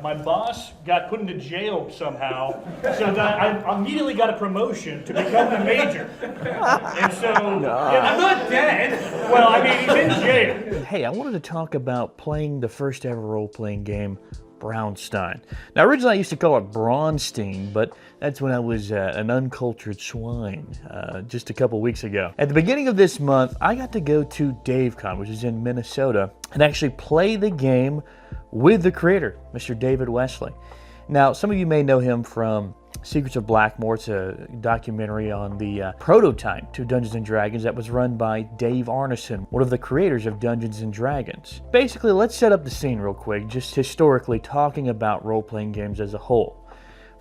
My boss got put into jail somehow, so that I immediately got a promotion to become the major. And so, yeah, I'm not dead. Well, I mean, he's in jail. Hey, I wanted to talk about playing the first ever role-playing game, Braunstein. Now, originally I used to call it Braunstein, but that's when I was an uncultured swine just a couple weeks ago. At the beginning of this month, I got to go to DaveCon, which is in Minnesota, and actually play the game with the creator, Mr. David Wesely. Now, some of you may know him from Secrets of Blackmore. It's a documentary on the prototype to Dungeons & Dragons that was run by Dave Arneson, one of the creators of Dungeons & Dragons. Basically, let's set up the scene real quick, just historically talking about role-playing games as a whole.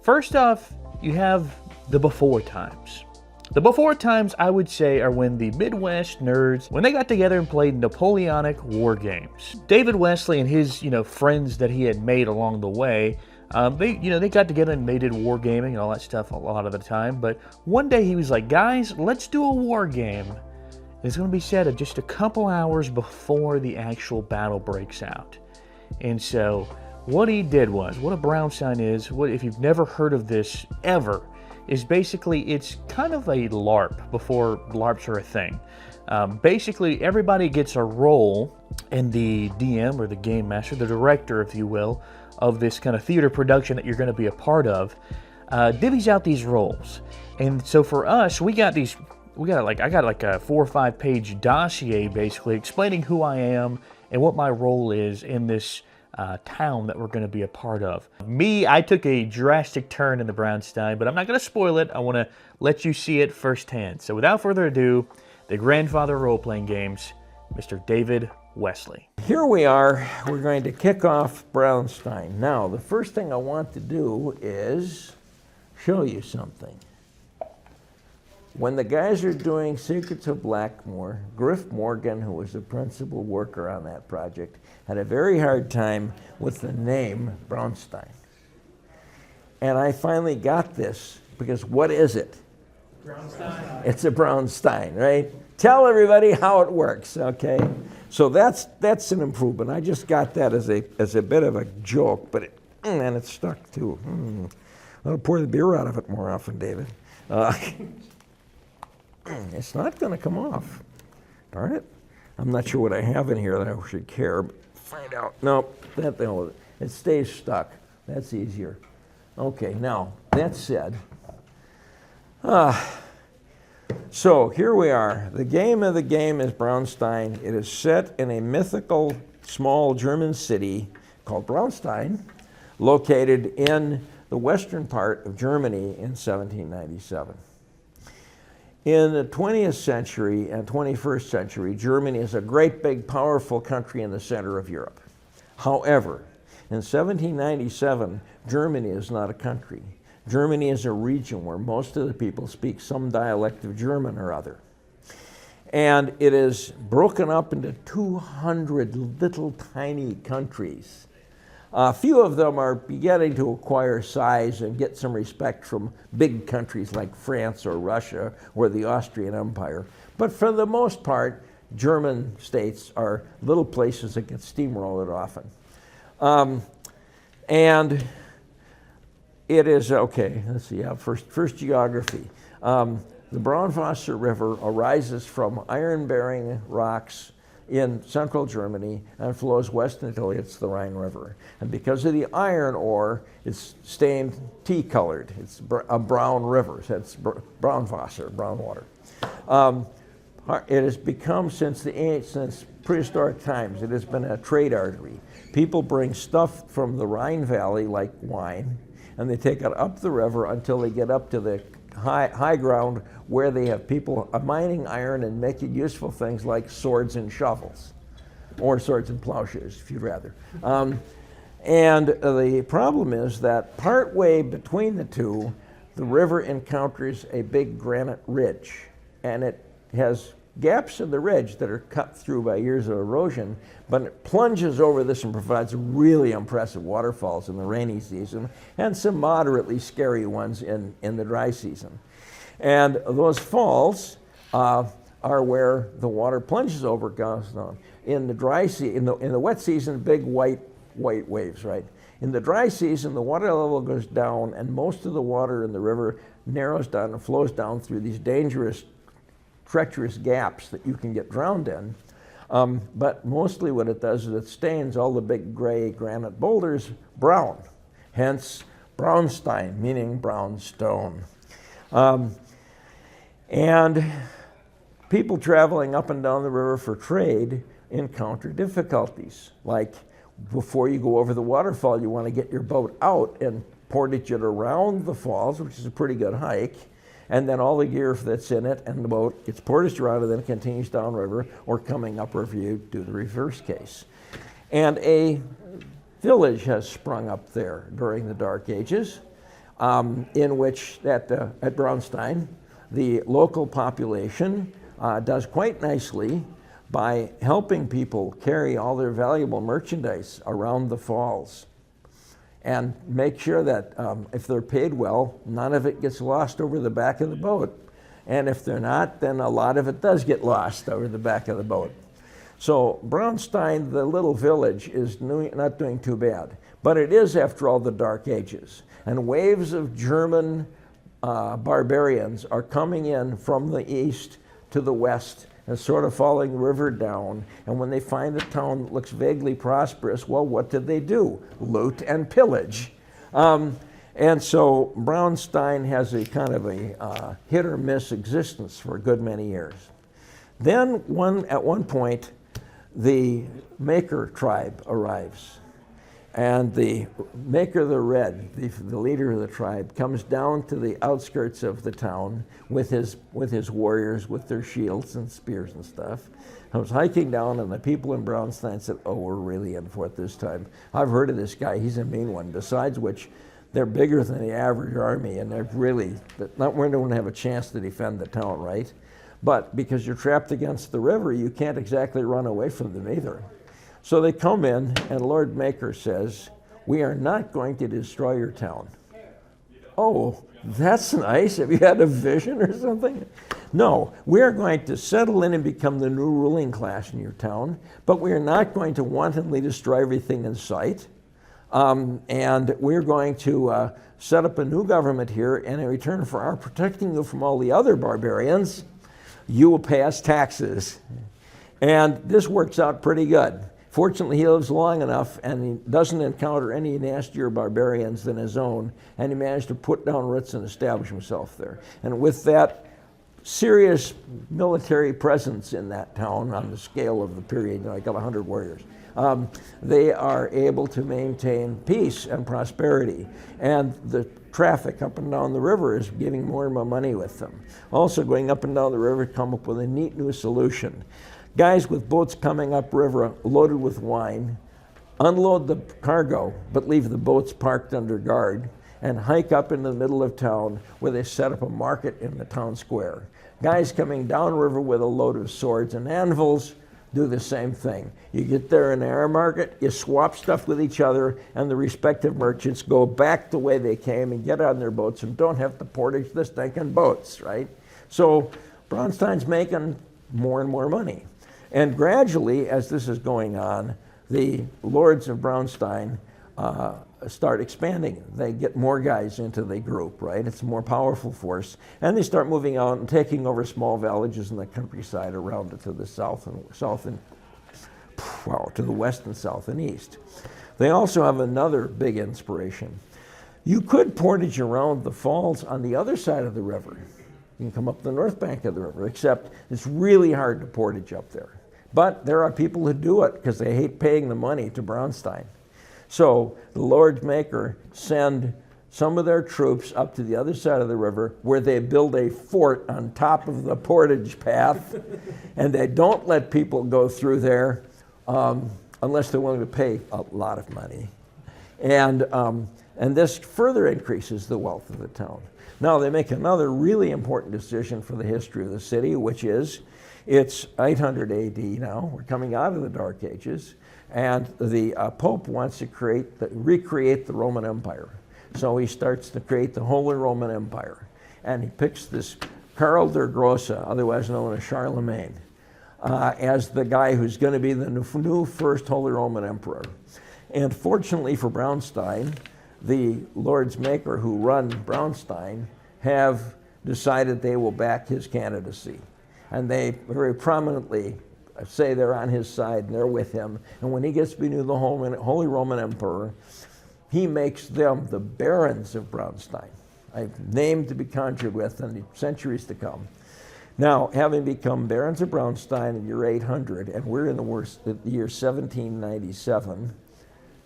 First off, you have the before times. The before times, I would say, are when the Midwest nerds, when they got together and played Napoleonic war games. David Wesely and his, friends that he had made along the way, they got together and they did wargaming and all that stuff a lot of the time. But one day he was like, guys, let's do a war game. It's going to be set at just a couple hours before the actual battle breaks out. And so what he did was, what a Braunstein is, if you've never heard of this ever, is basically it's kind of a LARP before LARPs are a thing. Basically, everybody gets a role, and the DM or the game master, the director, if you will, of this kind of theater production that you're going to be a part of, divvies out these roles. And so for us, I got like a 4 or 5 page dossier basically explaining who I am and what my role is in this town that we're going to be a part of. I took a drastic turn in the Braunstein, but I'm not going to spoil it. I want to let you see it firsthand. So without further ado, the grandfather of role-playing games, Mr. David Wesely. Here we are. We're going to kick off Braunstein. Now, the first thing I want to do is show you something. When the guys are doing Secrets of Blackmore, Griff Morgan, who was the principal worker on that project, had a very hard time with the name Braunstein. And I finally got this, because what is it? Braunstein. It's a Braunstein, right? Tell everybody how it works, okay? So that's an improvement. I just got that as a bit of a joke, but and it stuck too. I'll pour the beer out of it more often, David. It's not going to come off. Darn it. I'm not sure what I have in here that I should care, but find out. Nope, it stays stuck. That's easier. Okay, now, that said, so here we are. The game of the game is Braunstein. It is set in a mythical small German city called Braunstein, located in the western part of Germany in 1797. In the 20th century and 21st century, Germany is a great big powerful country in the center of Europe. However, in 1797, Germany is not a country. Germany is a region where most of the people speak some dialect of German or other. And it is broken up into 200 little tiny countries. A few of them are beginning to acquire size and get some respect from big countries like France or Russia or the Austrian Empire. But for the most part, German states are little places that get steamrolled often. And it is, okay, let's see, first geography. The Braunwasser River arises from iron-bearing rocks in central Germany and flows west until it hits the Rhine River. And because of the iron ore, it's stained tea-colored. It's a brown river, so it's Braunwasser, brown water. It has become, since prehistoric times, it has been a trade artery. People bring stuff from the Rhine Valley, like wine, and they take it up the river until they get up to the high ground where they have people mining iron and making useful things like swords and shovels, or swords and plowshares, if you'd rather. And the problem is that partway between the two, the river encounters a big granite ridge, and it has gaps in the ridge that are cut through by years of erosion, but it plunges over this and provides really impressive waterfalls in the rainy season and some moderately scary ones in the dry season. And those falls are where the water plunges over, goes down. In the dry season, in the wet season, big white waves, right? In the dry season, the water level goes down, and most of the water in the river narrows down and flows down through these dangerous, treacherous gaps that you can get drowned in. But mostly what it does is it stains all the big gray granite boulders brown, hence Braunstein, meaning brown stone. And people traveling up and down the river for trade encounter difficulties. Like before you go over the waterfall, you want to get your boat out and portage it around the falls, which is a pretty good hike. And then all the gear that's in it and the boat gets portaged around and then continues downriver, or coming upriver, you do the reverse case. And a village has sprung up there during the Dark Ages, in which at Braunstein, the local population does quite nicely by helping people carry all their valuable merchandise around the falls, and make sure that if they're paid well, none of it gets lost over the back of the boat. And if they're not, then a lot of it does get lost over the back of the boat. So Braunstein, the little village, is not doing too bad. But it is, after all, the Dark Ages. And waves of German barbarians are coming in from the east to the west and sort of following the river down. And when they find a town that looks vaguely prosperous, well, what did they do? Loot and pillage. And so Braunstein has a kind of a hit or miss existence for a good many years. Then at one point, the Maker tribe arrives. And the Maker the Red, the leader of the tribe, comes down to the outskirts of the town with his warriors, with their shields and spears and stuff. I was hiking down, and the people in Braunstein said, "Oh, we're really in for it this time. I've heard of this guy. He's a mean one." Besides which, they're bigger than the average army, and they're really not going to have a chance to defend the town, right? But because you're trapped against the river, you can't exactly run away from them either. So they come in, and Lord Maker says, "We are not going to destroy your town." Oh, that's nice. Have you had a vision or something? No, we are going to settle in and become the new ruling class in your town, but we are not going to wantonly destroy everything in sight. And we're going to set up a new government here, and in return for our protecting you from all the other barbarians, you will pay us taxes. And this works out pretty good. Fortunately, he lives long enough, and he doesn't encounter any nastier barbarians than his own, and he managed to put down roots and establish himself there. And with that serious military presence in that town on the scale of the period, like 100 warriors, they are able to maintain peace and prosperity. And the traffic up and down the river is giving more and more money with them. Also, going up and down the river, come up with a neat new solution. Guys with boats coming upriver loaded with wine unload the cargo, but leave the boats parked under guard, and hike up in the middle of town where they set up a market in the town square. Guys coming downriver with a load of swords and anvils do the same thing. You get there in the air market, you swap stuff with each other, and the respective merchants go back the way they came and get on their boats and don't have to portage the stinking boats, right? So Braunstein's making more and more money. And gradually, as this is going on, the lords of Braunstein start expanding. They get more guys into the group, right? It's a more powerful force. And they start moving out and taking over small villages in the countryside around it to the south and to the west and south and east. They also have another big inspiration. You could portage around the falls on the other side of the river. You can come up the north bank of the river, except it's really hard to portage up there. But there are people who do it because they hate paying the money to Braunstein. So the Lord Maker send some of their troops up to the other side of the river, where they build a fort on top of the portage path, and they don't let people go through there unless they're willing to pay a lot of money. And this further increases the wealth of the town. Now they make another really important decision for the history of the city, which is it's 800 AD now. We're coming out of the Dark Ages, and the Pope wants to recreate the Roman Empire. So he starts to create the Holy Roman Empire, and he picks this Karl der Grosse, otherwise known as Charlemagne, as the guy who's going to be the new first Holy Roman Emperor. And fortunately for Braunstein, the Lords Maker who run Braunstein have decided they will back his candidacy. And they very prominently say they're on his side and they're with him. And when he gets to be the Holy Roman Emperor, he makes them the barons of Braunstein, a name to be conjured with in the centuries to come. Now, having become barons of Braunstein in year 800, and we're in the year 1797,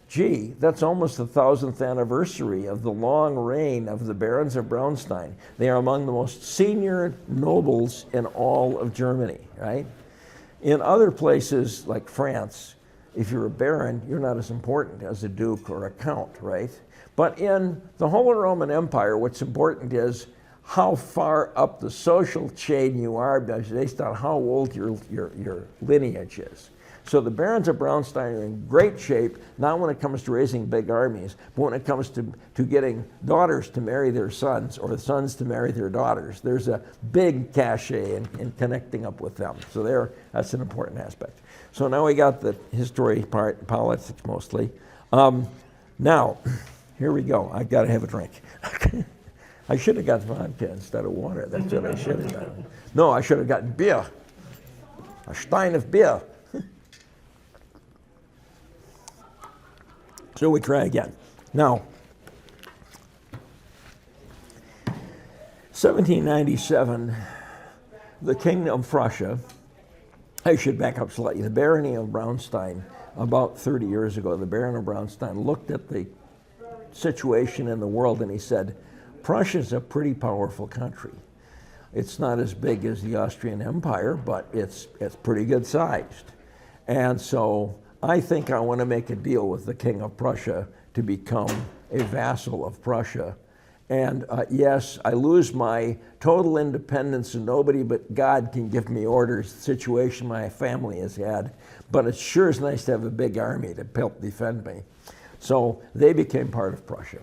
gee, that's almost the 1000th anniversary of the long reign of the barons of Braunstein. They are among the most senior nobles in all of Germany, right? In other places like France, if you're a baron, you're not as important as a duke or a count, right? But in the Holy Roman Empire, what's important is how far up the social chain you are based on how old your lineage is. So the barons of Braunstein are in great shape, not when it comes to raising big armies, but when it comes to getting daughters to marry their sons or sons to marry their daughters. There's a big cachet in connecting up with them. So that's an important aspect. So now we got the history part, politics mostly. Now, here we go. I got to have a drink. I should have got vodka instead of water. That's what I should have done. No, I should have gotten beer. A stein of beer. So we try again. Now, 1797, the Kingdom of Prussia, I should back up slightly, the barony of Braunstein, about 30 years ago, the Baron of Braunstein looked at the situation in the world and he said, Prussia's a pretty powerful country. It's not as big as the Austrian Empire, but it's pretty good sized. And so I think I want to make a deal with the King of Prussia to become a vassal of Prussia. And yes, I lose my total independence and nobody but God can give me orders, the situation my family has had, but it sure is nice to have a big army to help defend me. So they became part of Prussia.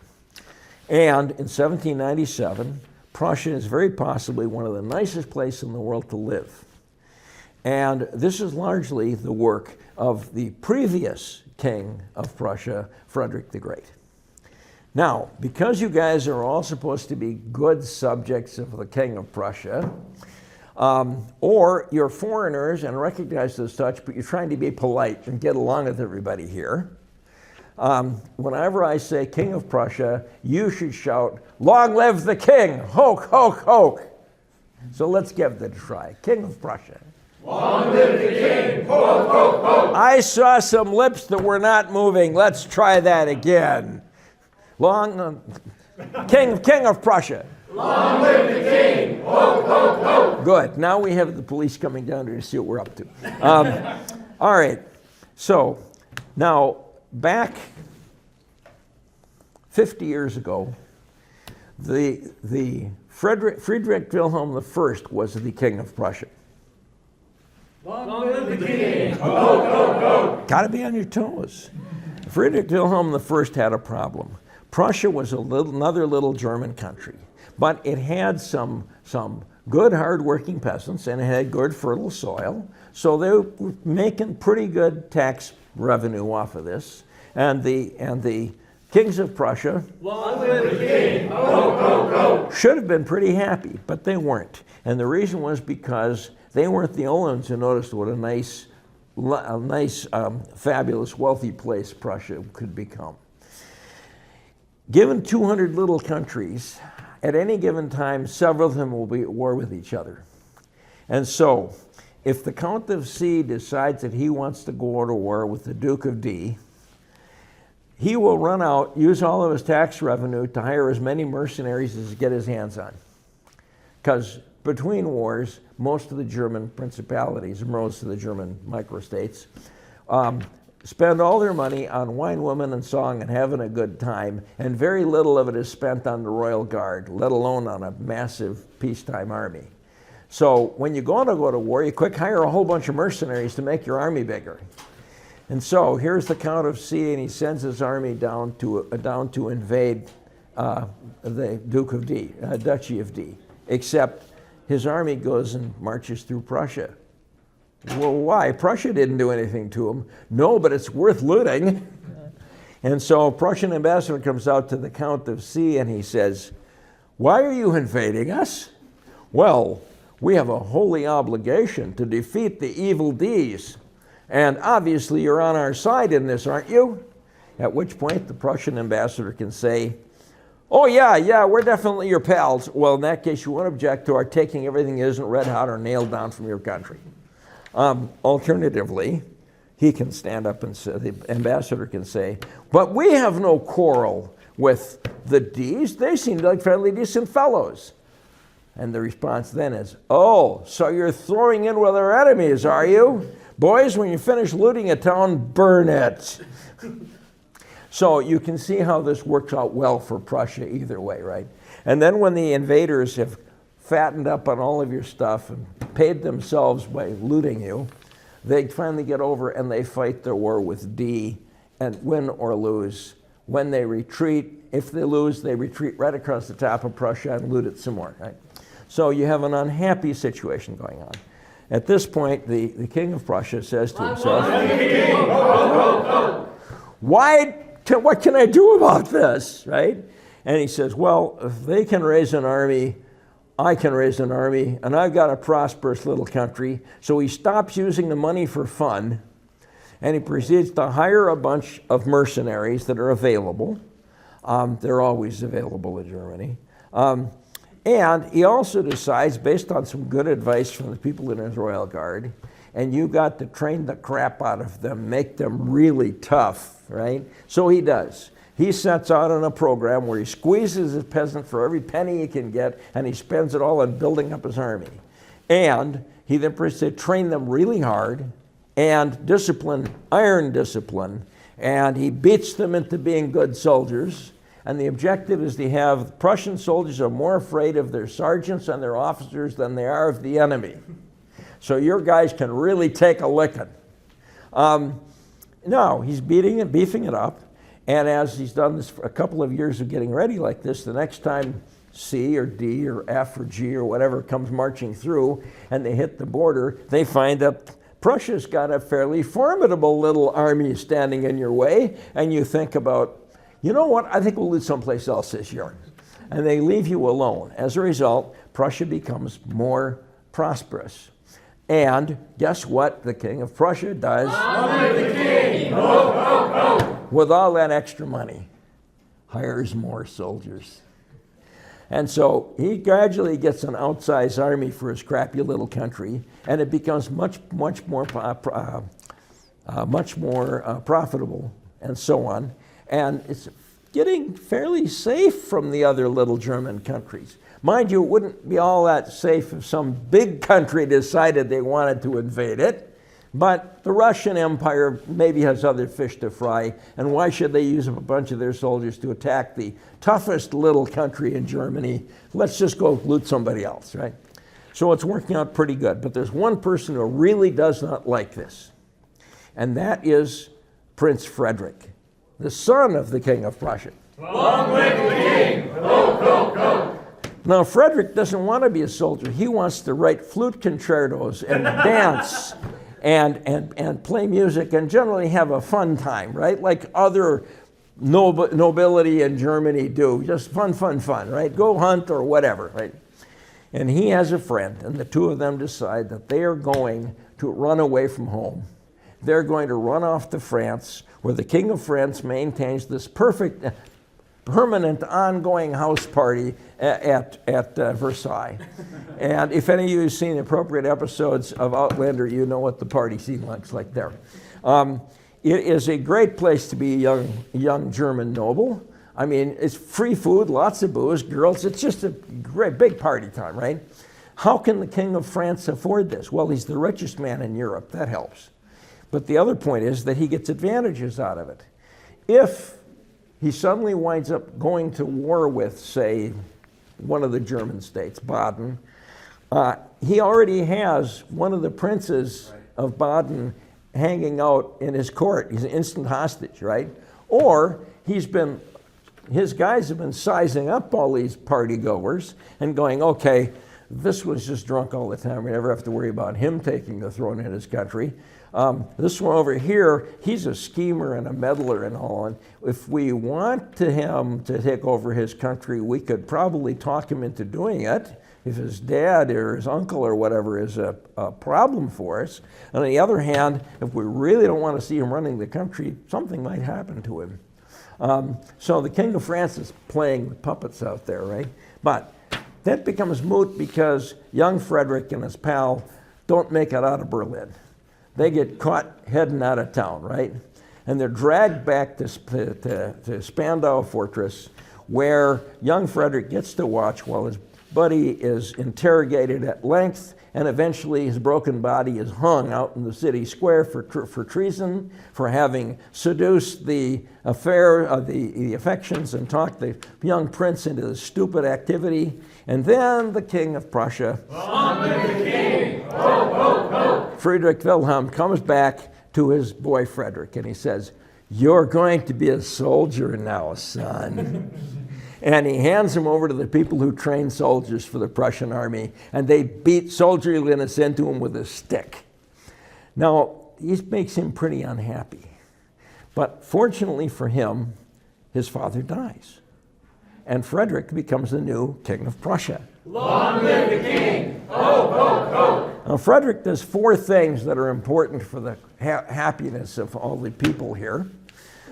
And in 1797, Prussia is very possibly one of the nicest places in the world to live. And this is largely the work of the previous king of Prussia, Frederick the Great. Now, because you guys are all supposed to be good subjects of the King of Prussia, or you're foreigners and recognized as such, but you're trying to be polite and get along with everybody here, whenever I say King of Prussia, you should shout, "Long live the king! Hoke, hoke, hoke!" So let's give it a try. King of Prussia. Long live the king! Hoke, hoke, hoke! I saw some lips that were not moving. Let's try that again. King of Prussia. Long live the king! Hoke, hoke, hoke! Good. Now we have the police coming down here to see what we're up to. All right. So now back 50 years ago, the Friedrich Wilhelm I was the King of Prussia. Long live the king! Hoke, hoke, hoke! Got to be on your toes. Friedrich Wilhelm I had a problem. Prussia was another little German country, but it had some good, hard-working peasants, and it had good, fertile soil, so they were making pretty good tax revenue off of this. And the kings of Prussia, long live the king! Hoke, hoke, hoke! should have been pretty happy, but they weren't. And the reason was because they weren't the only ones who noticed what a nice, fabulous, wealthy place Prussia could become. Given 200 little countries, at any given time, several of them will be at war with each other. And so, if the Count of C decides that he wants to go to war with the Duke of D, he will run out, use all of his tax revenue to hire as many mercenaries as he can get his hands on. Because between wars, most of the German principalities, most of the German microstates, spend all their money on wine, women, and song and having a good time, and very little of it is spent on the royal guard, let alone on a massive peacetime army. So when you go to war, you quick hire a whole bunch of mercenaries to make your army bigger. And so here's the Count of C, and he sends his army down to invade the Duke of D, Duchy of D, except his army goes and marches through Prussia. Well, why? Prussia didn't do anything to him. No, but it's worth looting. And so Prussian ambassador comes out to the Count of C and he says, "Why are you invading us?" "Well, we have a holy obligation to defeat the evil D's. And obviously you're on our side in this, aren't you?" At which point the Prussian ambassador can say, "Oh yeah, we're definitely your pals." "Well, in that case, you won't object to our taking everything that isn't red hot or nailed down from your country." Alternatively, he can stand up and say, the ambassador can say, "But we have no quarrel with the D's. They seem like fairly decent fellows." And the response then is, "Oh, so you're throwing in with our enemies, are you? Boys, when you finish looting a town, burn it." So you can see how this works out well for Prussia either way, right? And then when the invaders have fattened up on all of your stuff and paid themselves by looting you, they finally get over and they fight their war with D and win or lose. When they retreat, if they lose, they retreat right across the top of Prussia and loot it some more, right? So you have an unhappy situation going on. At this point, the king of Prussia says to himself, what can I do about this, right? And he says, well, if they can raise an army, I can raise an army, and I've got a prosperous little country. So he stops using the money for fun, and he proceeds to hire a bunch of mercenaries that are available. They're always available in Germany. And he also decides, based on some good advice from the people in his royal guard, and you got to train the crap out of them, make them really tough, right? So he does. He sets out on a program where he squeezes his peasant for every penny he can get, and he spends it all on building up his army. And he then proceeds to train them really hard and discipline, iron discipline, and he beats them into being good soldiers. And the objective is to have Prussian soldiers are more afraid of their sergeants and their officers than they are of the enemy. So your guys can really take a licking. No, he's beefing it up. And as he's done this for a couple of years of getting ready like this, the next time C or D or F or G or whatever comes marching through and they hit the border, they find that Prussia's got a fairly formidable little army standing in your way. And you think about, you know what, I think we'll live someplace else this year. And they leave you alone. As a result, Prussia becomes more prosperous. And guess what the king of Prussia does? Honor the king! Ho, ho, ho! With all that extra money, hires more soldiers. And so he gradually gets an outsized army for his crappy little country, and it becomes much more profitable, and so on. And it's getting fairly safe from the other little German countries. Mind you, it wouldn't be all that safe if some big country decided they wanted to invade it. But the Russian Empire maybe has other fish to fry, and why should they use a bunch of their soldiers to attack the toughest little country in Germany? Let's just go loot somebody else, right? So it's working out pretty good. But there's one person who really does not like this, and that is Prince Frederick, the son of the king of Prussia. Long live the king! Ho, ho, ho! Now, Frederick doesn't want to be a soldier. He wants to write flute concertos and dance and play music and generally have a fun time, right? Like other nobility in Germany do. Just fun, right? Go hunt or whatever, right? And he has a friend, and the two of them decide that they are going to run away from home. They're going to run off to France, where the King of France maintains this perfect, permanent, ongoing house party at Versailles. And if any of you have seen the appropriate episodes of Outlander, you know what the party scene looks like there. It is a great place to be a young German noble. I mean, it's free food, lots of booze, girls. It's just a great big party time, right? How can the King of France afford this? Well, he's the richest man in Europe. That helps. But the other point is that he gets advantages out of it. If he suddenly winds up going to war with, say, one of the German states, Baden, he already has one of the princes of Baden hanging out in his court. He's an instant hostage, right? Or his guys have been sizing up all these party goers and going, okay, This was just drunk all the time. We never have to worry about him taking the throne in his country. This one over here, he's a schemer and a meddler and all. And if we want him to take over his country, we could probably talk him into doing it if his dad or his uncle or whatever is a problem for us. On the other hand, if we really don't want to see him running the country, something might happen to him. So the King of France is playing with puppets out there, right? But that becomes moot because young Frederick and his pal don't make it out of Berlin. They get caught heading out of town, right? And they're dragged back to Spandau Fortress, where young Frederick gets to watch while his buddy is interrogated at length, and eventually his broken body is hung out in the city square for treason, for having seduced the affair of the affections and talked the young prince into this stupid activity. And then the King of Prussia, Long live the king! Ho, ho, ho! Friedrich Wilhelm, comes back to his boy Frederick and he says, "You're going to be a soldier now, son." And he hands him over to the people who train soldiers for the Prussian army, and they beat soldierliness into him with a stick. Now, this makes him pretty unhappy. But fortunately for him, his father dies. And Frederick becomes the new King of Prussia. Long live the king! Ho, ho, ho! Now, Frederick does 4 things that are important for the happiness of all the people here.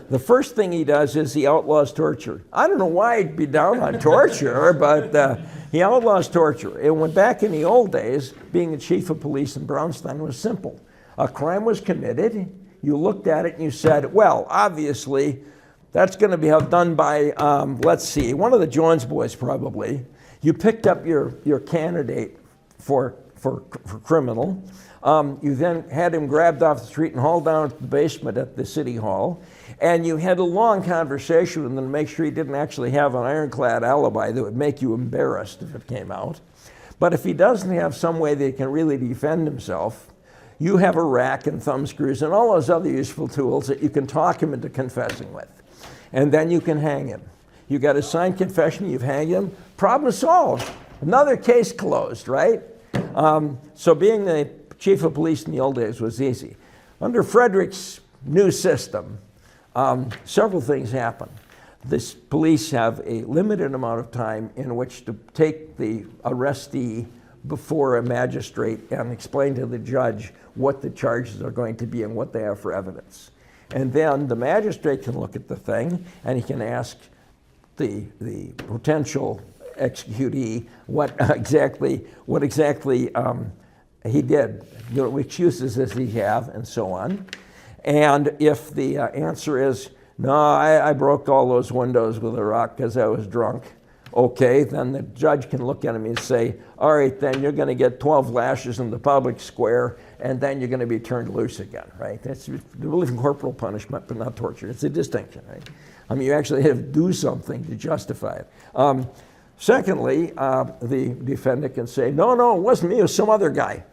The first thing he does is he outlaws torture. I don't know why he'd be down on torture, but he outlaws torture. And when back in the old days, being the chief of police in Braunstein was simple. A crime was committed, you looked at it and you said, well, obviously, that's going to be done by, let's see, one of the Jones boys probably. You picked up your candidate for criminal. You then had him grabbed off the street and hauled down to the basement at the city hall. And you had a long conversation with him to make sure he didn't actually have an ironclad alibi that would make you embarrassed if it came out. But if he doesn't have some way that he can really defend himself, you have a rack and thumb screws and all those other useful tools that you can talk him into confessing with. And then you can hang him. You got a signed confession, you've hanged him, problem solved. Another case closed, right? So being the chief of police in the old days was easy. Under Frederick's new system, several things happen. The police have a limited amount of time in which to take the arrestee before a magistrate and explain to the judge what the charges are going to be and what they have for evidence. And then the magistrate can look at the thing and he can ask the potential executee what exactly he did, what excuses does he have, and so on. And if the answer is, no, I broke all those windows with a rock because I was drunk, okay, then the judge can look at him and say, all right, then you're going to get 12 lashes in the public square, and then you're going to be turned loose again, right? That's belief in corporal punishment, but not torture. It's a distinction, right? I mean, you actually have to do something to justify it. Secondly, the defendant can say, no, it wasn't me, it was some other guy.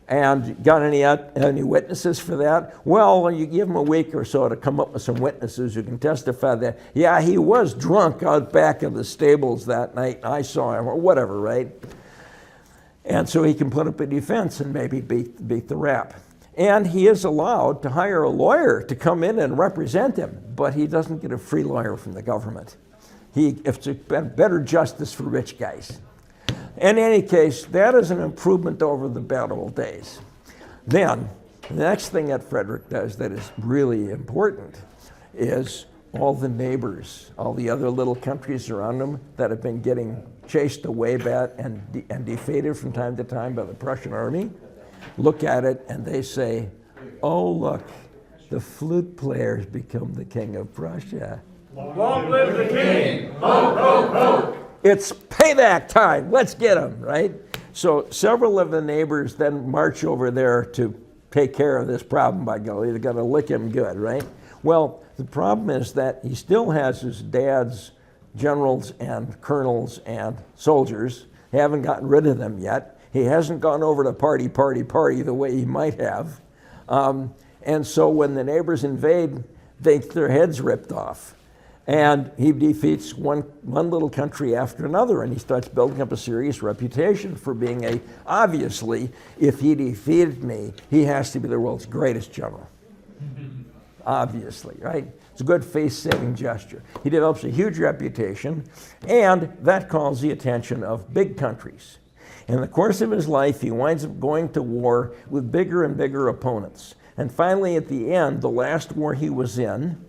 And got any witnesses for that? Well, you give them a week or so to come up with some witnesses who can testify that, yeah, he was drunk out back of the stables that night, I saw him, or whatever, right? And so he can put up a defense and maybe beat the rap. And he is allowed to hire a lawyer to come in and represent him, but he doesn't get a free lawyer from the government. It's a better justice for rich guys. In any case, that is an improvement over the bad old days. Then, the next thing that Frederick does that is really important is all the neighbors, all the other little countries around him that have been getting chased away and defeated from time to time by the Prussian army, look at it and they say, oh, look, the flute player's become the King of Prussia. Long live the king! Ho, ho, ho! It's payback time. Let's get him, right? So several of the neighbors then march over there to take care of this problem by golly. They're going to lick him good, right? Well, the problem is that he still has his dad's generals and colonels and soldiers. He haven't gotten rid of them yet. He hasn't gone over to party the way he might have. And so when the neighbors invade, they get their heads ripped off. And he defeats one little country after another, and he starts building up a serious reputation for being obviously, if he defeated me, he has to be the world's greatest general. Obviously, right? It's a good face-saving gesture. He develops a huge reputation, and that calls the attention of big countries. In the course of his life, he winds up going to war with bigger and bigger opponents. And finally, at the end, the last war he was in,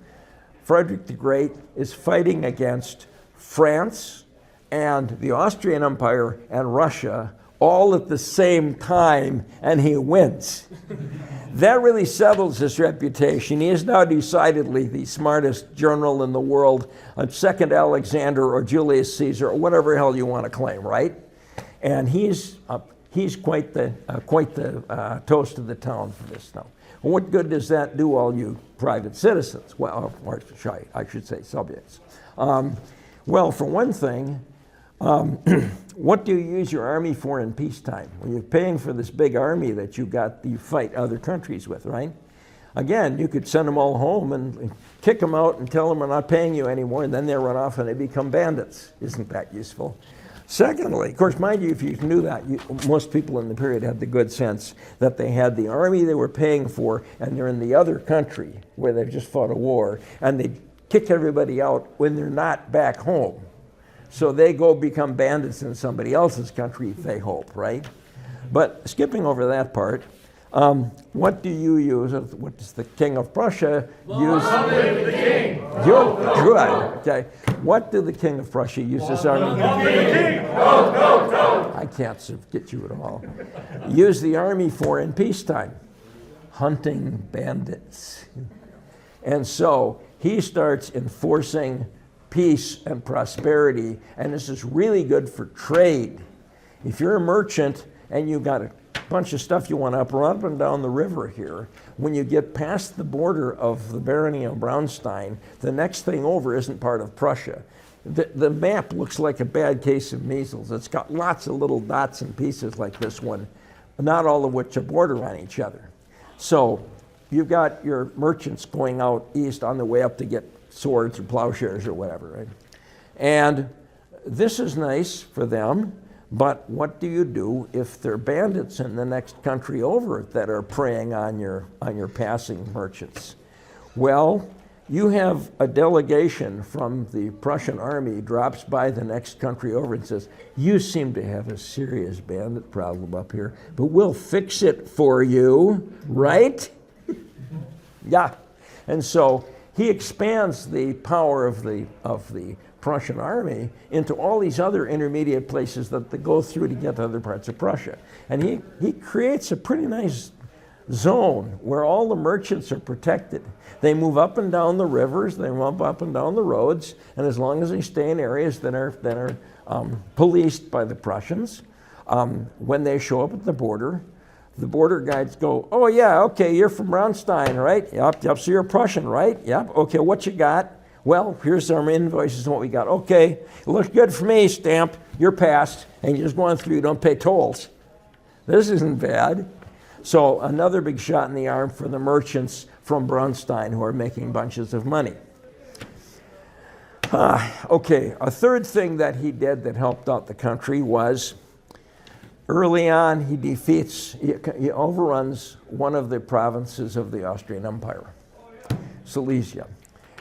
Frederick the Great is fighting against France and the Austrian Empire and Russia all at the same time, and he wins. That really settles his reputation. He is now decidedly the smartest general in the world, a second Alexander or Julius Caesar or whatever hell you want to claim, right? And he's quite the toast of the town for this now. Well, what good does that do all you private citizens? Well, or I should say subjects. Well, for one thing, what do you use your army for in peacetime? When you're paying for this big army that you fight other countries with, right? Again, you could send them all home and kick them out and tell them we're not paying you anymore, and then they run off and they become bandits. Isn't that useful? Secondly, of course, mind you, if you knew that, most people in the period had the good sense that they had the army they were paying for, and they're in the other country where they've just fought a war, and they kick everybody out when they're not back home. So they go become bandits in somebody else's country, they hope, right? But skipping over that part, what do you use? What does the King of Prussia use? Long live the king! Good. Okay. What did the King of Prussia use his army? I can't get you at all. Use the army for in peacetime? Hunting bandits. And so he starts enforcing peace and prosperity, and this is really good for trade. If you're a merchant and you've got a bunch of stuff you want up and down the river here, when you get past the border of the barony of Braunstein, the next thing over isn't part of Prussia. The map looks like a bad case of measles. It's got lots of little dots and pieces like this one, not all of which are border on each other. So you've got your merchants going out east on the way up to get swords or plowshares or whatever, right? And this is nice for them, but what do you do if there are bandits in the next country over that are preying on your passing merchants? Well, you have a delegation from the Prussian army drops by the next country over and says, you seem to have a serious bandit problem up here, but we'll fix it for you, right? Yeah. And so he expands the power of the Prussian army into all these other intermediate places that they go through to get to other parts of Prussia. And he creates a pretty nice zone where all the merchants are protected. They move up and down the rivers, they move up and down the roads, and as long as they stay in areas that are policed by the Prussians, when they show up at the border guides go, oh yeah, okay, you're from Braunstein, right? Yep, so you're a Prussian, right? Yep, okay, what you got? Well, here's our invoices and what we got. Okay, it looks good for me, stamp, you're passed, and you're just going through, you don't pay tolls. This isn't bad. So another big shot in the arm for the merchants from Braunstein who are making bunches of money. Okay, a third thing that he did that helped out the country was early on he overruns one of the provinces of the Austrian Empire, Silesia.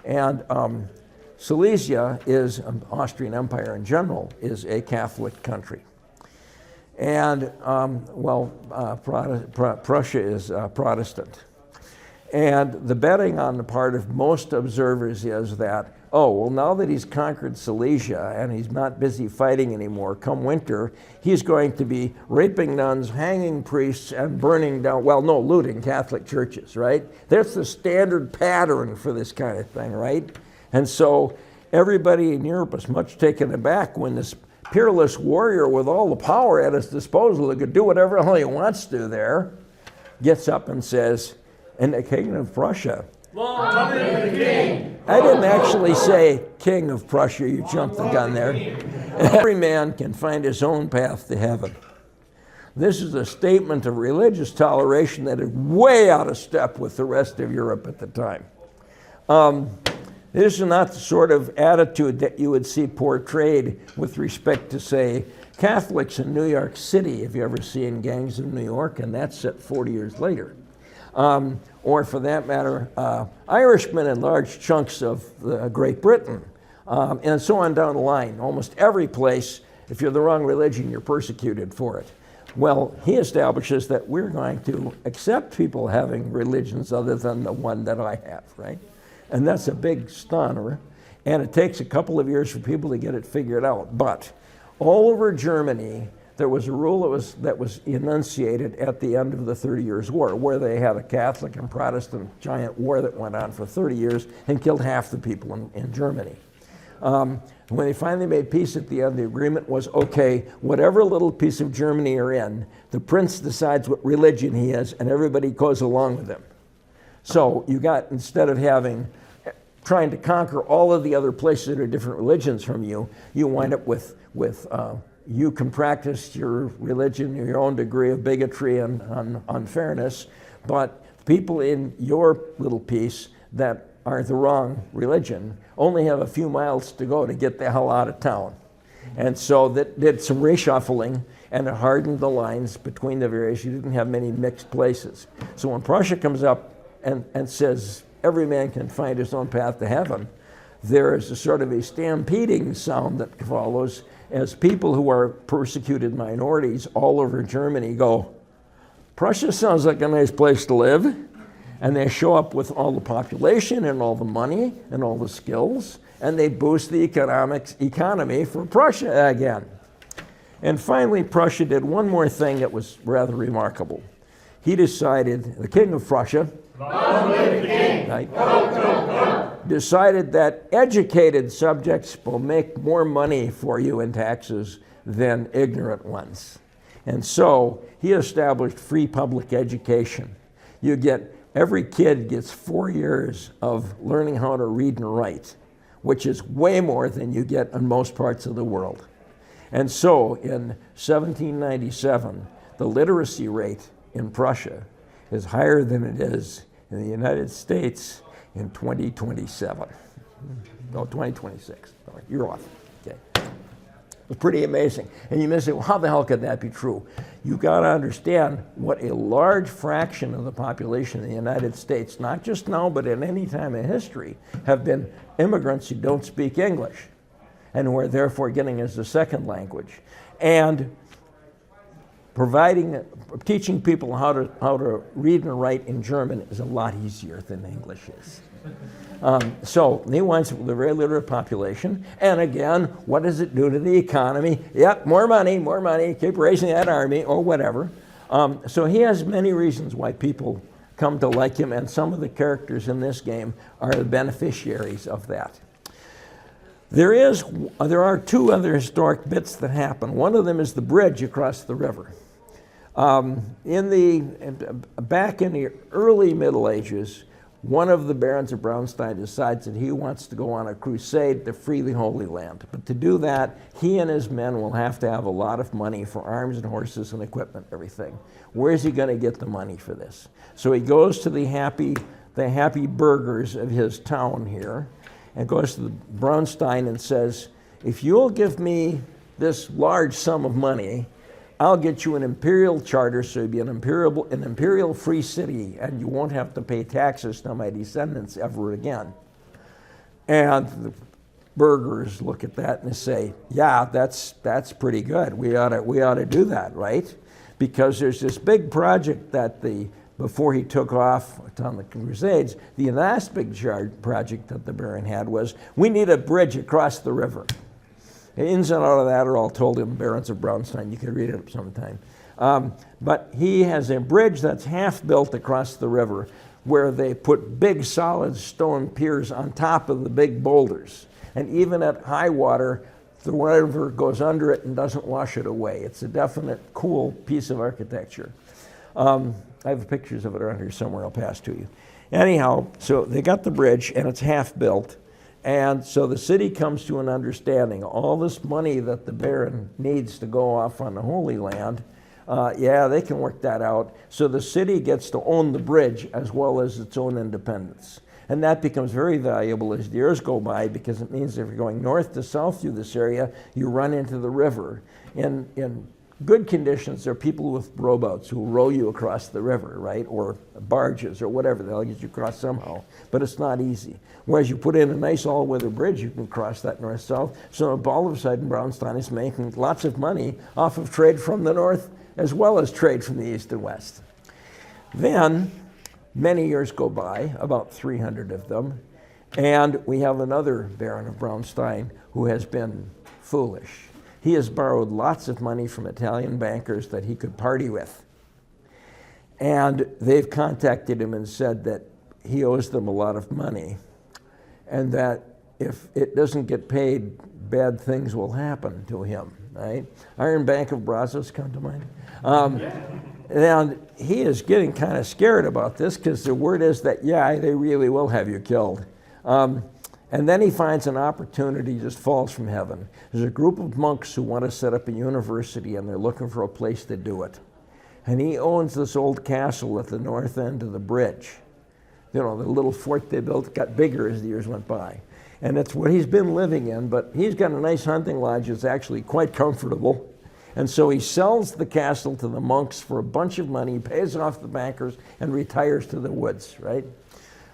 And Silesia is, Austrian Empire in general, is a Catholic country. And, Prussia is Protestant. And the betting on the part of most observers is that, oh, well, now that he's conquered Silesia and he's not busy fighting anymore, come winter, he's going to be raping nuns, hanging priests, and burning down, looting Catholic churches, right? That's the standard pattern for this kind of thing, right? And so everybody in Europe is much taken aback when this peerless warrior with all the power at his disposal, who could do whatever the hell he wants to there, gets up and says, and the King of Prussia. Long live the king! I didn't actually say King of Prussia, you jumped the gun there. Every man can find his own path to heaven. This is a statement of religious toleration that is way out of step with the rest of Europe at the time. This is not the sort of attitude that you would see portrayed with respect to, say, Catholics in New York City, if you ever seen Gangs of New York, and that's set 40 years later. Or for that matter, Irishmen in large chunks of Great Britain, and so on down the line. Almost every place, if you're the wrong religion, you're persecuted for it. Well, he establishes that we're going to accept people having religions other than the one that I have, right? And that's a big stunner, and it takes a couple of years for people to get it figured out. But all over Germany, there was a rule that was enunciated at the end of the 30 Years' War, where they had a Catholic and Protestant giant war that went on for 30 years and killed half the people in Germany. When they finally made peace at the end, the agreement was, okay, whatever little piece of Germany you're in, the prince decides what religion he is, and everybody goes along with him. So you got, instead of trying to conquer all of the other places that are different religions from you, you wind up with you can practice your religion, your own degree of bigotry and unfairness, but people in your little piece that are the wrong religion only have a few miles to go to get the hell out of town. And so that did some reshuffling, and it hardened the lines between the various. You didn't have many mixed places. So when Prussia comes up and says every man can find his own path to heaven, there is a sort of a stampeding sound that follows as people who are persecuted minorities all over Germany go, Prussia sounds like a nice place to live. And they show up with all the population and all the money and all the skills, and they boost the economy for Prussia again. And finally, Prussia did one more thing that was rather remarkable. He decided, the king of Prussia, Long live the king. Right, Ho, ho, ho. decided that educated subjects will make more money for you in taxes than ignorant ones. And so he established free public education. Every kid gets 4 years of learning how to read and write, which is way more than you get in most parts of the world. And so in 1797, the literacy rate in Prussia is higher than it is in the United States in 2027. No, 2026. Sorry, you're off. Okay. It's pretty amazing. And you may say, well, how the hell could that be true? You've got to understand what a large fraction of the population in the United States, not just now, but at any time in history, have been immigrants who don't speak English and who are therefore getting as a second language. And teaching people how to read and write in German is a lot easier than English is. So he winds up with a very literate population. And again, what does it do to the economy? Yep, more money, keep raising that army or whatever. So he has many reasons why people come to like him, and some of the characters in this game are the beneficiaries of that. There are two other historic bits that happen. One of them is the bridge across the river. Back in the early Middle Ages, one of the barons of Braunstein decides that he wants to go on a crusade to free the Holy Land. But to do that, he and his men will have to have a lot of money for arms and horses and equipment, everything. Where is he going to get the money for this? So he goes to the happy burghers of his town here and goes to the Braunstein and says, if you'll give me this large sum of money, I'll get you an imperial charter, so you'll be an imperial free city, and you won't have to pay taxes to my descendants ever again. And the burghers look at that and say, yeah, that's pretty good. We ought to do that, right? Because there's this big project that before he took off on the Crusades, the last big project that the baron had was, we need a bridge across the river. The ins and outs of that are all told in Barons of Braunstein. You can read it sometime. But he has a bridge that's half built across the river where they put big solid stone piers on top of the big boulders. And even at high water, the river goes under it and doesn't wash it away. It's a definite cool piece of architecture. I have pictures of it around here somewhere. I'll pass to you. Anyhow, so they got the bridge and it's half built. And so the city comes to an understanding. All this money that the baron needs to go off on the Holy Land, they can work that out. So the city gets to own the bridge as well as its own independence. And that becomes very valuable as years go by, because it means if you're going north to south through this area, you run into the river. In good conditions, there are people with rowboats who row you across the river, right? Or barges or whatever, they'll get you across somehow. But it's not easy. Whereas you put in a nice all-weather bridge, you can cross that north-south. So all of a sudden, Braunstein is making lots of money off of trade from the north as well as trade from the east and west. Then, many years go by, about 300 of them, and we have another Baron of Braunstein who has been foolish. He has borrowed lots of money from Italian bankers that he could party with. And they've contacted him and said that he owes them a lot of money, and that if it doesn't get paid, bad things will happen to him, right? Iron Bank of Brazos come to mind. And he is getting kind of scared about this, because the word is that, yeah, they really will have you killed. And then he finds an opportunity, just falls from heaven. There's a group of monks who want to set up a university, and they're looking for a place to do it. And he owns this old castle at the north end of the bridge. You know, the little fort they built got bigger as the years went by. And that's what he's been living in, but he's got a nice hunting lodge that's actually quite comfortable. And so he sells the castle to the monks for a bunch of money, pays off the bankers, and retires to the woods, right?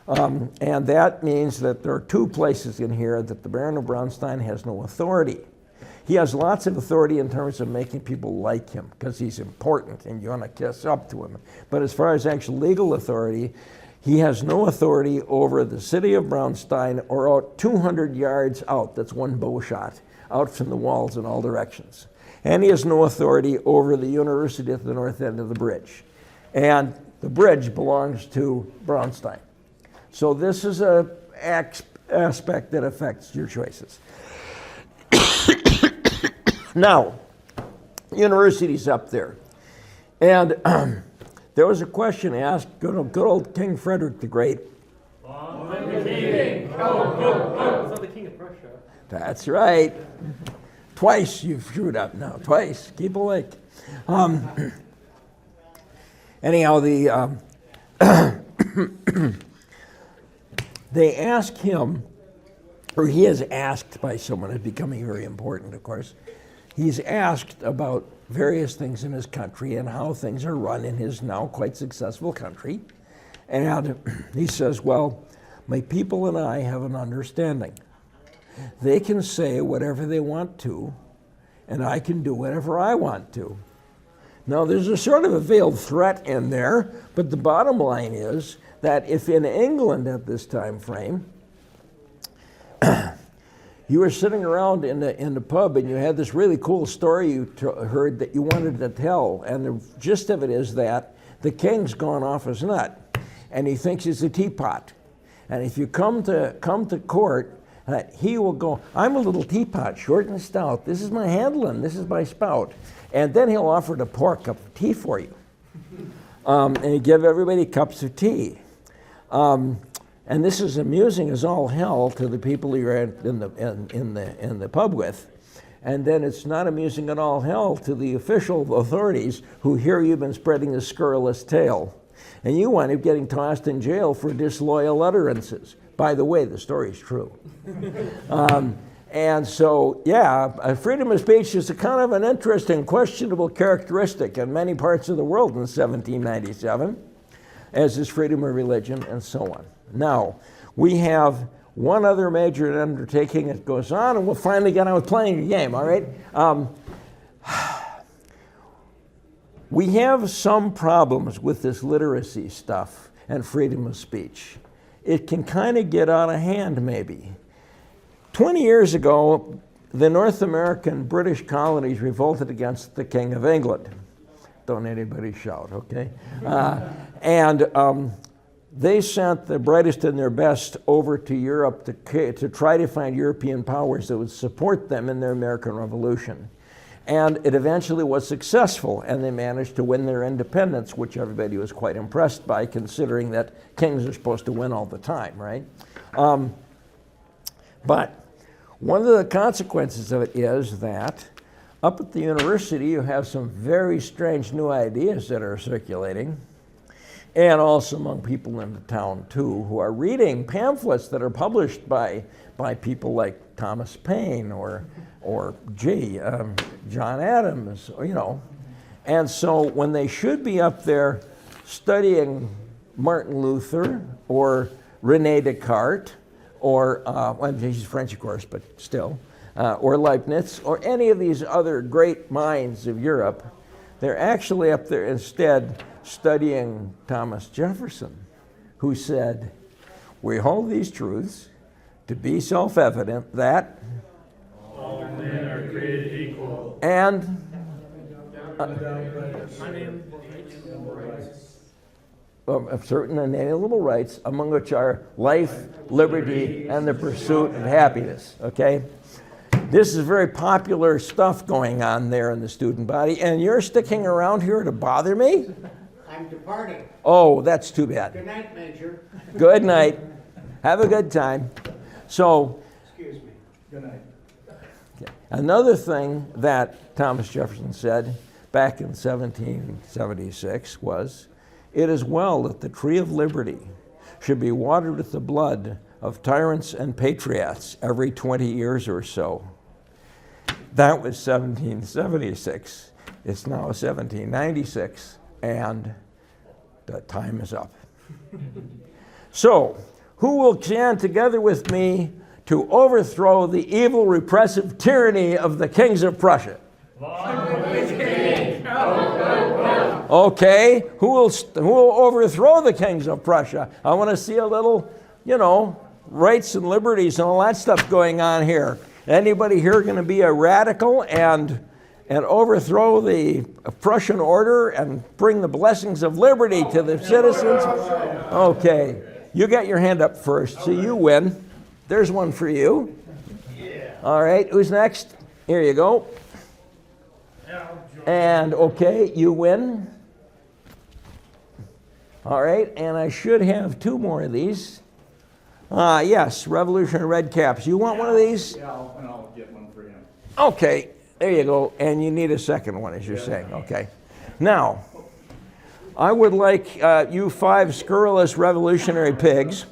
And that means that there are two places in here that the Baron of Braunstein has no authority. He has lots of authority in terms of making people like him, because he's important and you want to kiss up to him. But as far as actual legal authority, he has no authority over the city of Braunstein or out 200 yards out, that's one bow shot, out from the walls in all directions. And he has no authority over the university at the north end of the bridge. And the bridge belongs to Braunstein. So this is an aspect that affects your choices. Now, university's up there. And there was a question asked, good old King Frederick the Great. Long live the king! Ho, ho, ho! It's not the king of Prussia. That's right. Twice you've screwed up now, twice. Keep awake. Anyhow, they ask him, or he is asked by someone, it's becoming very important, of course. He's asked about various things in his country and how things are run in his now quite successful country. And he says, well, my people and I have an understanding. They can say whatever they want to, and I can do whatever I want to. Now, there's a sort of a veiled threat in there, but the bottom line is that if in England at this time frame, you were sitting around in the pub and you had this really cool story you heard that you wanted to tell, and the gist of it is that the king's gone off his nut, and he thinks it's a teapot. And if you come to court, he will go, I'm a little teapot, short and stout. This is my handling. This is my spout. And then he'll offer to pour a cup of tea for you. And he'll give everybody cups of tea. And this is amusing as all hell to the people you're in the pub with. And then it's not amusing at all hell to the official authorities who hear you've been spreading a scurrilous tale. And you wind up getting tossed in jail for disloyal utterances. By the way, the story's true. And so, yeah, freedom of speech is a kind of an interesting, questionable characteristic in many parts of the world in 1797, as is freedom of religion and so on. Now, we have one other major undertaking that goes on, and we'll finally get on with playing a game, all right? We have some problems with this literacy stuff and freedom of speech. It can kind of get out of hand, maybe. 20 years ago, the North American British colonies revolted against the King of England. Don't anybody shout, okay? They sent the brightest and their best over to Europe to try to find European powers that would support them in their American Revolution. And it eventually was successful, and they managed to win their independence, which everybody was quite impressed by, considering that kings are supposed to win all the time, right? But one of the consequences of it is that up at the university, you have some very strange new ideas that are circulating. and also among people in the town too, who are reading pamphlets that are published by people like Thomas Paine or John Adams, or, you know. And so when they should be up there studying Martin Luther or René Descartes, or, well, he's French, of course, but still, or Leibniz, or any of these other great minds of Europe, they're actually up there instead studying Thomas Jefferson, who said, "We hold these truths to be self-evident that all men are created equal. And of certain inalienable rights, among which are life, liberty, and the pursuit of happiness." Okay? This is very popular stuff going on there in the student body, and you're sticking around here to bother me? I'm departing. Oh, that's too bad. Good night, Major. Good night. Have a good time. So, Excuse me. Good night. another thing that Thomas Jefferson said back in 1776 was, "It is well that the tree of liberty should be watered with the blood of tyrants and patriots every 20 years or so." That was 1776. It's now 1796, and the time is up. So, who will stand together with me to overthrow the evil, repressive tyranny of the kings of Prussia? Okay, who will overthrow the kings of Prussia? I want to see a little, you know, rights and liberties and all that stuff going on here. Anybody here going to be a radical and overthrow the Prussian order and bring the blessings of liberty to the citizens? Okay, you got your hand up first, so you win. There's one for you. All right, who's next? Here you go. And okay, you win. All right, and I should have two more of these. Yes, Revolutionary Red Caps. You want one of these? Yeah, and I'll get one for him. Okay, there you go. And you need a second one, as you're saying. Okay. Now, I would like you 5 scurrilous revolutionary pigs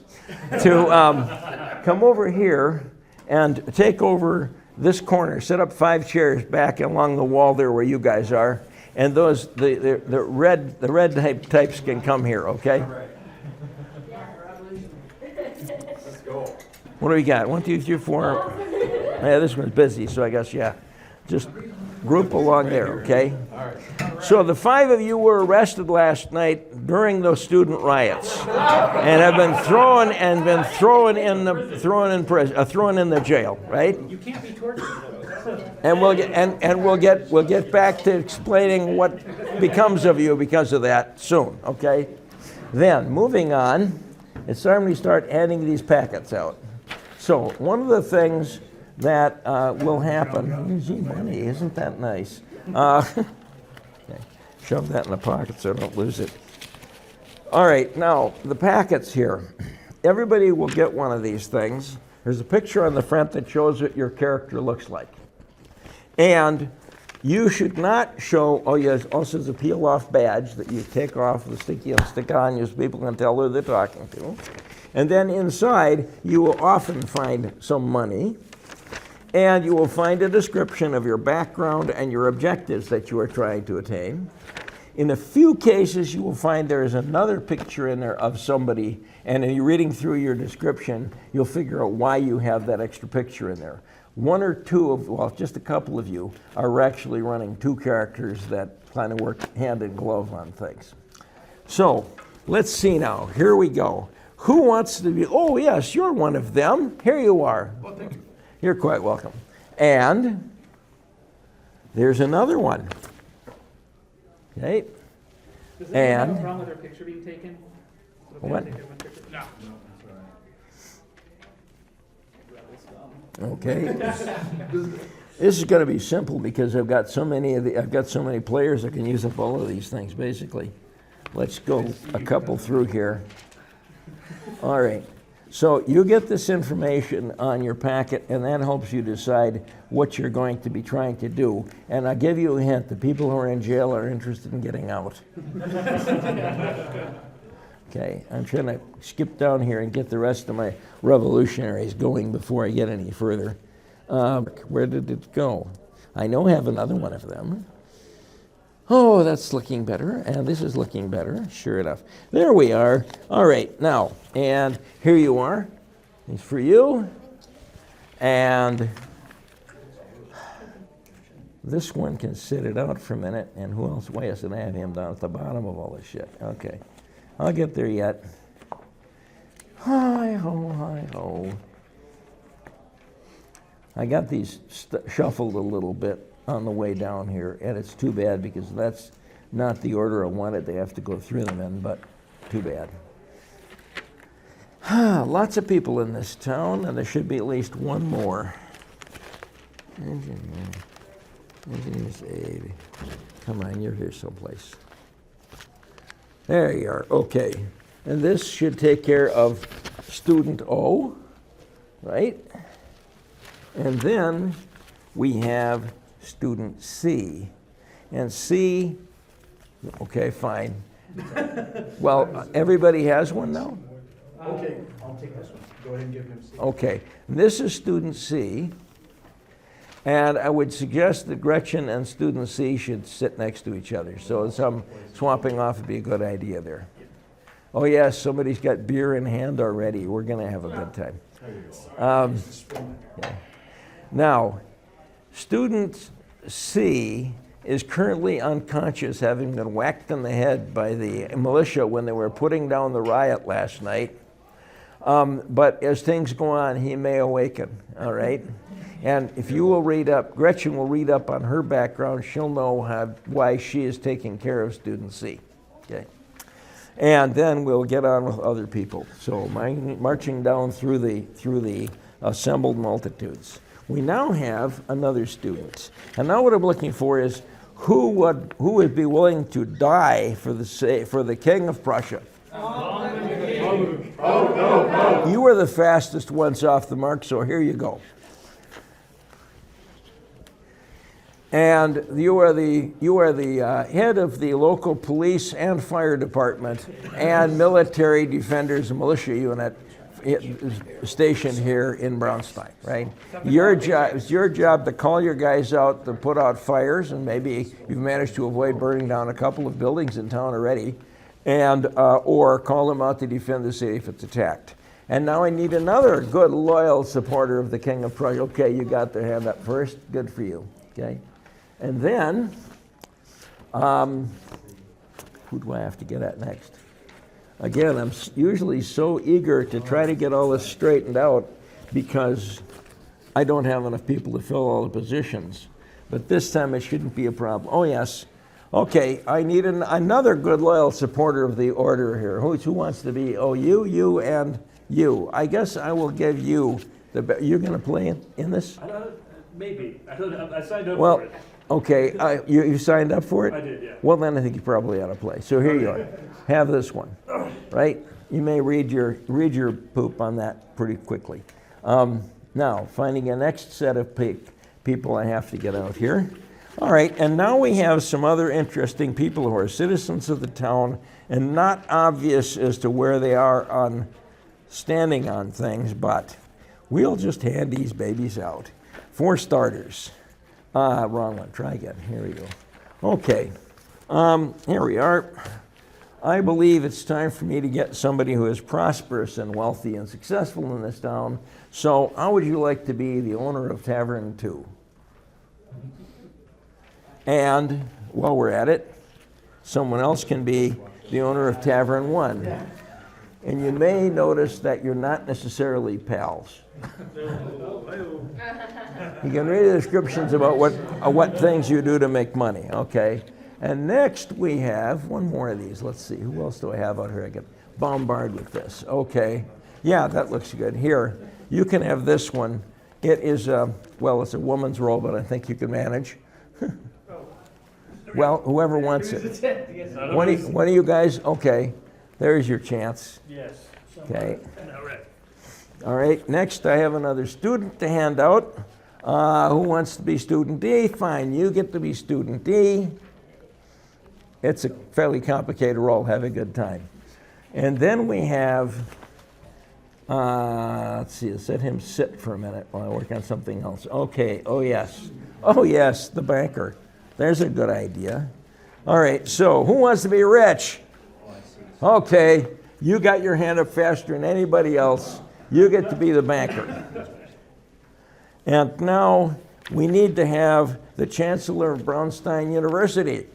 to come over here and take over this corner. Set up 5 chairs back along the wall there where you guys are. And those the red types can come here, okay? Let's go. What do we got? 1, 2, 3, 4. Yeah, this one's busy, so I guess, yeah. Just group along there, okay? So the 5 of you were arrested last night during those student riots, and have been thrown in the jail, right? You can't be tortured. And we'll get back to explaining what becomes of you because of that soon, okay? Then, moving on, it's time we start handing these packets out. So, one of the things that will happen, gee, money, isn't that nice? Okay, shove that in the pocket so I don't lose it. All right, now, the packets here. Everybody will get one of these things. There's a picture on the front that shows what your character looks like. And you should not show, oh yes, also there's a peel-off badge that you take off the sticky and stick on so people can tell who they're talking to. And then inside, you will often find some money, and you will find a description of your background and your objectives that you are trying to attain. In a few cases, you will find there is another picture in there of somebody, and in reading through your description, you'll figure out why you have that extra picture in there. 1 or 2 of, well, just a couple of you are actually running 2 characters that kind of work hand in glove on things. So, let's see now. Here we go. Who wants to be, oh yes, you're one of them. Here you are. Well, thank you. You're quite welcome. And there's another one. Okay. Does anyone have And a problem with our picture being taken? What? No. okay. This is going to be simple because I've got so many players that can use up all of these things basically. Let's go a couple through here. All right. So you get this information on your packet, and that helps you decide what you're going to be trying to do. And I'll give you a hint, the people who are in jail are interested in getting out. Okay, I'm trying to skip down here and get the rest of my revolutionaries going before I get any further. Where did it go? I know I have another one of them. Oh, that's looking better, and this is looking better, sure enough. There we are. All right, now, and here you are. It's for you. And this one can sit it out for a minute, and who else? Why doesn't I have him down at the bottom of all this shit? Okay, I'll get there yet. Hi-ho, hi-ho. I got these shuffled a little bit on the way down here, and it's too bad because that's not the order I wanted. They have to go through them in, but too bad. Lots of people in this town, and there should be at least one more. Engineers A. Come on, you're here someplace. There you are. Okay. And this should take care of student O, right? And then we have student C. And C, okay, fine. Well, everybody has one now? Okay, I'll take this one. Go ahead and give him C. Okay, this is student C. And I would suggest that Gretchen and student C should sit next to each other. So some swapping off would be a good idea there. Oh yes, somebody's got beer in hand already. We're gonna have a good time. Yeah. Now, student C is currently unconscious, having been whacked in the head by the militia when they were putting down the riot last night. But as things go on, he may awaken, all right? And if you will read up, Gretchen will read up on her background, she'll know why she is taking care of student C, okay? And then we'll get on with other people. So marching down through the assembled multitudes. We now have another student. And now what I'm looking for is who would be willing to die for the King of Prussia? You were the fastest ones off the mark, so here you go. And you are the head of the local police and fire department and military defenders and militia unit stationed here in Braunstein, right? It's your job to call your guys out to put out fires, and maybe you've managed to avoid burning down a couple of buildings in town already, and or call them out to defend the city if it's attacked. And now I need another good, loyal supporter of the King of Prussia. Okay, you got their hand up first. Good for you. Okay. And then, who do I have to get at next? Again, I'm usually so eager to try to get all this straightened out because I don't have enough people to fill all the positions. But this time it shouldn't be a problem. Oh, yes. Okay, I need another good, loyal supporter of the order here. Who wants to be? Oh, you, and you. I guess I will give you you're going to play in this? Maybe. I signed up Well, for it. okay, you signed up for it? I did, yeah. Well, then I think you probably ought to play. So here you are. Have this one, right? You may read your poop on that pretty quickly. Now, finding a next set of people I have to get out here. All right, and now we have some other interesting people who are citizens of the town and not obvious as to where they are on standing on things, but we'll just hand these babies out. For starters, wrong one, try again, here we go. Okay, here we are. I believe it's time for me to get somebody who is prosperous and wealthy and successful in this town. So how would you like to be the owner of Tavern 2? And while we're at it, someone else can be the owner of Tavern 1. And you may notice that you're not necessarily pals. You can read the descriptions about what things you do to make money, okay? And next we have one more of these. Let's see, who else do I have out here? I get bombarded with this. Okay, yeah, that looks good. Here, you can have this one. It is, well, it's a woman's role, but I think you can manage. Well, whoever wants it. One of you guys, okay, there's your chance. Yes. Okay. All right. All right, next I have another student to hand out. Who wants to be student D? Fine, you get to be student D. It's a fairly complicated role, have a good time. And then we have, let's see, let's let him sit for a minute while I work on something else. Okay, oh yes, the banker. There's a good idea. All right, so who wants to be rich? Okay, you got your hand up faster than anybody else. You get to be the banker. And now we need to have the Chancellor of Braunstein University.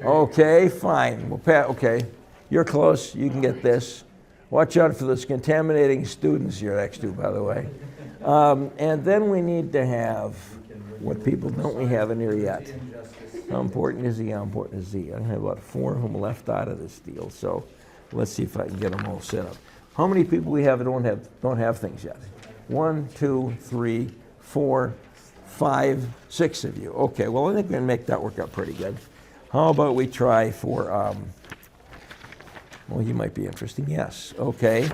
Okay, fine. Okay, you're close. You can get this. Watch out for those contaminating students you're next to, by the way. And then we need to have, what people don't we have in here yet? How important is he? How important is he? I have about 4 of them left out of this deal, so let's see if I can get them all set up. How many people we have that don't have things yet? 1, 2, 3, 4, 5, 6 of you. Okay, well I think we can make that work out pretty good. How about we try for, well, you might be interesting. Yes, okay.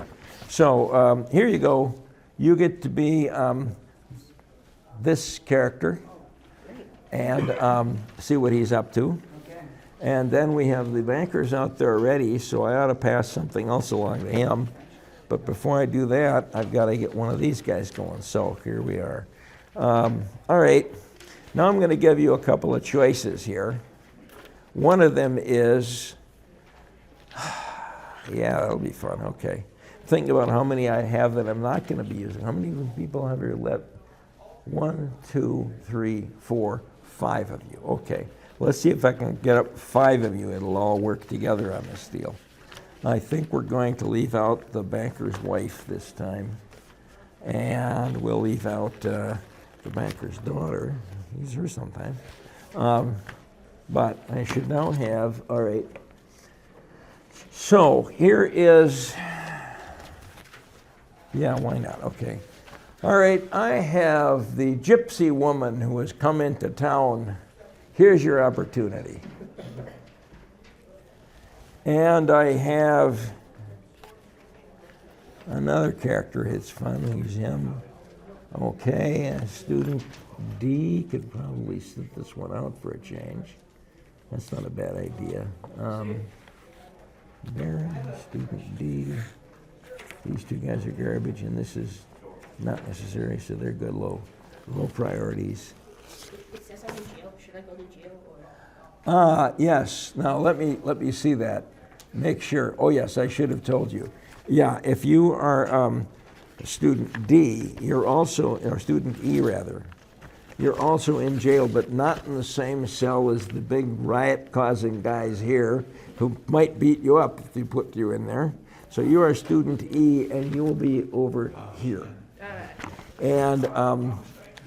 So here you go. You get to be this character and see what he's up to. And then we have the bankers out there already, so I ought to pass something else along to him. But before I do that, I've got to get one of these guys going. So here we are. All right. Now I'm going to give you a couple of choices here. One of them is, yeah, that'll be fun. Okay. Think about how many I have that I'm not going to be using. How many people have here left? 1, 2, 3, 4, 5 of you. Okay. Let's see if I can get up 5 of you. It'll all work together on this deal. I think we're going to leave out the banker's wife this time. And we'll leave out the banker's daughter. Use her sometime. But I should now have, all right. So here is, yeah, why not? Okay. All right, I have the gypsy woman who has come into town. Here's your opportunity. And I have another character. It's fun. Use him. Okay, student D could probably sit this one out for a change. That's not a bad idea. Baron, student D. These 2 guys are garbage, and this is not necessary, so they're good low priorities. It says I'm in jail. Should I go to jail or? Yes. Now let me see that. Make sure. Oh yes, I should have told you. Yeah, if you are student D, you're also, or student E rather, you're also in jail, but not in the same cell as the big riot-causing guys here who might beat you up if they put you in there. So you are student E, and you will be over here. And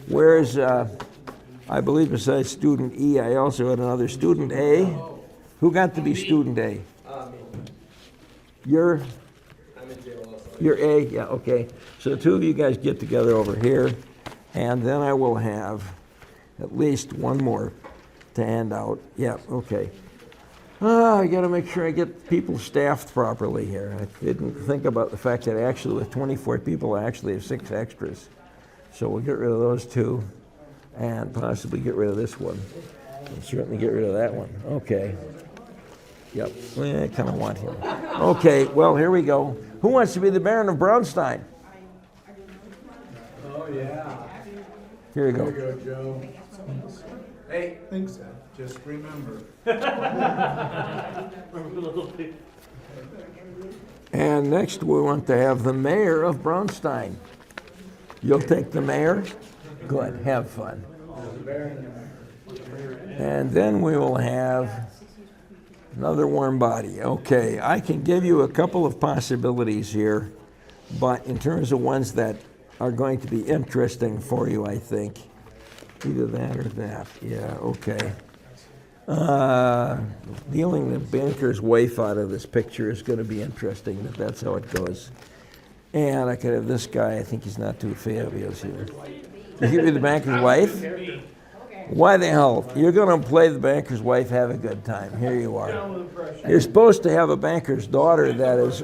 where's, I believe besides student E, I also had another student A. Who got to be student A? Me. You're? I'm in jail also. You're A? Yeah, okay. So the 2 of you guys get together over here, and then I will have at least one more to hand out. Yeah, okay. I got to make sure I get people staffed properly here. I didn't think about the fact that actually with 24 people, I actually have 6 extras. So we'll get rid of those 2 and possibly get rid of this one. And certainly get rid of that one. Okay. Yep, I kind of want him. Okay, well, here we go. Who wants to be the Baron of Braunstein? Oh, yeah. Here you go. Here you go, Joe. Hey, think so. Just remember. And next we want to have the mayor of Braunstein. You'll take the mayor? Good, have fun. And then we will have another warm body. Okay, I can give you a couple of possibilities here, but in terms of ones that are going to be interesting for you, I think, either that or that. Yeah, okay. Dealing the banker's wife out of this picture is going to be interesting, but that's how it goes. And I could have this guy. I think he's not too fabulous here. You give me the banker's wife? Why the hell? You're going to play the banker's wife, have a good time. Here you are. You're supposed to have a banker's daughter that is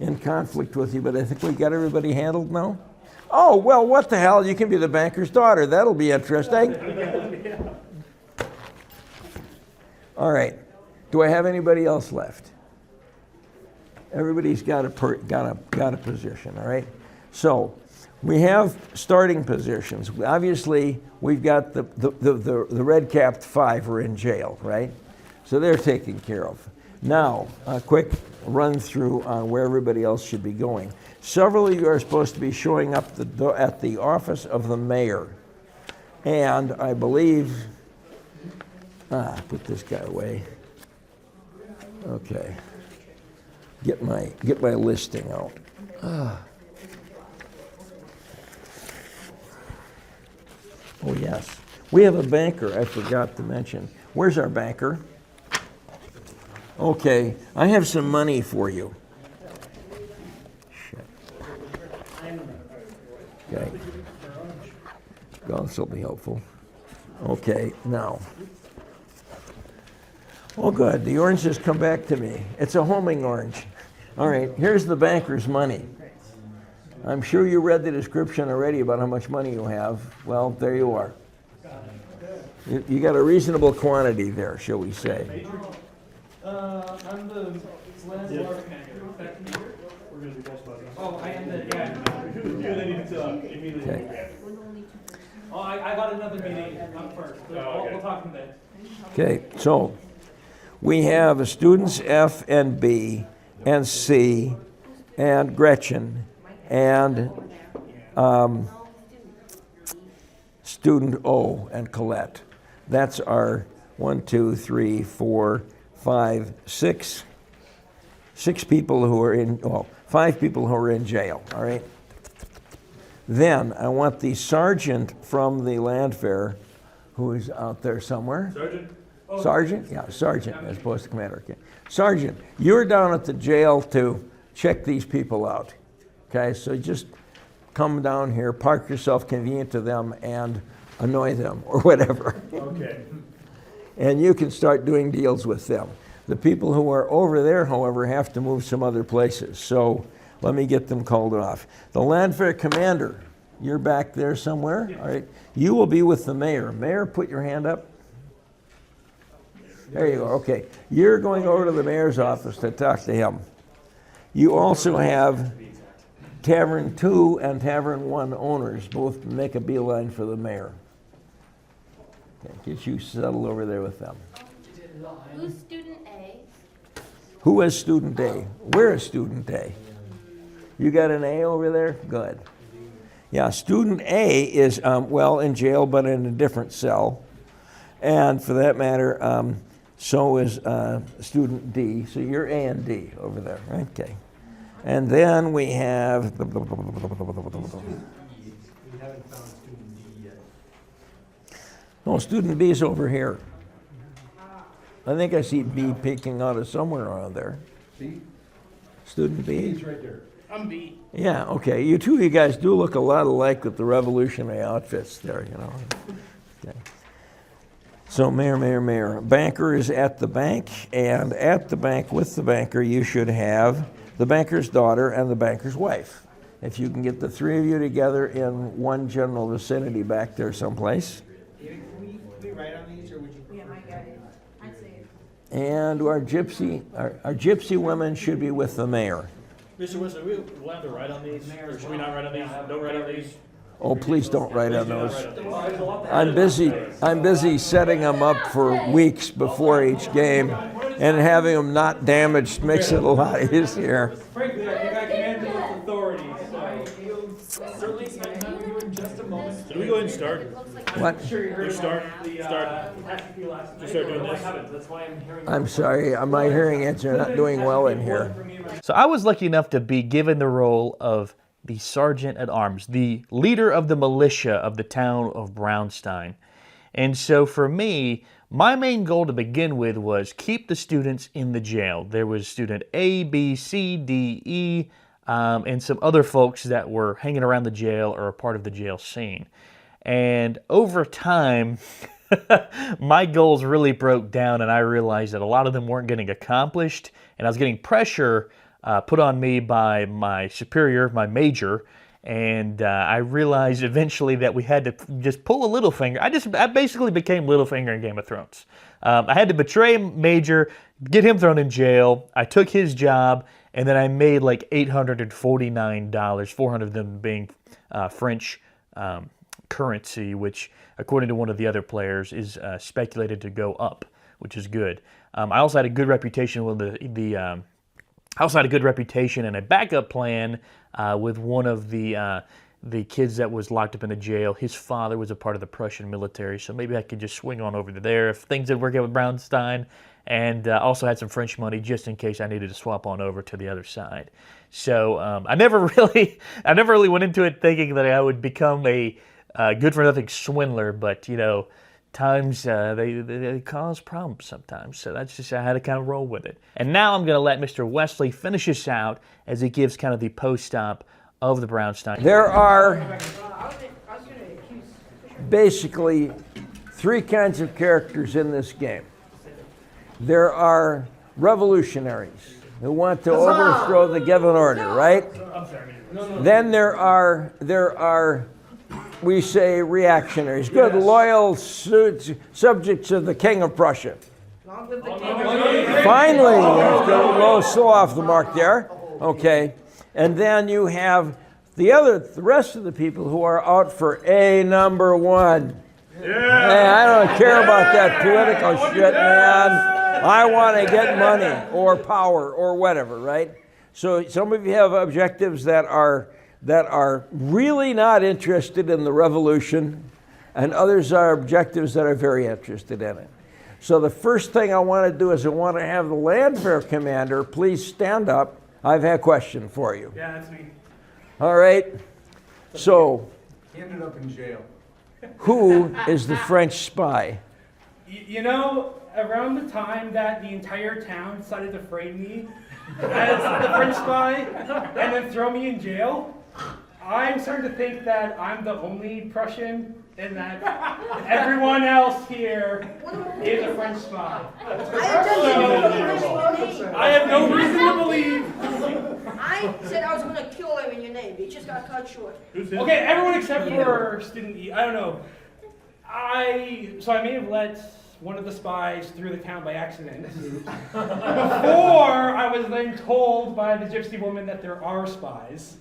in conflict with you, but I think we got everybody handled now. Oh, well, what the hell? You can be the banker's daughter. That'll be interesting. All right. Do I have anybody else left? Everybody's got a position, all right? So we have starting positions. Obviously, we've got the red-capped 5 are in jail, right? So they're taken care of. Now, a quick run through on where everybody else should be going. Several of you are supposed to be showing up at the office of the mayor. And I believe, put this guy away. Okay. Get my listing out. Oh yes, we have a banker. I forgot to mention. Where's our banker? Okay, I have some money for you. Shit. Okay. This will be helpful. Okay, now. Oh good, the orange has come back to me. It's a homing orange. All right, here's the banker's money. I'm sure you read the description already about how much money you have. Well, there you are. You got a reasonable quantity there, shall we say. I'm the landlord manager. We're going to do best buddies. Oh, I am the, yeah. You then need to immediately. Okay. Oh, I got another meeting up first, but we'll talk in a bit. Okay, so we have students F and B and C and Gretchen and student O and Colette. That's our 1, 2, 3, 4, 5, 6 people who are in, well, 5 people who are in jail, all right? Then I want the sergeant from the land fair, who is out there somewhere. Sergeant? Sergeant? Yeah, sergeant as opposed to commander. Okay. Sergeant, you're down at the jail to check these people out. Okay, so just come down here, park yourself convenient to them, and annoy them or whatever. Okay. And you can start doing deals with them. The people who are over there, however, have to move some other places. So let me get them called off. The land fair commander, you're back there somewhere. All right. You will be with the mayor. Mayor, put your hand up. There you go. Okay. You're going over to the mayor's office to talk to him. You also have Tavern 2 and Tavern 1 owners both make a beeline for the mayor. Okay, get you settled over there with them. Who's student A? Who is student A? Where is student A? You got an A over there? Good. Yeah, student A is, well, in jail, but in a different cell. And for that matter, so is student D. So you're A and D over there. Okay. And then we have... We haven't found student D yet. No, student B is over here. I think I see B peeking out of somewhere around there. B? Student B? He's right there. I'm B. Yeah, okay. You two, you guys do look a lot alike with the revolutionary outfits there, you know. Okay. So mayor. Banker is at the bank, and at the bank with the banker you should have the banker's daughter and the banker's wife. If you can get the 3 of you together in one general vicinity back there someplace. Can we write on these, or would you? Yeah, I got it. I'd say it. And our gypsy women should be with the mayor. Mr. Wesley, are we allowed to write on these? Or should we not write on these? Don't write on these? Oh, please don't write on those. There's a lot to I'm busy setting them up for weeks before each game, and having them not damaged makes it a lot easier. Frankly, I think I command you with authority, so certainly sometime here in just a moment. Should we go ahead and start? What? Sure you heard Just start. Just start doing this. That's why I'm hearing. I'm sorry, my hearing aids are not doing well in here. So I was lucky enough to be given the role of the sergeant at arms, the leader of the militia of the town of Braunstein. And so for me, my main goal to begin with was keep the students in the jail. There was student A, B, C, D, E, and some other folks that were hanging around the jail or a part of the jail scene. And over time, my goals really broke down, and I realized that a lot of them weren't getting accomplished, and I was getting pressure put on me by my superior, my major, and I realized eventually that we had to just pull a Littlefinger. I basically became Littlefinger in Game of Thrones. I had to betray Major, get him thrown in jail. I took his job, And then I made like $849, 400 of them being French currency, which, according to one of the other players, is speculated to go up, which is good. I also had a good reputation with I also had a good reputation and a backup plan with one of the kids that was locked up in a jail. His father was a part of the Prussian military, so maybe I could just swing on over to there if things didn't work out with Braunstein. And also had some French money just in case I needed to swap on over to the other side. So I never really went into it thinking that I would become a good-for-nothing swindler, but times they cause problems sometimes. So that's just, I had to kind of roll with it. And now I'm going to let Mr. Wesely finish us out as he gives kind of the post-op of the Braunstein. There are basically three kinds of characters in this game. There are revolutionaries who want to overthrow the given order, right? Then there are we say reactionaries, good, loyal subjects of the King of Prussia. Finally, a little slow off the mark there. Okay, and then you have the rest of the people who are out for a number one. Hey, I don't care about that political shit, man. I want to get money or power or whatever, right? So some of you have objectives that are really not interested in the revolution, and others are objectives that are very interested in it. So the first thing I want to do is I want to have the Landwehr commander please stand up. I've had a question for you. Yeah, that's me. All right. So, He ended up in jail. who is the French spy? Around the time that the entire town decided to frame me as the French spy and then throw me in jail, I'm starting to think that I'm the only Prussian and that everyone else here is a French spy. I have no reason to believe. I said I was going to kill him in your name. He just got cut short. Okay, everyone except for Student E. I don't know. So I may have let one of the spies through the town by accident. Before I was then told by the gypsy woman that there are spies.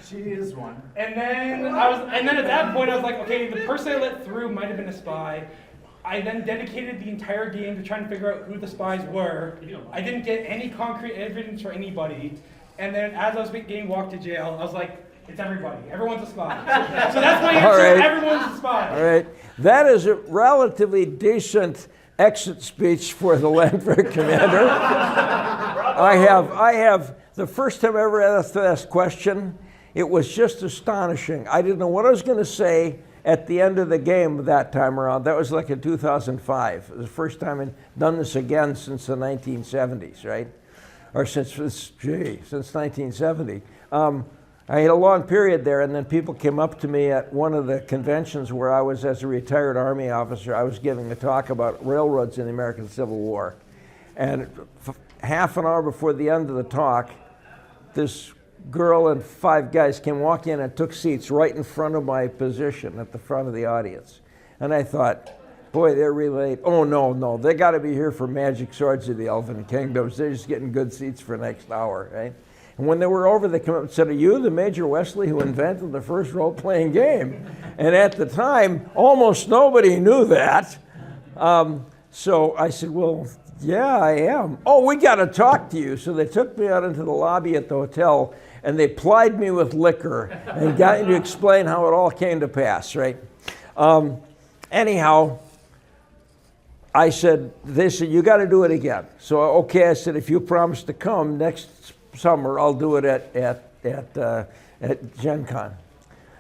She is one. And then at that point I was like, okay, the person I let through might have been a spy. I then dedicated the entire game to trying to figure out who the spies were. I didn't get any concrete evidence for anybody. And then as I was getting walked to jail, I was like, it's everybody. Everyone's a spy. So that's my answer. All right. Everyone's a spy. All right. That is a relatively decent exit speech for the Landwehr commander. I have, the first time I ever asked this question, it was just astonishing. I didn't know what I was going to say at the end of the game that time around. That was like in 2005. It was the first time I'd done this again since the 1970s, right? Or since 1970. I had a long period there, and then people came up to me at one of the conventions where I was, as a retired Army officer, I was giving a talk about railroads in the American Civil War. And half an hour before the end of the talk, this girl and 5 guys came walking in and took seats right in front of my position at the front of the audience. And I thought, boy, they're really late. Oh, no, they got to be here for Magic Swords of the Elven Kingdoms. They're just getting good seats for next hour, right? And when they were over, they came up and said, are you the Major Wesely who invented the first role-playing game? And at the time, almost nobody knew that. So I said, well, yeah, I am. Oh, we got to talk to you. So they took me out into the lobby at the hotel, and they plied me with liquor and got me to explain how it all came to pass, right? Anyhow, I said, they said, you got to do it again. So, okay, I said, if you promise to come next summer, I'll do it at Gen Con.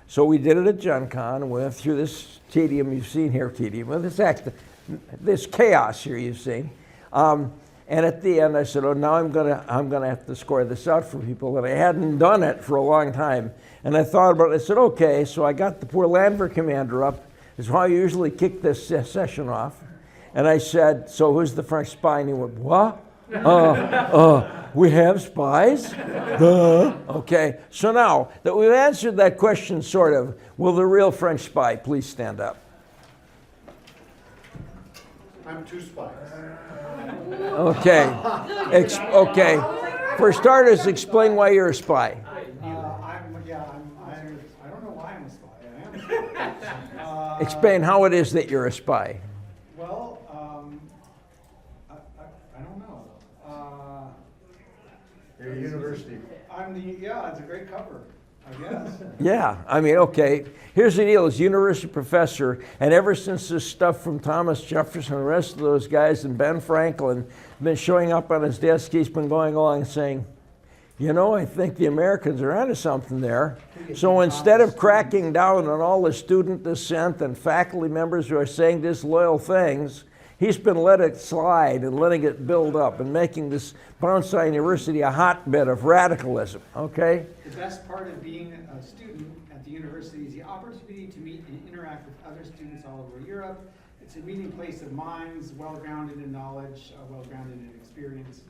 So we did it at Gen Con, and went through this tedium you've seen here, this chaos here you've seen. And at the end, I said, oh, now I'm gonna have to score this out for people, and I hadn't done it for a long time. And I thought about it. I said, okay. So I got the poor Landwehr commander up. This is how I usually kick this session off. And I said, so who's the French spy? And he went, what? We have spies? Okay. So now that we've answered that question, sort of, will the real French spy please stand up? I'm 2 spies. Okay. Okay. For starters, explain why you're a spy. I don't know why I'm a spy. I am a spy. Explain how it is that you're a spy. Well, I don't know. You're a university. It's a great cover, I guess. Yeah, I mean, okay. Here's the deal: he's a university professor, and ever since this stuff from Thomas Jefferson and the rest of those guys and Ben Franklin been showing up on his desk, he's been going along and saying, you know, I think the Americans are onto something there. So instead of cracking down on all the student dissent and faculty members who are saying disloyal things, he's been letting it slide and letting it build up and making this Braunstein University a hotbed of radicalism, okay? The best part of being a student at the university is the opportunity to meet and interact with other students all over Europe. It's a meeting place of minds, well-grounded in knowledge, well-grounded in experience.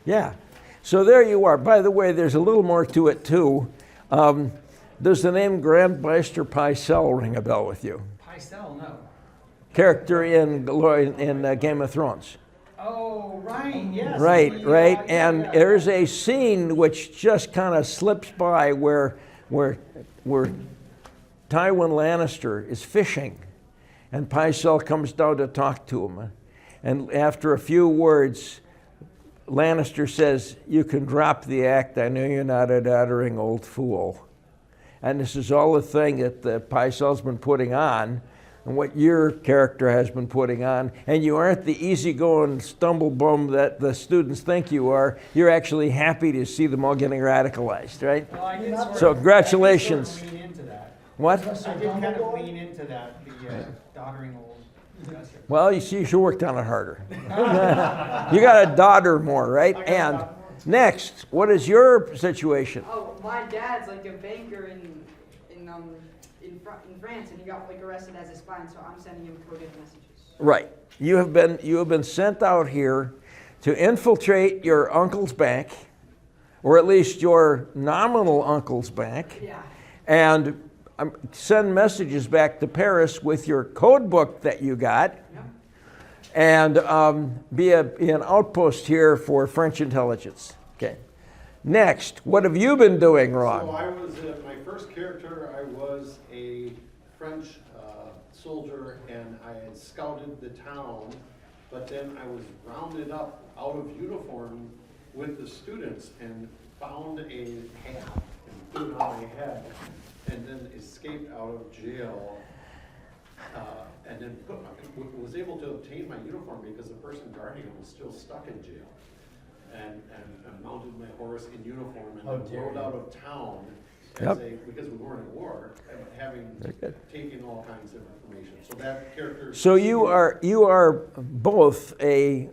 Yeah. So there you are. By the way, there's a little more to it, too. Does the name Grand Maester Pycelle ring a bell with you? Pycelle, no. Character in Game of Thrones. Oh, right, yes. Right, right. And there's a scene which just kind of slips by where Tywin Lannister is fishing, and Pycelle comes down to talk to him. And after a few words, Lannister says, "You can drop the act. I know you're not a doddering old fool." And this is all the thing that Pycelle's been putting on, and what your character has been putting on. And you aren't the easygoing stumble bum that the students think you are. You're actually happy to see them all getting radicalized, right? Well, I did So congratulations. lean into that. What? I did kind of lean into that, the doddering old professor. Well, you see, you should work on it harder. You got to dodder more, right? And next, what is your situation? Oh, my dad's like a banker in France, and he got like arrested as a spy, and so I'm sending him coded messages. Right. You have been sent out here to infiltrate your uncle's bank, or at least your nominal uncle's bank, Yeah. and send messages back to Paris with your code book that you got, Yep. and be an outpost here for French intelligence. Okay. Next, what have you been doing wrong? So I was, my first character, I was a French soldier, and I had scouted the town, but then I was rounded up out of uniform with the students and found a hat and put it on my head, and then escaped out of jail, and then was able to obtain my uniform because the person guarding him was still stuck in jail. And mounted my horse in uniform and then rode out of town because we weren't at war, having taken all kinds of information. So that character. So you are both a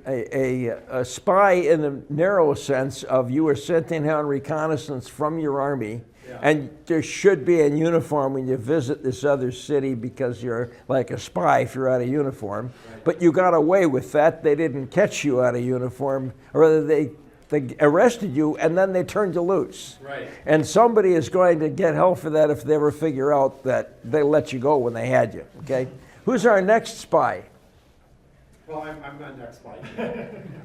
spy in the narrow sense of you were sent in on reconnaissance from your army, and there should be in uniform when you visit this other city because you're like a spy if you're out of uniform. Right. But you got away with that. They didn't catch you out of uniform, or rather they arrested you and then they turned you loose. Right. And somebody is going to get hell for that if they ever figure out that they let you go when they had you. Okay. Who's our next spy? Well, I'm not next spy.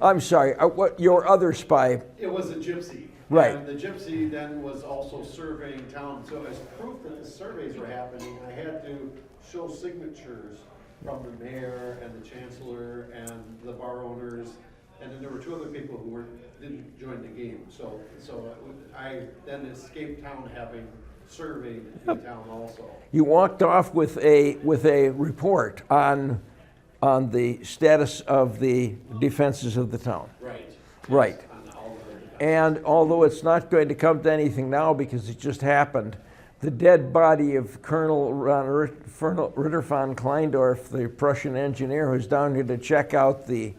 I'm sorry. What your other spy? It was a gypsy. Right. And the gypsy then was also surveying town. So as proof that the surveys were happening, I had to show signatures from the mayor and the chancellor and the bar owners, and then there were two other people who didn't join the game. So I then escaped town having surveyed the town also. You walked off with a report on the status of the defenses of the town. Right. Right. Yes, on all the defenses. And although it's not going to come to anything now because it just happened, the dead body of Colonel Ritter von Kleindorf, the Prussian engineer who's down here to check out the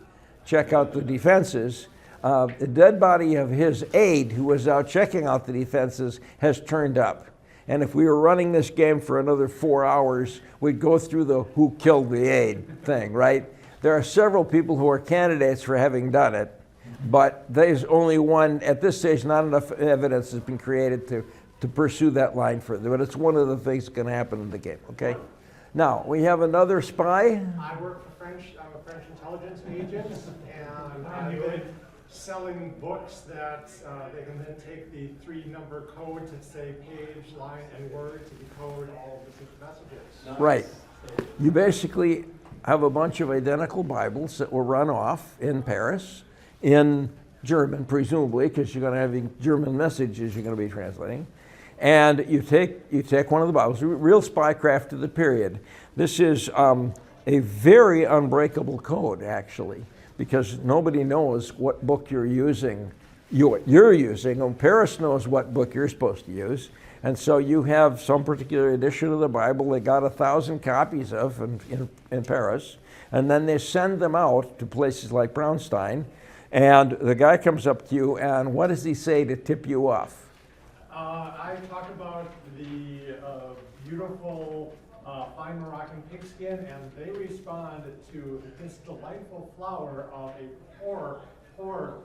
defenses, the dead body of his aide who was out checking out the defenses has turned up. And if we were running this game for another 4 hours, we'd go through the who killed the aide thing, right? There are several people who are candidates for having done it, but there's only one, at this stage, not enough evidence has been created to pursue that line further, but it's one of the things that's going to happen in the game, okay? Now, we have another spy. I work for French, I'm a French intelligence agent, and selling books that they can then take the 3-number code to say page, line, and word to decode all of the secret messages. Right. You basically have a bunch of identical Bibles that will run off in Paris in German, presumably, because you're going to have German messages you're going to be translating. And you take one of the Bibles, real spycraft of the period. This is a very unbreakable code, actually, because nobody knows what book you're using. You're using, and Paris knows what book you're supposed to use. And so you have some particular edition of the Bible they got 1,000 copies of in Paris, and then they send them out to places like Braunstein, and the guy comes up to you, and what does he say to tip you off? I talk about the beautiful fine Moroccan pigskin, and they respond to this delightful flower of a poor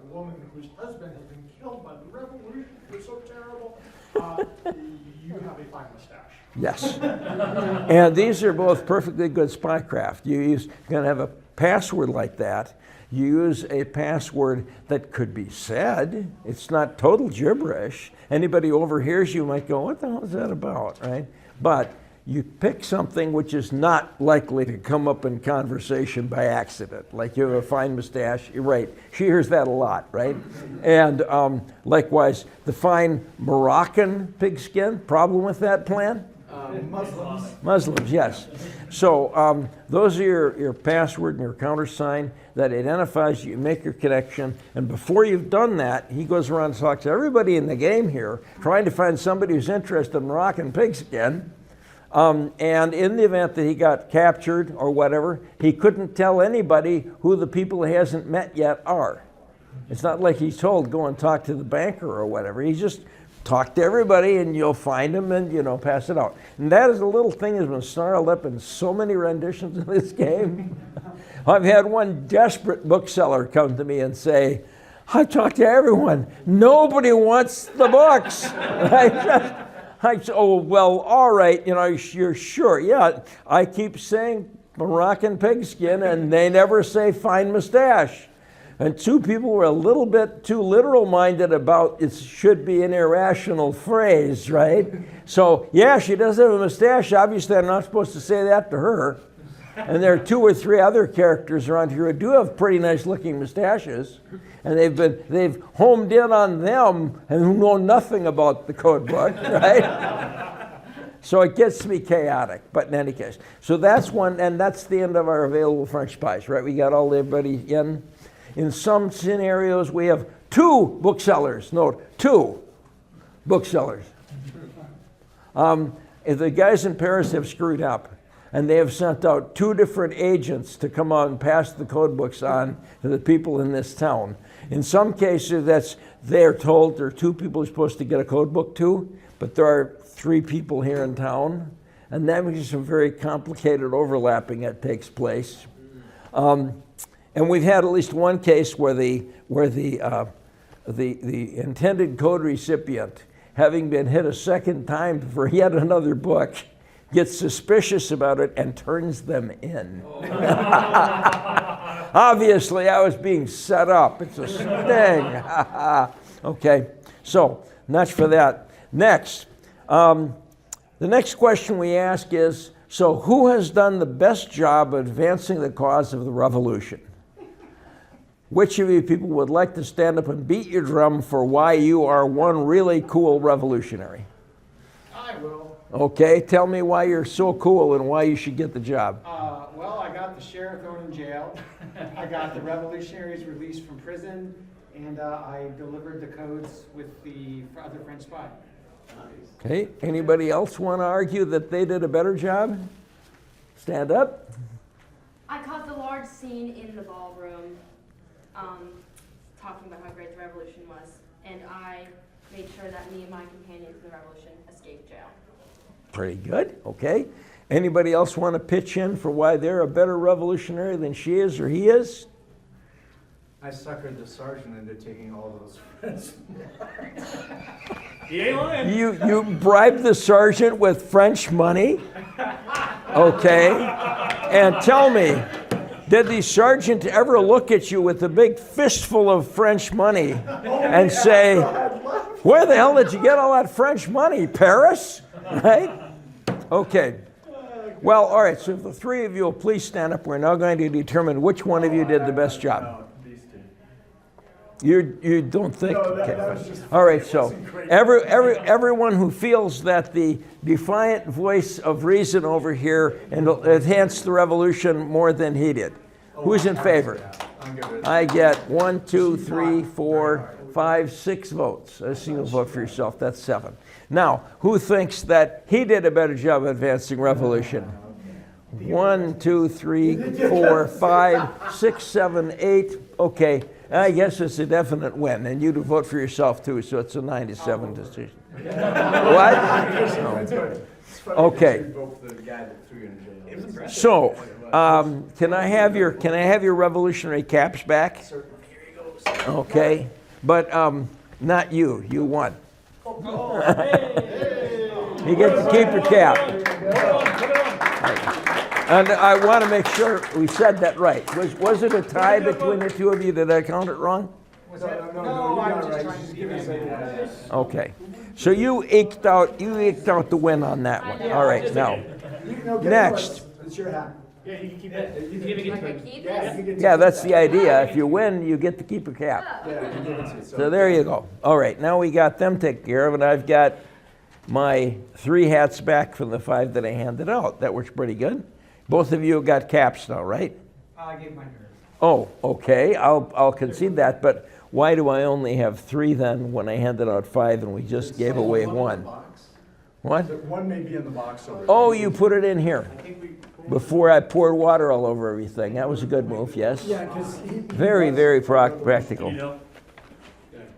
woman whose husband has been killed by the revolution. It's so terrible. You have a fine mustache. Yes. And these are both perfectly good spycraft. You're going to have a password like that. You use a password that could be said. It's not total gibberish. Anybody overhears you might go, what the hell is that about, right? But you pick something which is not likely to come up in conversation by accident. Like you have a fine mustache, you're right. She hears that a lot, right? And likewise, the fine Moroccan pigskin, problem with that plan? Muslims. Muslims, yes. So those are your password and your countersign that identifies you, make your connection, and before you've done that, he goes around and talks to everybody in the game here, trying to find somebody who's interested in Moroccan pigskin. And in the event that he got captured or whatever, he couldn't tell anybody who the people he hasn't met yet are. It's not like he's told, go and talk to the banker or whatever. He just talk to everybody and you'll find them and, pass it out. And that is a little thing that's been snarled up in so many renditions of this game. I've had one desperate bookseller come to me and say, I talked to everyone. Nobody wants the books. I said, oh, well, all right, you're sure. Yeah, I keep saying Moroccan pigskin and they never say fine mustache. And 2 people were a little bit too literal-minded about it should be an irrational phrase, right? So, yeah, she does have a mustache. Obviously, I'm not supposed to say that to her. And there are 2 or 3 other characters around here who do have pretty nice-looking mustaches. And they've homed in on them and who know nothing about the code book, right? So it gets to be chaotic, but in any case. So that's one, and that's the end of our available French spies, right? We got everybody in. In some scenarios, we have 2 booksellers. Note, 2 booksellers. If the guys in Paris have screwed up, and they have sent out 2 different agents to come out and pass the code books on to the people in this town. In some cases, they're told there are 2 people you're supposed to get a code book to, but there are 3 people here in town, and that means some very complicated overlapping that takes place. And we've had at least one case where the intended code recipient, having been hit a second time for yet another book, gets suspicious about it and turns them in. Obviously, I was being set up. It's a sting. Okay, so much for that. Next, the next question we ask is, so who has done the best job of advancing the cause of the revolution? Which of you people would like to stand up and beat your drum for why you are one really cool revolutionary? I will. Okay, tell me why you're so cool and why you should get the job. Well, I got the sheriff thrown in jail. I got the revolutionaries released from prison, and I delivered the codes with the other French spy. Okay, anybody else want to argue that they did a better job? Stand up. I caught the large scene in the ballroom, talking about how great the revolution was, and I made sure that me and my companions in the revolution escaped jail. Pretty good, okay. Anybody else want to pitch in for why they're a better revolutionary than she is or he is? I suckered the sergeant into taking all those friends. He ain't lying. You bribed the sergeant with French money? Okay. And tell me, Did the sergeant ever look at you with a big fistful of French money and say, where the hell did you get all that French money, Paris? Right? Okay. Well, all right, so if the three of you will please stand up, we're now going to determine which one of you did the best job. You don't think? No, Okay. that was just All right, so wasn't great. everyone who feels that the defiant voice of reason over here enhanced the revolution more than he did. Who's in favor? I get 1, 2, 3, 4, 5, 6 votes. A single vote for yourself, that's 7. Now, who thinks that he did a better job of advancing revolution? 1, 2, 3, 4, 5, 6, 7, 8. Okay, I guess it's a definite win, and you'd vote for yourself too, so it's a 9-7 decision. What? Okay. So, can I have your revolutionary caps back? Okay, but not you. You won. You get to keep your cap. And I want to make sure we said that right. Was it a tie between the two of you? Did I count it wrong? No, I'm just trying to give you Okay. So you eked out the win on that one. All right, now. Next. It's your hat. Yeah, you can keep it. You can I can keep this? Yeah, that's the idea. If you win, you get to keep your cap. So there you go. All right, now we got them taken care of, and I've got my 3 hats back from the 5 that I handed out. That works pretty good. Both of you got caps now, right? I gave mine to her. Oh, okay. I'll concede that, but why do I only have 3 then when I handed out 5 and we just gave away 1? What? One may be in the box over Oh, you put it in here before I poured water all over everything. That was a good move, yes? Yeah, because Very, very practical. Yeah,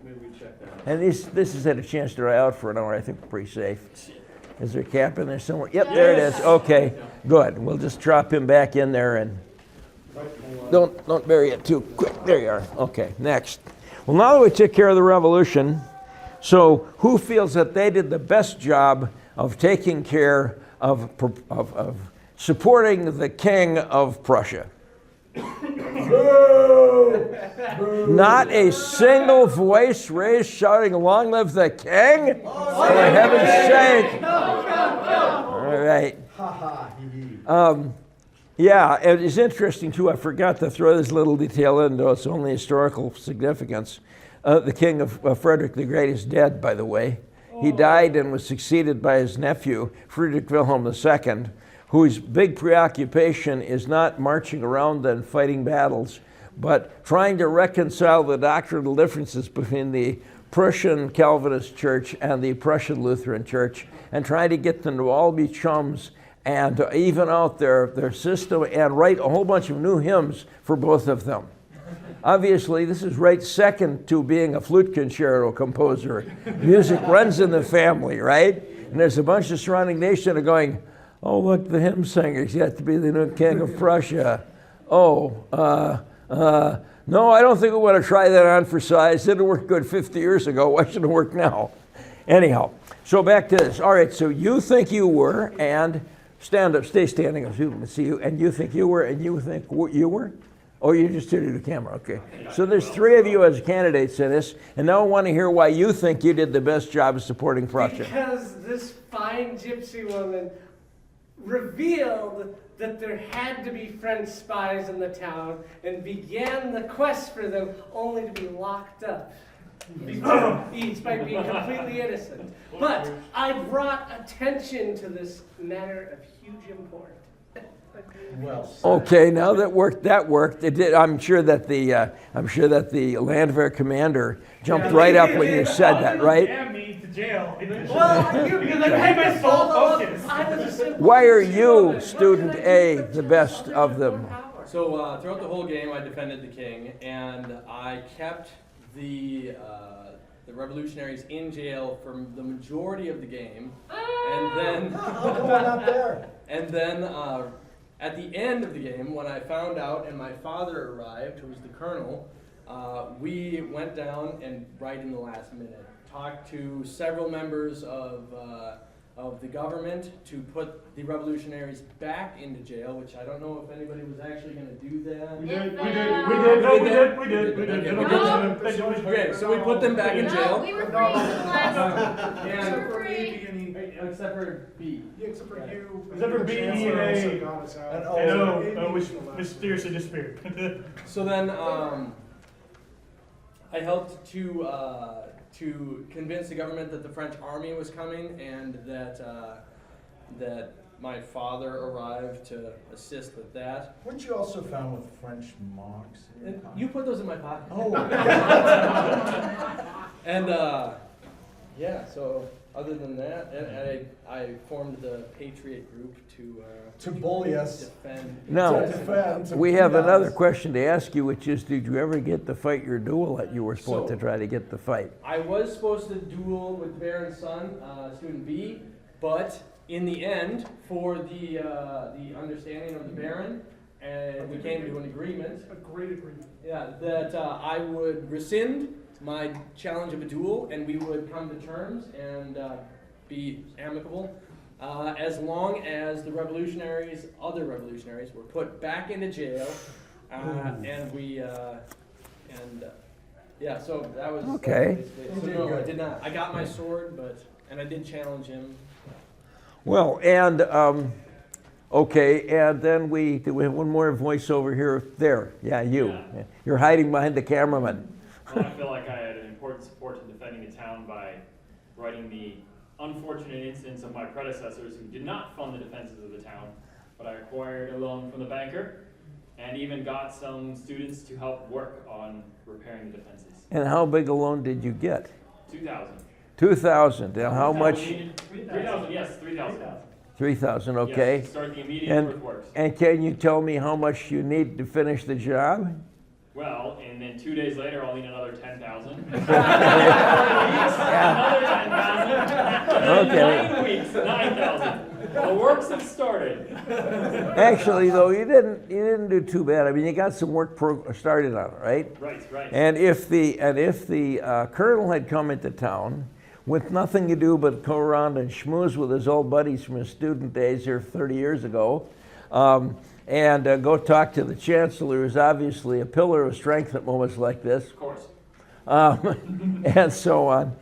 maybe we check that. And this has had a chance to dry out for an hour. I think we're pretty safe. Is there a cap in there somewhere? Yep, there it is. Okay, good. We'll just drop him back in there and don't bury it too quick. There you are. Okay, next. Well, now that we took care of the revolution, so who feels that they did the best job of taking care of supporting the king of Prussia? Not a single voice raised shouting, long live the king? For heaven's sake. All right. Yeah, it is interesting too. I forgot to throw this little detail in, though it's only historical significance. The king of Frederick the Great is dead, by the way. He died and was succeeded by his nephew, Friedrich Wilhelm II, whose big preoccupation is not marching around and fighting battles, but trying to reconcile the doctrinal differences between the Prussian Calvinist Church and the Prussian Lutheran Church, and trying to get them to all be chums and to even out their system and write a whole bunch of new hymns for both of them. Obviously, this is right second to being a flute concerto composer. Music runs in the family, right? And there's a bunch of surrounding nations that are going, oh, look, the hymn singer's yet to be the new king of Prussia. Oh, no, I don't think we want to try that on for size. It didn't work good 50 years ago. Why should it work now? Anyhow, so back to this. All right, so you think you were, and stand up, stay standing up so people can see you, and you think you were, and you think you were? Oh, you just did it to the camera, okay. So there's 3 of you as candidates in this, and now I want to hear why you think you did the best job of supporting Prussia. Because this fine gypsy woman revealed that there had to be French spies in the town and began the quest for them only to be locked up. Each by being completely innocent. But I brought attention to this matter of huge import. Okay, now that worked. It did. I'm sure that the Landwehr commander jumped right up when you said that, right? Yeah, me to jail. Well, Because I had my sole focus. Why are you, student A, the best of them? So throughout the whole game, I defended the king, and I kept the revolutionaries in jail for the majority of the game, and then and then at the end of the game, when I found out and my father arrived, who was the colonel, we went down and right in the last minute talked to several members of of the government to put the revolutionaries back into jail, which I don't know if anybody was actually going to do that. We did. Okay, so we put them back in jail. No, we were free last. We were free. Except for B. Except for you. Except for B, Chancellor A, also got us out. and O, which mysteriously disappeared. So then I helped to convince the government that the French army was coming and that that my father arrived to assist with that. Weren't you also found with French monks? And you put those in my pocket. Oh. And yeah, so other than that, I formed the Patriot group to bully us. Defend. Now, To defend, we have beat us. another question to ask you, which is, did you ever get to fight your duel that you were supposed So- to try to get to fight? I was supposed to duel with the Baron's son, student B, but in the end, for the understanding of the Baron, and we came to an agreement. A great agreement. Yeah, that I would rescind my challenge of a duel, and we would come to terms and be amicable, as long as the revolutionaries, other revolutionaries, were put back into jail, and we, yeah, so that was Okay. So no, I did not. I got my sword, and I did challenge him. Well, and, okay, and then we have one more voice over here. There, yeah, you. Yeah. You're hiding behind the cameraman. Well, I feel like I had an important support in defending the town by writing the unfortunate instance of my predecessors who did not fund the defenses of the town, but I acquired a loan from the banker and even got some students to help work on repairing the defenses. And how big a loan did you get? 2,000. 2,000, and how much? 3,000, yes, 3,000. 3,000, okay. Yes, start the immediate earthworks. And can you tell me how much you need to finish the job? Well, and then 2 days later, I'll need another 10,000. Another 10,000. Okay. 9 weeks, 9,000. The works have started. Actually, though, you didn't do too bad. I mean, you got some work started on it, right? Right. And if the colonel had come into town with nothing to do but go around and schmooze with his old buddies from his student days here 30 years ago, and go talk to the chancellor, who's obviously a pillar of strength at moments like this. Of course. And so on.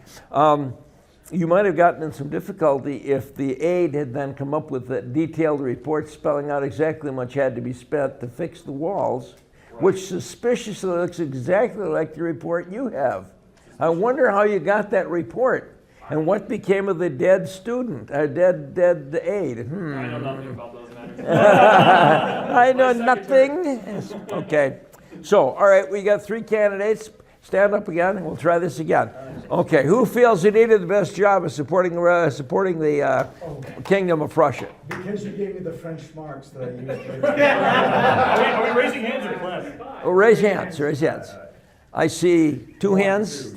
You might have gotten in some difficulty if the aide had then come up with a detailed report spelling out exactly how much had to be spent to fix the walls, right, which suspiciously looks exactly like the report you have. I wonder how you got that report and what became of the dead student, dead aide. I know nothing about those matters. I know nothing. Okay. So, all right, we got 3 candidates. Stand up again, and we'll try this again. Okay, who feels he did the best job of supporting the Kingdom of Prussia? Because you gave me the French marks that I used. Are we raising hands or clapping? Oh, raise hands, raise hands. I see 2 hands.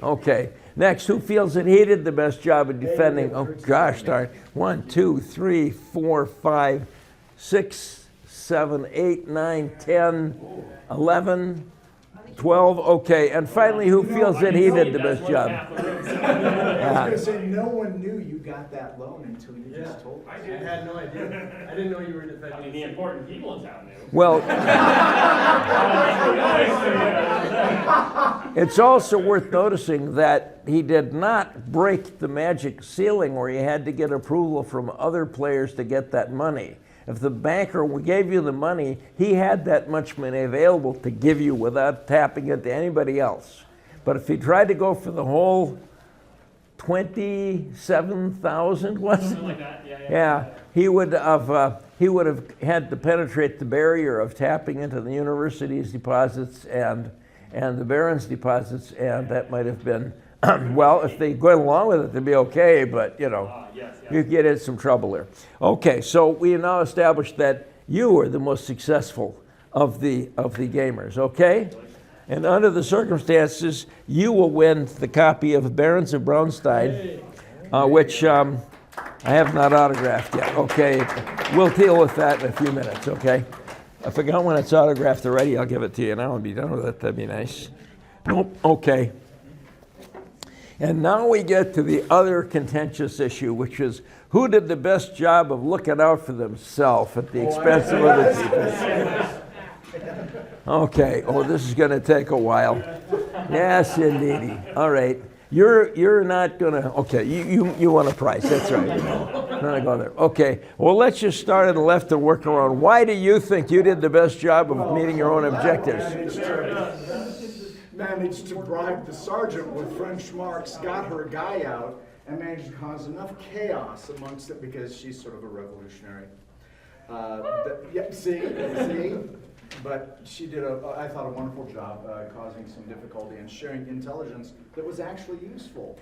Okay. Next, who feels that he did the best job of defending? Oh, gosh darn. 1, 2, 3, 4, 5, 6, 7, 8, 9, 10, 11, 12, okay, and finally, who feels that he did the best job? I was going to say, no one knew you got that loan until you just told us. I had no idea. I didn't know you were defending. I mean, the important people in town knew. Well, it's also worth noticing that he did not break the magic ceiling where he had to get approval from other players to get that money. If the banker gave you the money, he had that much money available to give you without tapping it to anybody else. But if he tried to go for the whole 27,000, was it? Something like that, Yeah, he would have had to penetrate the barrier of tapping into the university's deposits and the Baron's deposits, and that might have been, well, if they go along with it, they'd be okay, but, you know, you get in some trouble there. Okay, so we have now established that you are the most successful of the gamers, okay? And under the circumstances, you will win the copy of Barons of Braunstein, which I have not autographed yet, okay? We'll deal with that in a few minutes, okay? I forgot when it's autographed already. I'll give it to you now and be done with it. That'd be nice. Nope, okay. And now we get to the other contentious issue, which is who did the best job of looking out for themselves at the expense of other people? Okay, oh, this is going to take a while. Yes, indeedy. All right. You're not going to, okay, you want a prize. That's right. I'm not going there. Okay, well, let's just start on the left and work around. Why do you think you did the best job of meeting your own objectives? Managed to bribe the sergeant with French marks, got her guy out, and managed to cause enough chaos amongst it because she's sort of a revolutionary. Yeah, see? But she did, I thought, a wonderful job causing some difficulty and sharing intelligence that was actually useful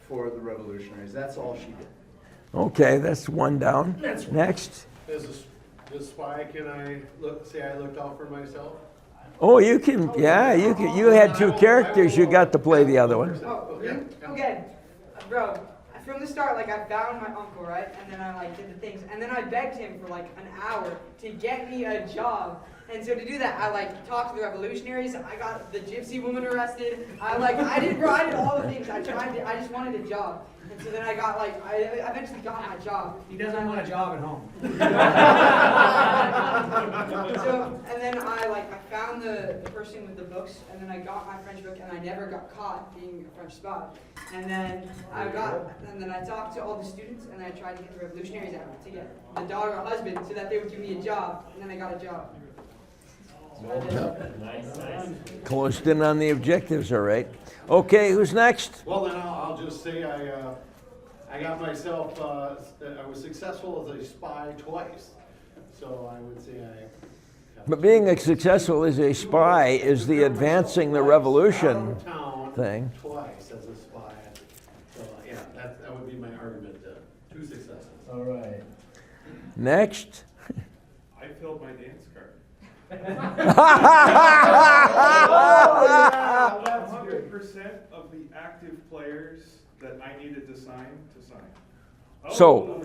for the revolutionaries. That's all she did. Okay, that's one down. Next. As a spy, can I say I looked out for myself? Oh, you can, yeah, you can. You had two characters, you got to play the other one. Oh, okay. Bro, from the start, like, I found my uncle, right? And then I, like, did the things. And then I begged him for, like, an hour to get me a job. And so to do that, I, like, talked to the revolutionaries. I got the gypsy woman arrested. I did all the things. I just wanted a job. And so then I got, like, I eventually got my job. He doesn't want a job at home. So, and then I found the person with the books, and then I got my French book, and I never got caught being a French spy. And then I talked to all the students, and I tried to get the revolutionaries out to get the daughter or husband so that they would give me a job, and then I got a job. Nice. Closed in on the objectives, all right. Okay, who's next? Well, then I'll just say I got myself, I was successful as a spy twice. So I would say But being successful as a spy is the advancing the revolution thing. Twice as a spy. So yeah, that would be my argument. Two successes. All right. Next. I filled my dance card. That's 100% of the active players that I needed to sign. So,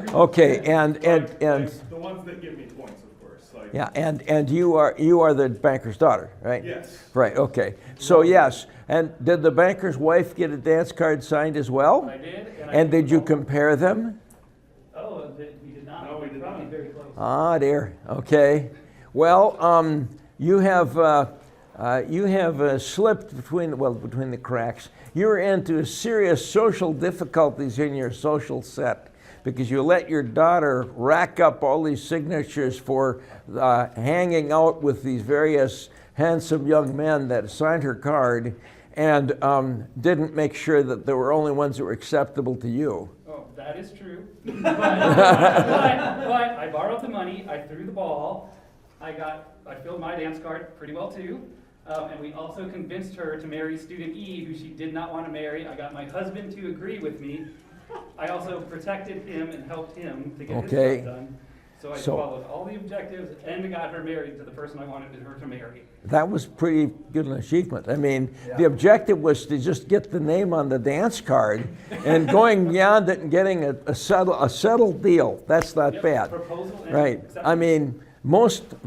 okay, and the ones that give me points, of course. Like, yeah, and you are the banker's daughter, right? Yes. Right. Okay. So yes, and did the banker's wife get a dance card signed as well? I did. And did you compare them? Oh, we did not. No, we did probably not. very close. Ah, dear. Okay. Well, you have slipped between the cracks. You're into serious social difficulties in your social set because you let your daughter rack up all these signatures for hanging out with these various handsome young men that signed her card and didn't make sure that there were only ones that were acceptable to you. Oh, that is true. but I borrowed the money. I threw the ball. I filled my dance card pretty well too. And we also convinced her to marry student E, who she did not want to marry. I got my husband to agree with me. I also protected him and helped him to get his stuff done. So I followed all the objectives and got her married to the person I wanted her to marry. That was pretty good an achievement. I mean, the objective was to just get the name on the dance card, and going beyond it and getting a settled deal. That's not bad. Proposal and Right. acceptance. I mean,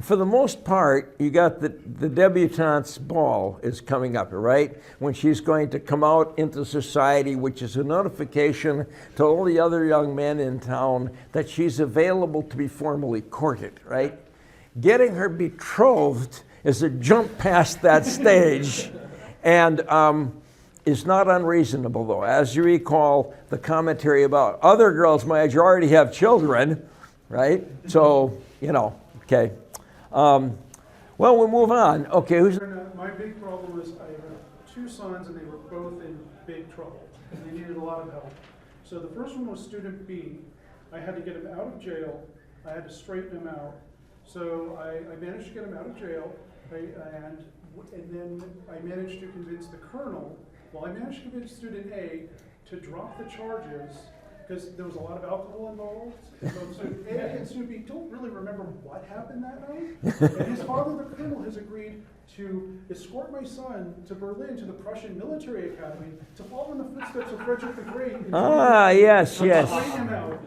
for the most part, you got the debutante's ball is coming up, right? When she's going to come out into society, which is a notification to all the other young men in town that she's available to be formally courted, right? Getting her betrothed is a jump past that stage, and is not unreasonable, though. As you recall, the commentary about other girls my age already have children, right? So, you know. Okay. Well, we'll move on. Okay. My big problem was I have two sons, and they were both in big trouble, and they needed a lot of help. So the first one was student B. I had to get him out of jail. I had to straighten him out. So I managed to get him out of jail, and then I managed to convince the colonel. Well, I managed to convince student A to drop the charges because there was a lot of alcohol involved. So A and student B don't really remember what happened that night. And his father, the colonel, has agreed to escort my son to Berlin to the Prussian Military Academy to follow in the footsteps of Frederick the Great. Yes. Straighten him out.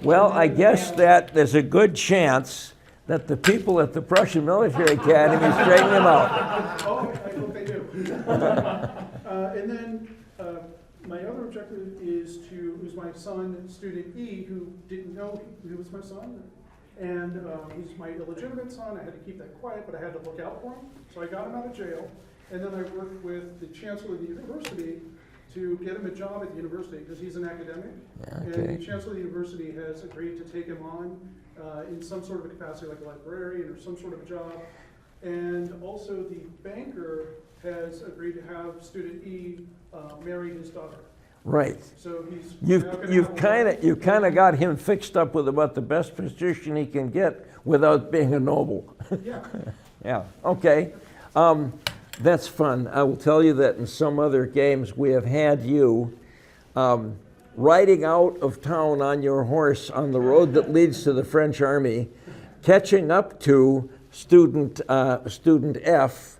Well, I guess that there's a good chance that the people at the Prussian Military Academy straighten him out. Oh, I hope they do. And then My other objective is my son, student E, who didn't know he was my son. And he's my illegitimate son. I had to keep that quiet, but I had to look out for him. So I got him out of jail. And then I worked with the chancellor of the university to get him a job at the university because he's an academic. Okay. And the chancellor of the university has agreed to take him on in some sort of a capacity like a librarian or some sort of a job. And also the banker has agreed to have student E marry his daughter. Right. So he's You've kind of got him fixed up with about the best position he can get without being a noble. Yeah. Yeah. Okay. That's fun. I will tell you that in some other games we have had you riding out of town on your horse on the road that leads to the French army, catching up to student F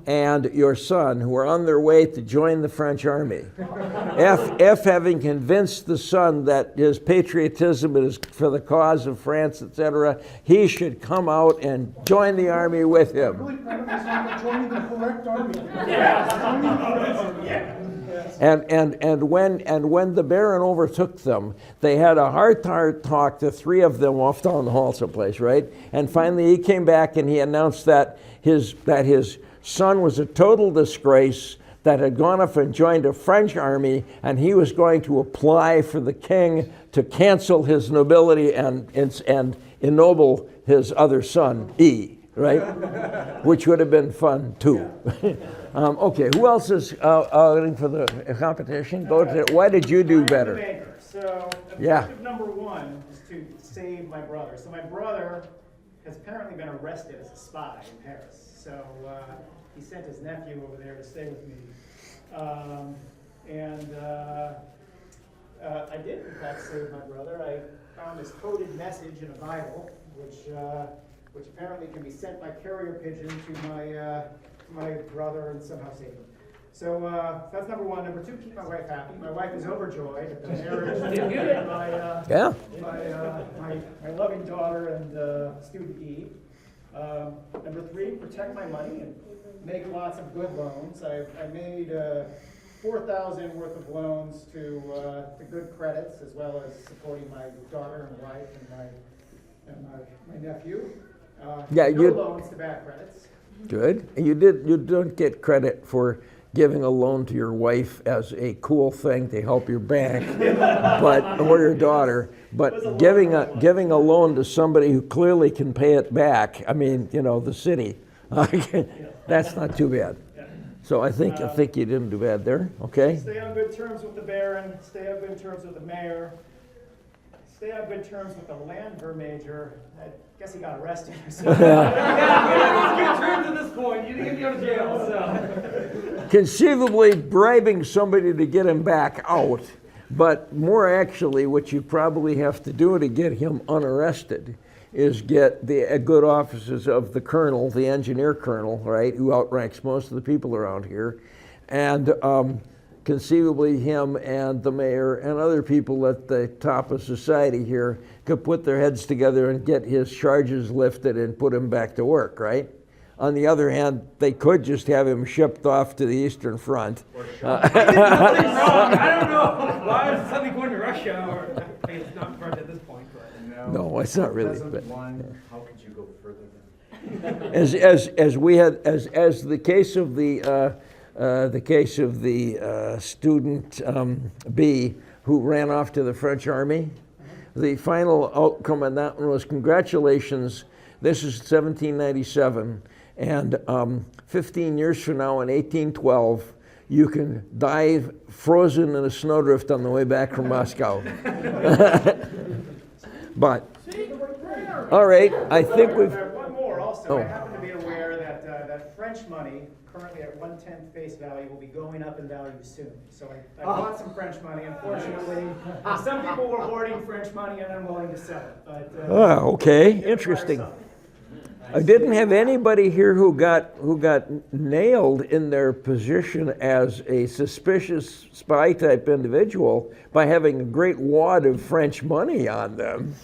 and your son, who are on their way to join the French army. F having convinced the son that his patriotism is for the cause of France, etc., he should come out and join the army with him. I'm really proud of myself for joining the correct army. And when the Baron overtook them, they had a hard talk, the three of them, off down the hall someplace, right? And finally he came back and he announced that his son was a total disgrace, that had gone off and joined a French army, and he was going to apply for the king to cancel his nobility and ennoble his other son, E, right? Which would have been fun too. Okay, who else is in for the competition? Why did you do better? So objective number one is to save my brother. So my brother has apparently been arrested as a spy in Paris. So he sent his nephew over there to stay with me. I did, in fact, save my brother. I found this coded message in a Bible, which apparently can be sent by carrier pigeon to my brother and somehow save him. So that's number one. Number two, keep my wife happy. My wife is overjoyed at the marriage my loving daughter and student E. Number three, protect my money and make lots of good loans. I made $4,000 worth of loans to good credits, as well as supporting my daughter and wife and my nephew. No loans to bad credits. Good. And you don't get credit for giving a loan to your wife as a cool thing to help your bank, or your daughter, but giving a loan to somebody who clearly can pay it back. I mean, the city. That's not too bad. So I think you didn't do bad there. Okay. Stay on good terms with the Baron. Stay on good terms with the mayor. Stay on good terms with the land vermager. I guess he got arrested. So. Good terms at this point. You didn't get to jail. So. Conceivably bribing somebody to get him back out, but more actually, what you probably have to do to get him unarrested is get the good offices of the colonel, the engineer colonel, right, who outranks most of the people around here, and conceivably him and the mayor and other people at the top of society here could put their heads together and get his charges lifted and put him back to work, right? On the other hand, they could just have him shipped off to the Eastern Front. I did nothing wrong. I don't know. Why is suddenly going to Russia? Or I mean, it's not front at this point. But. No, it's not really. But, how could you go further than? As the case of the student B who ran off to the French army, the final outcome on that one was congratulations. This is 1797. And 15 years from now, in 1812, you can die frozen in a snowdrift on the way back from Moscow. But, all right, I think we've... One more also. I happen to be aware that French money, currently at 1/10 face value, will be going up in value soon. So I bought some French money. Unfortunately, some people were hoarding French money and I'm willing to sell it. But, okay, interesting. I didn't have anybody here who got nailed in their position as a suspicious spy type individual by having a great wad of French money on them.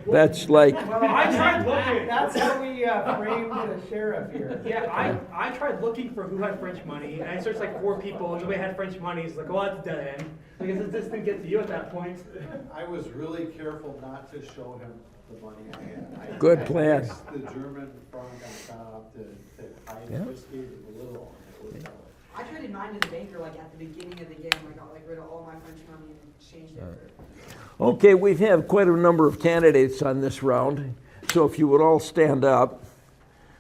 That's like, I tried looking. That's how we framed the sheriff here. Yeah, I tried looking for who had French money, and I searched like 4 people, and nobody had French money. It's like, well, that's dead end. Because it just didn't get to you at that point. I was really careful not to show him the money I had. Good plan. I fixed the German franc on top to hide Yeah. just gave it a little. I traded mine to the banker like at the beginning of the game. I got like rid of all my French money and changed it for. okay, we've had quite a number of candidates on this round, so if you would all stand up,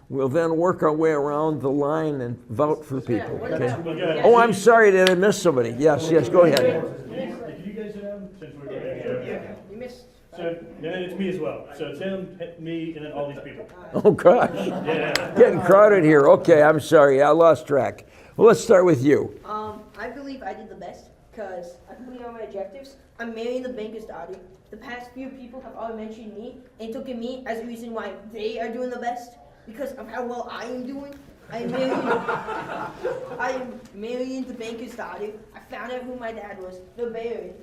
we'll then work our way around the line and vote for people. Okay? Oh, I'm sorry, did I miss somebody? Yes, go ahead. If you guys since we're Yeah, you missed. So, and then it's me as well. So it's him, me, and then all these people. Oh, gosh. Yeah. Getting crowded here. Okay, I'm sorry, I lost track. Well, let's start with you. I believe I did the best because I completed all my objectives. I'm marrying the banker's daughter. The past few people have all mentioned me and taken me as a reason why they are doing the best because of how well I am doing. I am marrying the banker's daughter. I found out who my dad was, the Baron,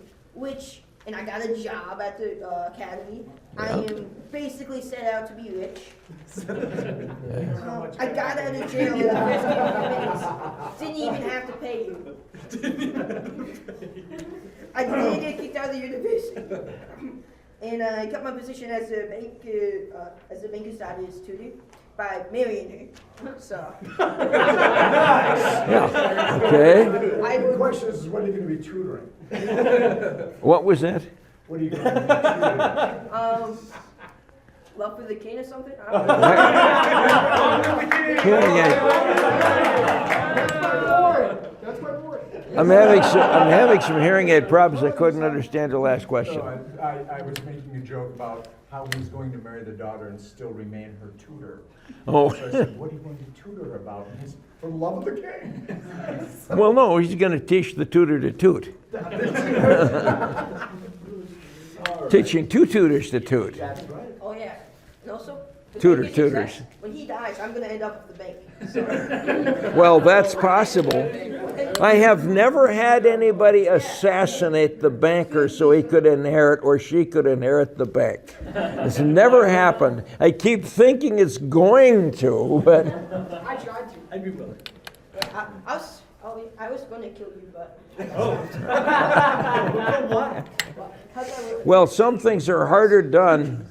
and I got a job at the academy. I am basically set out to be rich. I got out of jail in the first couple minutes. Didn't even have to pay you. I didn't get kicked out of the university. And I got my position as a banker's daughter's tutor by marrying her. So. Yeah. Okay. The question is, what are you going to be tutoring? What was that? What are you going to be tutoring? Love for the king or something? Hearing aid. That's my boy. I'm having some hearing aid problems. I couldn't understand your last question. No, I was making a joke about how he's going to marry the daughter and still remain her tutor. Oh. So I said, what are you going to tutor about? And he's, for the love of the king. Well, no, he's going to teach the tutor to toot. Teaching 2 tutors to toot. That's right. Oh yeah. And also, Tutors. when he dies, I'm gonna end up with the bank. So. Well, that's possible. I have never had anybody assassinate the banker so he could inherit or she could inherit the bank. It's never happened. I keep thinking it's going to, but I tried to. I'd be willing. I was gonna kill you, but. well, some things are harder done.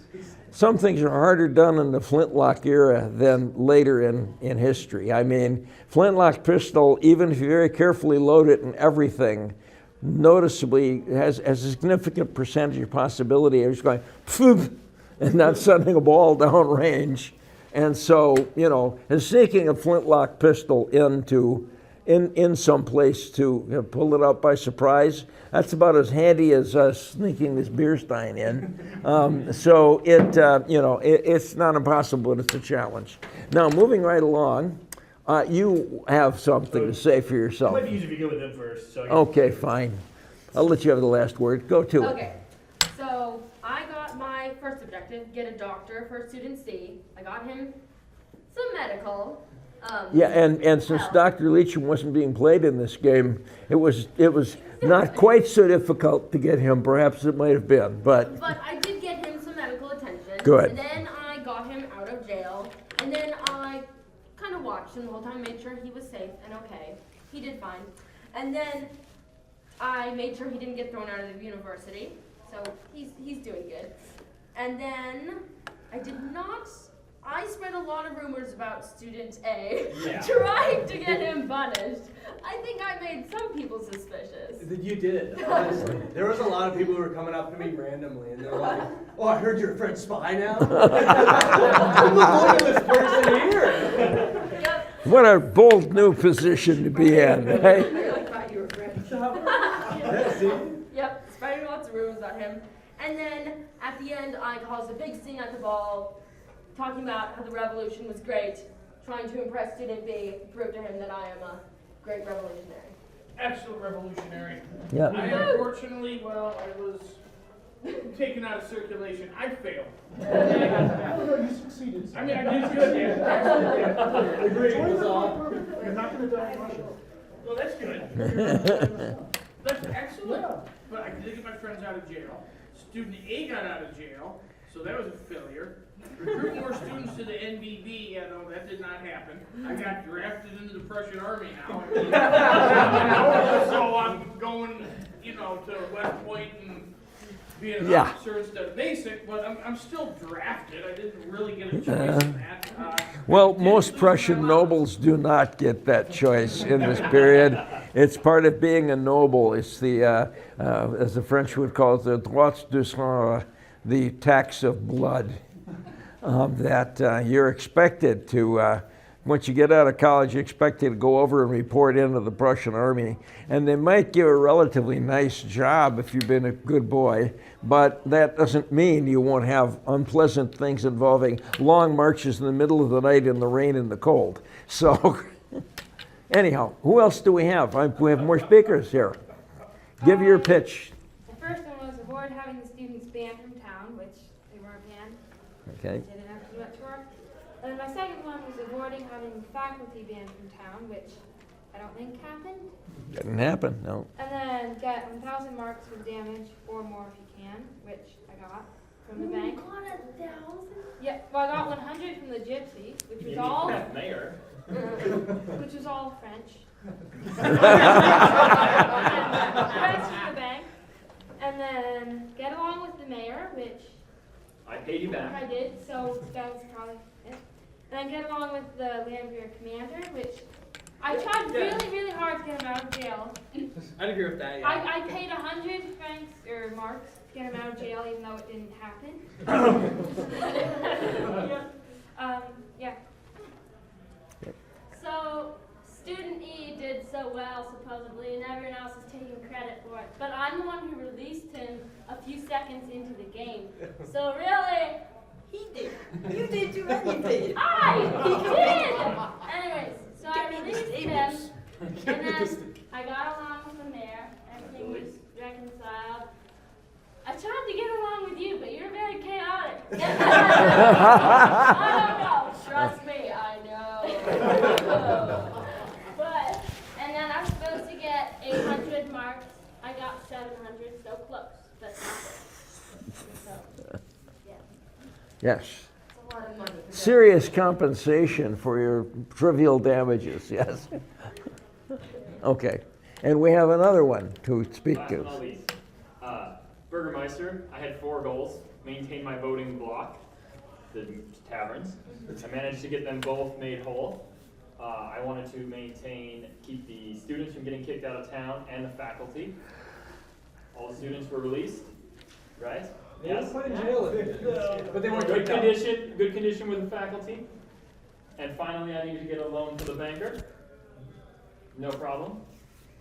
Some things are harder done in the flintlock era than later in history. I mean, flintlock pistol, even if you very carefully load it and everything, noticeably has a significant percentage of possibility of just going poof, and not sending a ball down range. And so, and sneaking a flintlock pistol in some place to pull it out by surprise, that's about as handy as sneaking this beer stein in. So it's not impossible, but it's a challenge. Now, moving right along, you have something to say for It yourself. might be easier if you go with them first. So Okay, fine. I'll let you have the last word. Go to it. Okay, so I got my first objective, get a doctor for student C. I got him some medical. Yeah, and since Dr. Leacham wasn't being played in this game, it was not quite so difficult to get him. Perhaps it might have been, but I did get him some medical attention. Good. And then I got him out of jail, and then I kind of watched him the whole time, made sure he was safe and okay. He did fine. And then I made sure he didn't get thrown out of the university, so he's doing good. And then I spread a lot of rumors about student A, trying to get him punished. I think I made some people suspicious. You did, honestly. There was a lot of people who were coming up to me randomly, and they're like, "Oh, I heard you're a French spy now." I'm looking at this person here. Yep. what a bold new position to be in, right? I really thought you were French. Yep, spreading lots of rumors about him. And then at the end, I caused a big scene at the ball, talking about how the revolution was great, trying to impress student B, prove to him that I am a great revolutionary. Excellent revolutionary. Yeah. I unfortunately, I was taken out of circulation. I failed. No, you succeeded. I mean, I did good. Yeah. Agreed. You're not going to die in Russia. Well, that's good. That's excellent. Yeah. But I did get my friends out of jail. Student A got out of jail. So that was a failure. Recruit more students to the NBB, yeah, no, that did not happen. I got drafted into the Prussian Army now. So I'm going, to West Point and being an officer instead of basic, but I'm still drafted. I didn't really get a choice in that. Well, most Prussian nobles do not get that choice in this period. It's part of being a noble. It's the, as the French would call it, the droit du sang, the tax of blood. That you're expected to, once you get out of college, you're expected to go over and report into the Prussian army. And they might give a relatively nice job if you've been a good boy, but that doesn't mean you won't have unpleasant things involving long marches in the middle of the night in the rain and the cold. So, anyhow, who else do we have? We have more speakers here. Give your pitch. The first one was avoid having the students banned from town, which they weren't banned. Okay. They didn't have to do much work. And then my second one was avoiding having faculty banned from town, which I don't think happened. Didn't happen, no. And then get 1,000 marks for damage or more if you can, which I got from the bank. You got 1,000? Yeah, well, I got 100 from the gypsy, which was all mayor. which was all French. Rest from the bank, and then get along with the mayor, which I paid you back. I did, so that was probably it. And then get along with the Landwehr commander, which I tried really, really hard to get him out of jail. I'd agree with that, yeah. I paid 100 francs or marks to get him out of jail, even though it didn't happen. Yeah. So, student E did so well, supposedly, and everyone else is taking credit for it. But I'm the one who released him a few seconds into the game. So really, He did. You did too anything. he did! Anyways, so I released him, and then I got along with the mayor. Everything was reconciled. I tried to get along with you, but you're very chaotic. I don't know. Trust me, I know. But, and then I was supposed to get 800 marks. I got 700, so close, but not. So, yeah. Yes. It's a lot of money. Serious compensation for your trivial damages, yes. Okay. And we have another one to speak Last to. but not least, Burgermeister, I had 4 goals. Maintain my voting block, the taverns. I managed to get them both made whole. I wanted to keep the students from getting kicked out of town and the faculty. All the students were released, right? They were put in jail, but they weren't good kicked out. Good condition with the faculty. And finally, I needed to get a loan to the banker. No problem.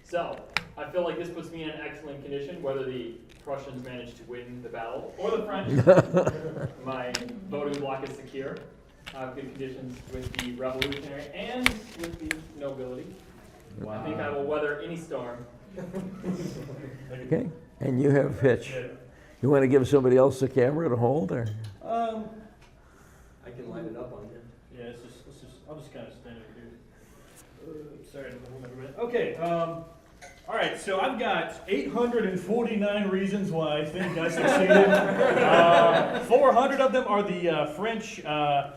So, I feel like this puts me in an excellent condition, whether the Prussians manage to win the battle or the French. My voting block is secure. I have good conditions with the revolutionary and with the nobility. Wow. I think I will weather any storm. Okay. And you have pitch. You want to give somebody else the camera to hold, or? I can line it up on you. Yeah, I'll just kind of stand over here. Sorry, I don't know who everybody. Okay, all right, so I've got 849 reasons why I think I succeeded. 400 of them are the French, are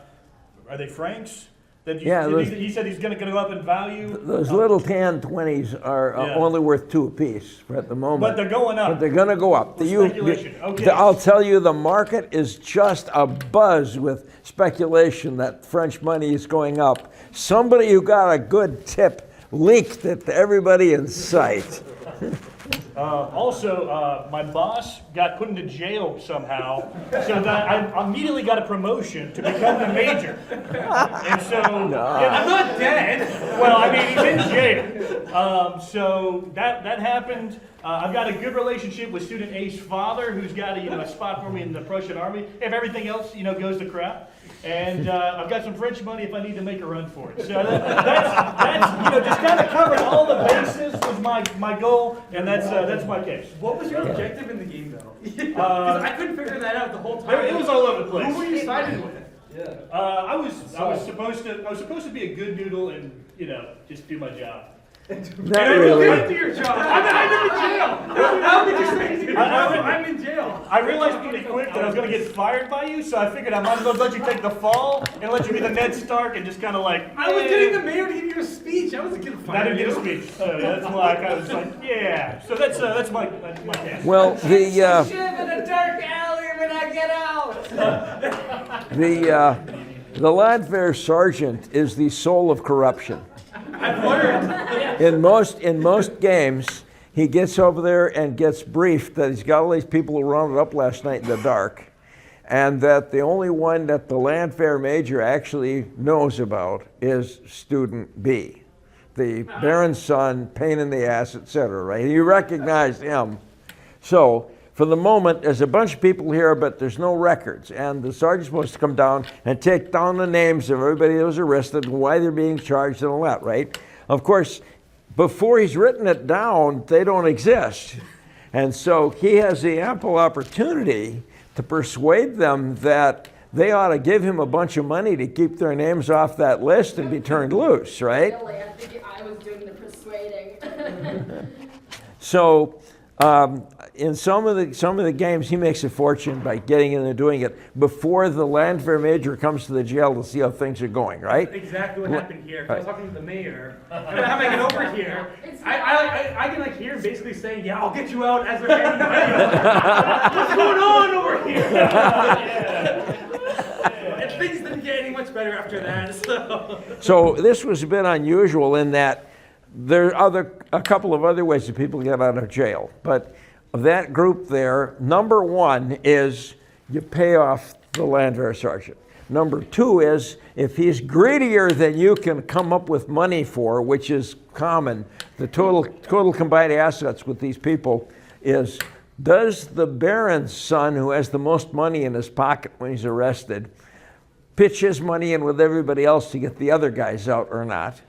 they francs? That he said he's going to go up in value. Those little tan 20s are only worth 2 apiece at the moment. But they're going up. But they're going to go up. Speculation. Okay. I'll tell you, the market is just abuzz with speculation that French money is going up. Somebody who got a good tip leaked it to everybody in sight. Also, my boss got put into jail somehow, so that I immediately got a promotion to become the major. And so, I'm not dead. Well, I mean, he's in jail. So that happened. I've got a good relationship with student A's father, who's got a spot for me in the Prussian army. If everything else goes to crap. And I've got some French money if I need to make a run for it. So that's just kind of covering all the bases was my goal, and that's my case. What was your objective in the game, though? Because I couldn't figure that out the whole time. It was all over the place. Who were you sided with? I was supposed to be a good noodle and just do my job. Not really. Do your job. I'm in jail. How did you say to your job? I'm in jail. I realized pretty quick that I was going to get fired by you, so I figured I might as well let you take the fall and let you be the Ned Stark and just kind of like. I was getting the mayor to give you a speech. I wasn't going to fire you. I didn't get a speech. That's why I was like, yeah. So that's my guess. Well, the Shiv in a dark alley when I get out. the Landwehr sergeant is the soul of corruption. I've learned. In most games, he gets over there and gets briefed that he's got all these people who rounded up last night in the dark, and that the only one that the Landwehr major actually knows about is student B, the Baron's son, pain in the ass, etc. Right? He recognized him. So for the moment, there's a bunch of people here, but there's no records, and the sergeant's supposed to come down and take down the names of everybody that was arrested and why they're being charged and all that, right? Of course, before he's written it down, they don't exist. And so he has the ample opportunity to persuade them that they ought to give him a bunch of money to keep their names off that list and be turned loose, right? Really, I think I was doing the persuading. So in some of the games, he makes a fortune by getting in and doing it before the Landwehr major comes to the jail to see how things are going, right? Exactly what happened here. I was talking to the mayor, and by the time I get over here, I can like hear him basically saying, "Yeah, I'll get you out," as they're handing money over. What's going on over here? And things didn't get any much better after that. So this was a bit unusual in that there are a couple of other ways that people get out of jail, but that group there, number one is you pay off the Landwehr sergeant. Number two is if he's greedier than you can come up with money for, which is common, the total combined assets with these people is, does the Baron's son, who has the most money in his pocket when he's arrested, pitch his money in with everybody else to get the other guys out or not?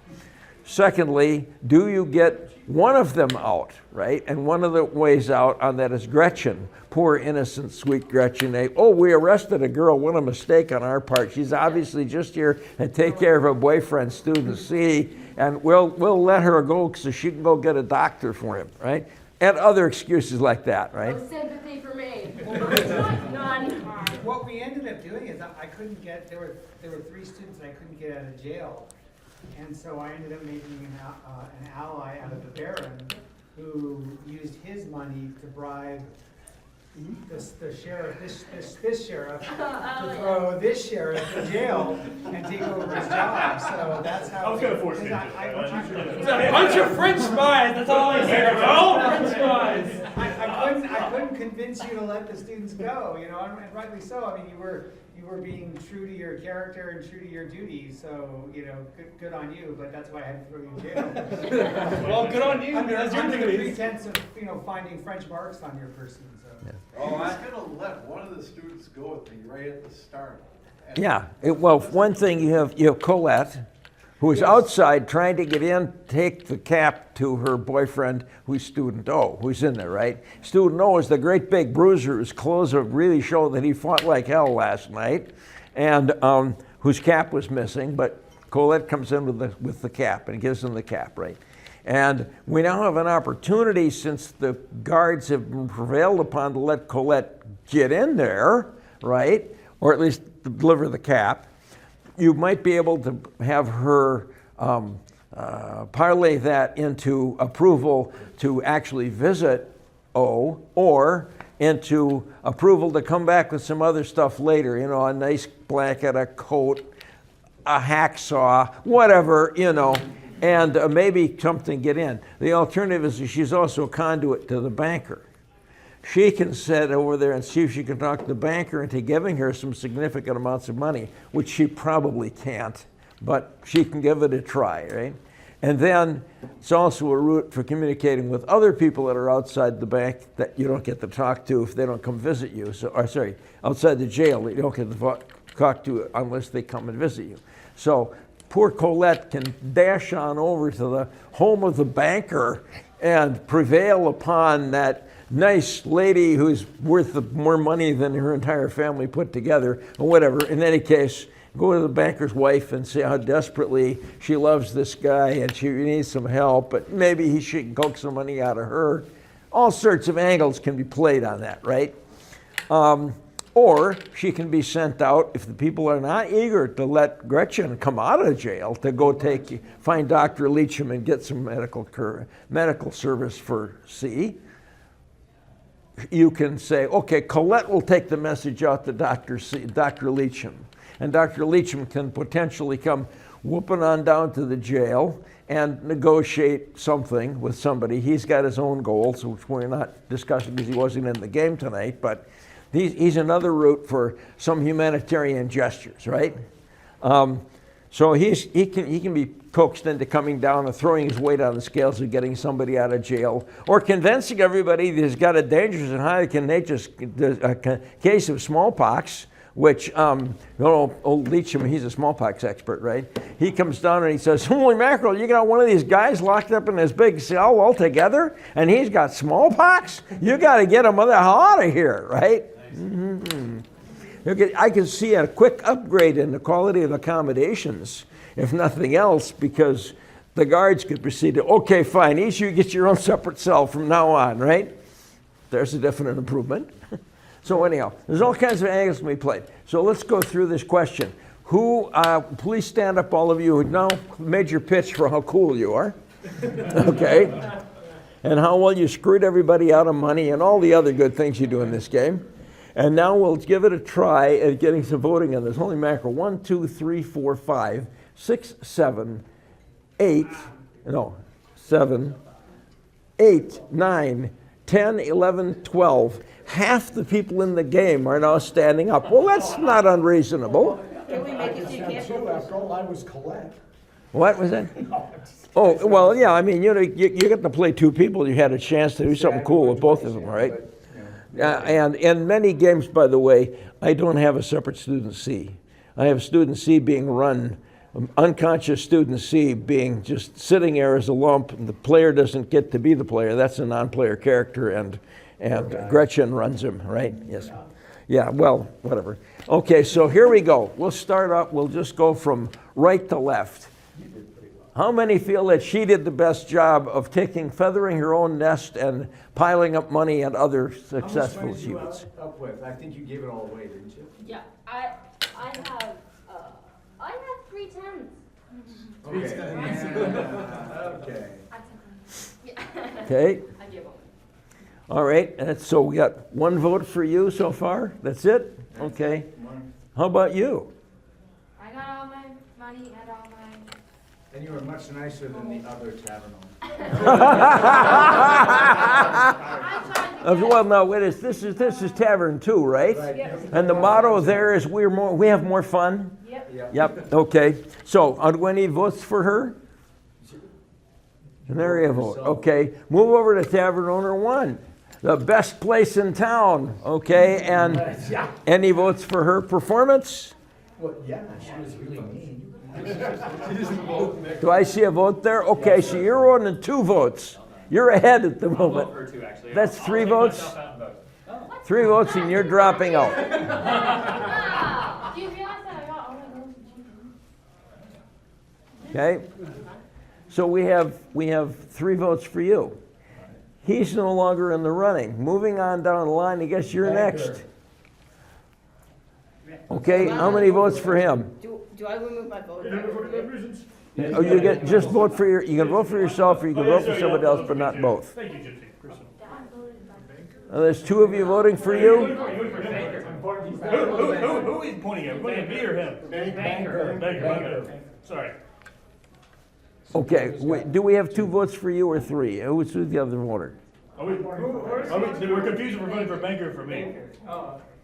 Secondly, do you get one of them out, right? And one of the ways out on that is Gretchen, poor innocent, sweet Gretchen. We arrested a girl, what a mistake on our part. She's obviously just here to take care of her boyfriend, student C, and we'll let her go so she can go get a doctor for him, right? And other excuses like that, right? No sympathy for me. None. What we ended up doing is I couldn't get, there were 3 students that I couldn't get out of jail. And so I ended up making an ally out of the Baron who used his money to bribe the sheriff, this sheriff, to throw this sheriff in jail and take over his job. So that's how. I was going to force you. It's a bunch of French spies. That's all I hear. Oh, French spies. I couldn't convince you to let the students go, and rightly so. I mean, you were being true to your character and true to your duties, so good on you. But that's why I had to throw you in jail. Well, good on you. Under the pretense of finding French marks on your person. So. Yeah. Oh, I could have let one of the students go with me right at the start. Yeah. Well, one thing you have Colette, who is outside trying to get in, take the cap to her boyfriend, who's student O, who's in there, right? Student O is the great big bruiser whose clothes really show that he fought like hell last night, and whose cap was missing, but Colette comes in with the cap and gives him the cap, right? And we now have an opportunity, since the guards have been prevailed upon, to let Colette get in there, right? Or at least deliver the cap. You might be able to have her parlay that into approval to actually visit O, or into approval to come back with some other stuff later, a nice blanket, a coat, a hacksaw, whatever, and maybe something get in. The alternative is she's also a conduit to the banker. She can sit over there and see if she can talk the banker into giving her some significant amounts of money, which she probably can't, but she can give it a try, right? And then it's also a route for communicating with other people that are outside the bank that you don't get to talk to if they don't come visit you. Outside the jail, you don't get to talk to unless they come and visit you. So poor Colette can dash on over to the home of the banker and prevail upon that nice lady who's worth more money than her entire family put together, or whatever. In any case, go to the banker's wife and say how desperately she loves this guy and she needs some help, but maybe he should coax some money out of her. All sorts of angles can be played on that, right? Or she can be sent out, if the people are not eager to let Gretchen come out of jail, to go find Dr. Leacham and get some medical service for C. You can say, okay, Colette will take the message out to Dr. Leacham. And Dr. Leacham can potentially come whooping on down to the jail and negotiate something with somebody. He's got his own goals, which we're not discussing because he wasn't in the game tonight, but he's another route for some humanitarian gestures, right? So he can be coaxed into coming down and throwing his weight on the scales of getting somebody out of jail, or convincing everybody that he's got a dangerous and highly contagious case of smallpox, which, old Leacham, he's a smallpox expert, right? He comes down and he says, holy mackerel, you got one of these guys locked up in this big cell all together, and he's got smallpox? You got to get him the hell out of here, right? Mm-hmm. I can see a quick upgrade in the quality of accommodations, if nothing else, because the guards could proceed to, okay, fine, each of you get your own separate cell from now on, right? There's a definite improvement. So anyhow, there's all kinds of angles to be played. So let's go through this question. Please stand up, all of you who now made your pitch for how cool you are, okay? And how well you screwed everybody out of money and all the other good things you do in this game. And now we'll give it a try at getting some voting on this. Holy mackerel, 1, 2, 3, 4, 5, 6, 7, 8, 9, 10, 11, 12. Half the people in the game are now standing up. Well, that's not unreasonable. Can we make it so you can't vote? After all, I was Colette. What was that? Oh, well, yeah, I mean, you get to play two people. You had a chance to do something cool with both of them, right? And in many games, by the way, I don't have a separate student C. I have student C being run, unconscious student C being just sitting there as a lump, and the player doesn't get to be the player. That's a non-player character, and Gretchen runs him, right? Yes. Yeah, well, whatever. Okay, so here we go. We'll start up. We'll just go from right to left. How many feel that she did the best job of feathering her own nest and piling up money and other successful achievements? Up with? I think you gave it all away, didn't you? Yeah, I have 3 tens. Okay. Okay. I give them. All right, and so we got 1 vote for you so far. That's it? Okay. How about you? I got all my money and all my... And you were much nicer than the other tavern owner. Well, no, this is Tavern 2, right? Yep. And the motto there is we have more fun. Yep. Okay. So, do we need votes for her? An area vote. Okay. Move over to Tavern Owner 1, the best place in town. Okay. And any votes for her performance? Well, yeah, she was really mean. Do I see a vote there? Okay, so you're on 2 votes. You're ahead at the moment. I'll vote for her too, actually. That's I'll 3 take votes? myself out and vote. 3 votes and you're dropping out. Do you realize that I got all my votes in Okay? So we have 3 votes for you. He's no longer in the running. Moving on down the line, I guess you're next. Okay, how many votes for him? Do I remove my vote? Oh, you can vote for yourself, or you can vote for somebody else, but not both. Thank you, Gypsy. There's 2 of you voting for you. Who is pointing at? Pointing at me or him? Banker. Sorry. Okay, do we have 2 votes for you or 3? Who's the other voter? We're confused if we're voting for Banker or for me.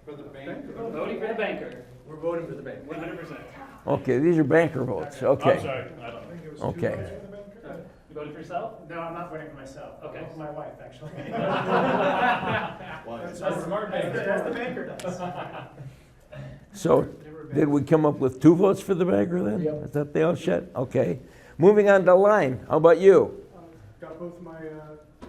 For the banker. Voting for the banker. We're voting for the banker. 100%. Okay, these are banker votes. Okay. I'm sorry. I don't know. Okay. You voting for yourself? No, I'm not voting for myself. Okay. For my wife, actually. That's smart banker. That's the banker does. So, did we come up with 2 votes for the banker then? Yep. Is that the all shut? Okay. Moving on to the line. How about you? Got both my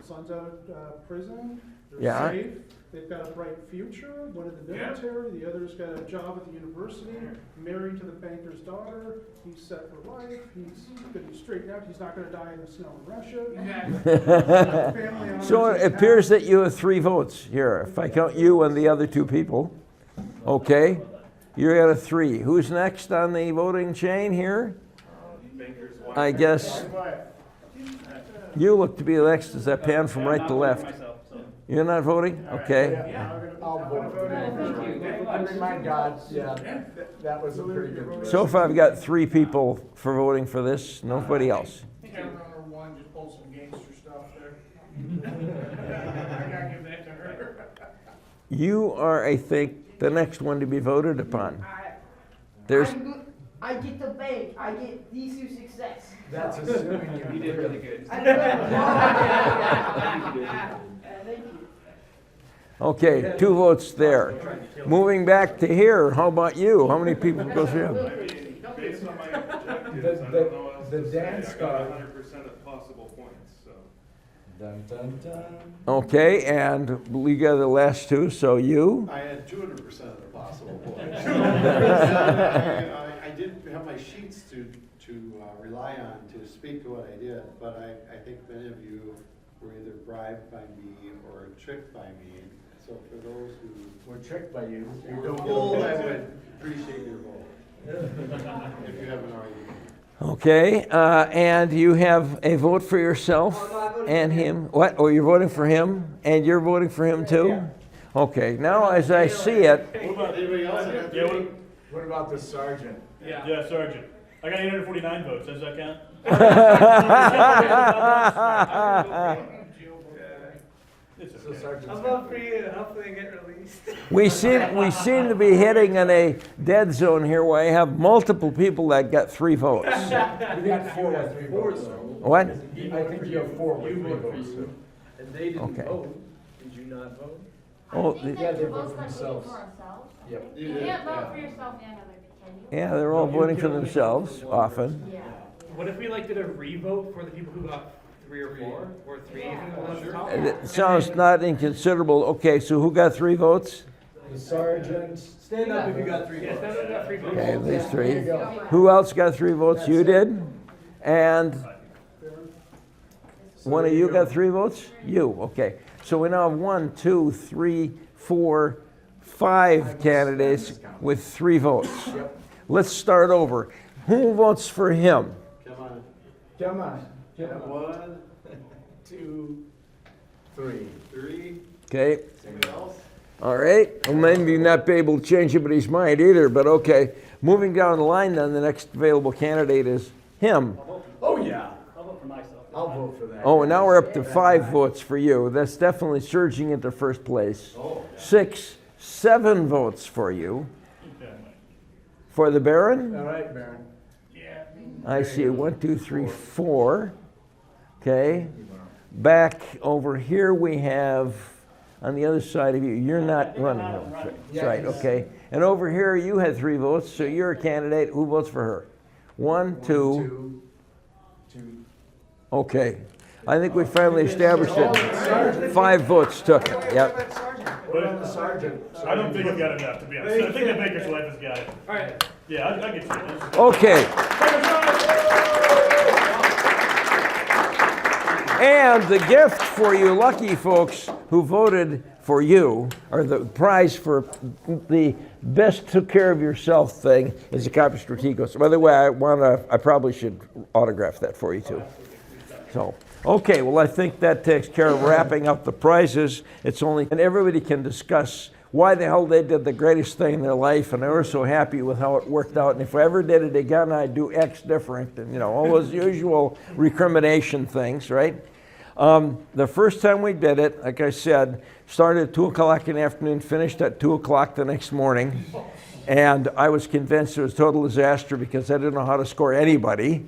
sons out of prison. They're Yeah. safe. They've got a bright future, one in the military, the other's got a job at the university, married to the banker's daughter, he's set for life, he's going to be straightened out, he's not going to die in the snow in Russia. So it appears that you have 3 votes here, if I count you and the other 2 people. Okay, you're at a 3. Who's next on the voting chain here? I guess you look to be next as I pan from right to left. You're not voting? Okay. I'll vote. I mean, my God, that was a pretty good choice. So far, I've got 3 people for voting for this, nobody else. I think I remember one just pulled some gangster stuff there. I gotta give that to her. You are, I think, the next one to be voted upon. There's. I get the bank. I get these 2 success. That's assuming you did really good. Thank you. Okay, 2 votes there. Moving back to here, how about you? How many people go through? Based on my objectives, I don't know else the to say. dance I got card. 100% of possible points, so. Dun, dun, dun. Okay, and we got the last 2, so you? I had 200% of the possible points. I did have my sheets to rely on to speak to what I did, but I think many of you were either bribed by me or tricked by me. So for those who were tricked by you, you don't vote, I would appreciate your vote, if you haven't already. Okay, and you have a vote for yourself and him. What? Oh, you're voting for him, and you're voting for him too? Okay, now as I see it. What about anybody else? What about the sergeant? Yeah, Sergeant. I got 849 votes. Does that count? I'll vote for you. Hopefully I get released. We seem to be hitting in a dead zone here where I have multiple people that got 3 votes. You got 4 with 3 votes. What? I think you have 4 with 3 votes. And they didn't Okay. vote. Did you not vote? Oh, yeah, they vote for themselves. Yep. You can't vote for yourself and others, can you? yeah, they're all voting for themselves often. Yeah. What if we like did a revote for the people who got 3 or 4 or 3? It sounds not inconsiderable. Okay, so who got 3 votes? The sergeant. Stand up if you got 3 votes. Stand up if you got 3 votes. Okay, at least 3. Who else got 3 votes? You did? And one of you got 3 votes? You, okay. So we now have 1, 2, 3, 4, 5 candidates with 3 votes. Let's start over. Who votes for him? Come on. Come on. 1, 2, 3. 3. Okay. Anybody else? All right. Well, maybe you're not be able to change anybody's mind either, but okay. Moving down the line then, the next available candidate is him. Oh, yeah. I'll vote for myself. I'll vote for that. Oh, and now we're up to 5 votes for you. That's definitely surging into first place. 6, 7 votes for you. For the Baron? All right, Baron. I see 1, 2, 3, 4. Okay. Back over here we have, on the other side of you, you're not running. That's right, okay. And over here you had 3 votes, so you're a candidate. Who votes for her? 1, 2. Okay. I think we finally established it. 5 votes took it, yep. What about the sergeant? I don't think I've got enough, to be honest. I think the Baker's wife has got it. All right. Yeah, I get you. Okay. And the gift for you lucky folks who voted for you, or the prize for the best took care of yourself thing, is a copy of Strategos. By the way, I probably should autograph that for you too. So, okay, well I think that takes care of wrapping up the prizes. It's only, and everybody can discuss why the hell they did the greatest thing in their life, and they were so happy with how it worked out. And if I ever did it again, I'd do X different, and all those usual recrimination things, right? The first time we did it, like I said, started at 2 o'clock in the afternoon, finished at 2 o'clock the next morning, and I was convinced it was a total disaster because I didn't know how to score anybody.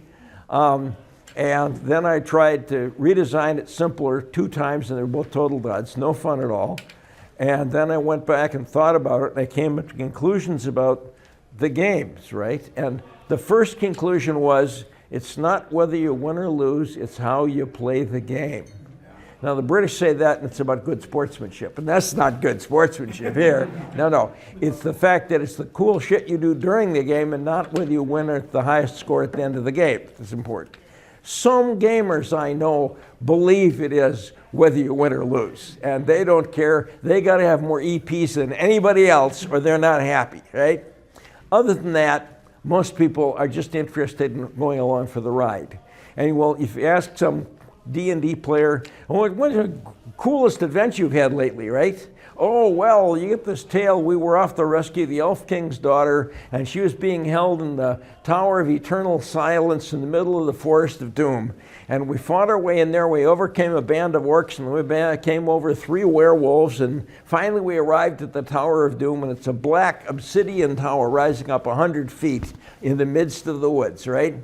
And then I tried to redesign it simpler 2 times, and they were both total duds, no fun at all. And then I went back and thought about it, and I came to conclusions about the games, right? And the first conclusion was, it's not whether you win or lose, it's how you play the game. Now, the British say that, and it's about good sportsmanship, and that's not good sportsmanship here. No. It's the fact that it's the cool shit you do during the game and not whether you win at the highest score at the end of the game. That's important. Some gamers I know believe it is whether you win or lose, and they don't care. They got to have more EPs than anybody else, or they're not happy, right? Other than that, most people are just interested in going along for the ride. And well, if you ask some D&D player, what's the coolest adventure you've had lately, right? Oh, well, you get this tale, we were off to rescue the Elf King's daughter, and she was being held in the Tower of Eternal Silence in the middle of the Forest of Doom. And we fought our way in there, we overcame a band of orcs, and we came over 3 werewolves, and finally we arrived at the Tower of Doom, and it's a black obsidian tower rising up 100 feet in the midst of the woods, right?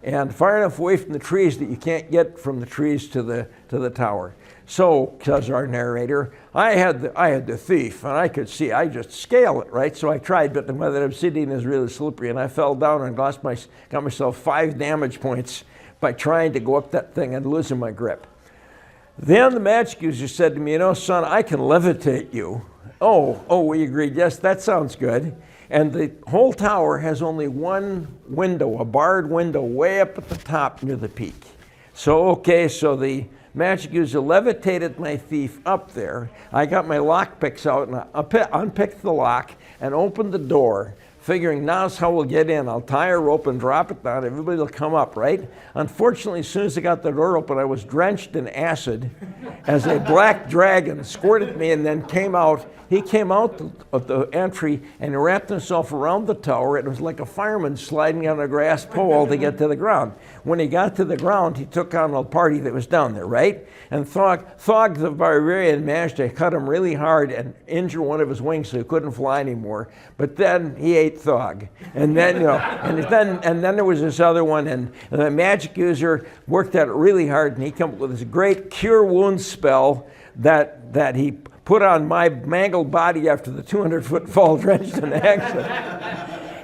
And far enough away from the trees that you can't get from the trees to the tower. So, says our narrator, I had the thief, and I could see, I just scale it, right? So I tried, but that obsidian is really slippery, and I fell down and got myself 5 damage points by trying to go up that thing and losing my grip. Then the magic user said to me, you know, son, I can levitate you. Oh, we agreed, yes, that sounds good. And the whole tower has only one window, a barred window way up at the top near the peak. So the magic user levitated my thief up there. I got my lock picks out and I unpicked the lock and opened the door, figuring now's how we'll get in. I'll tie a rope and drop it down. Everybody will come up, right? Unfortunately, as soon as I got the door open, I was drenched in acid as a black dragon squirted me and then came out. He came out of the entry and he wrapped himself around the tower. It was like a fireman sliding on a grass pole to get to the ground. When he got to the ground, he took on a party that was down there, right? And Thog the barbarian managed to cut him really hard and injure one of his wings so he couldn't fly anymore. But then he ate Thog. And then, you know, and then there was this other one, and the magic user worked at it really hard, and he came up with this great cure wounds spell that he put on my mangled body after the 200-foot fall drenched in acid.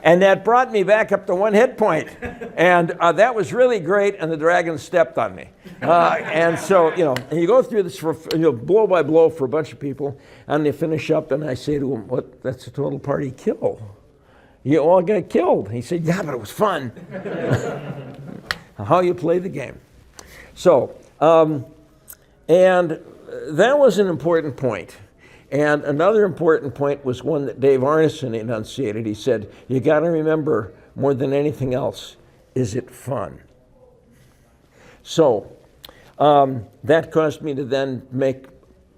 And that brought me back up to 1 hit point. And that was really great, and the dragon stepped on me. And so, you know, and you go through this for, blow by blow for a bunch of people, and they finish up, and I say to them, "What? That's a total party kill. You all got killed." He said, "Yeah, but it was fun." How you play the game. So, and that was an important point. And another important point was one that Dave Arneson enunciated. He said, you got to remember, more than anything else, is it fun? So that caused me to then make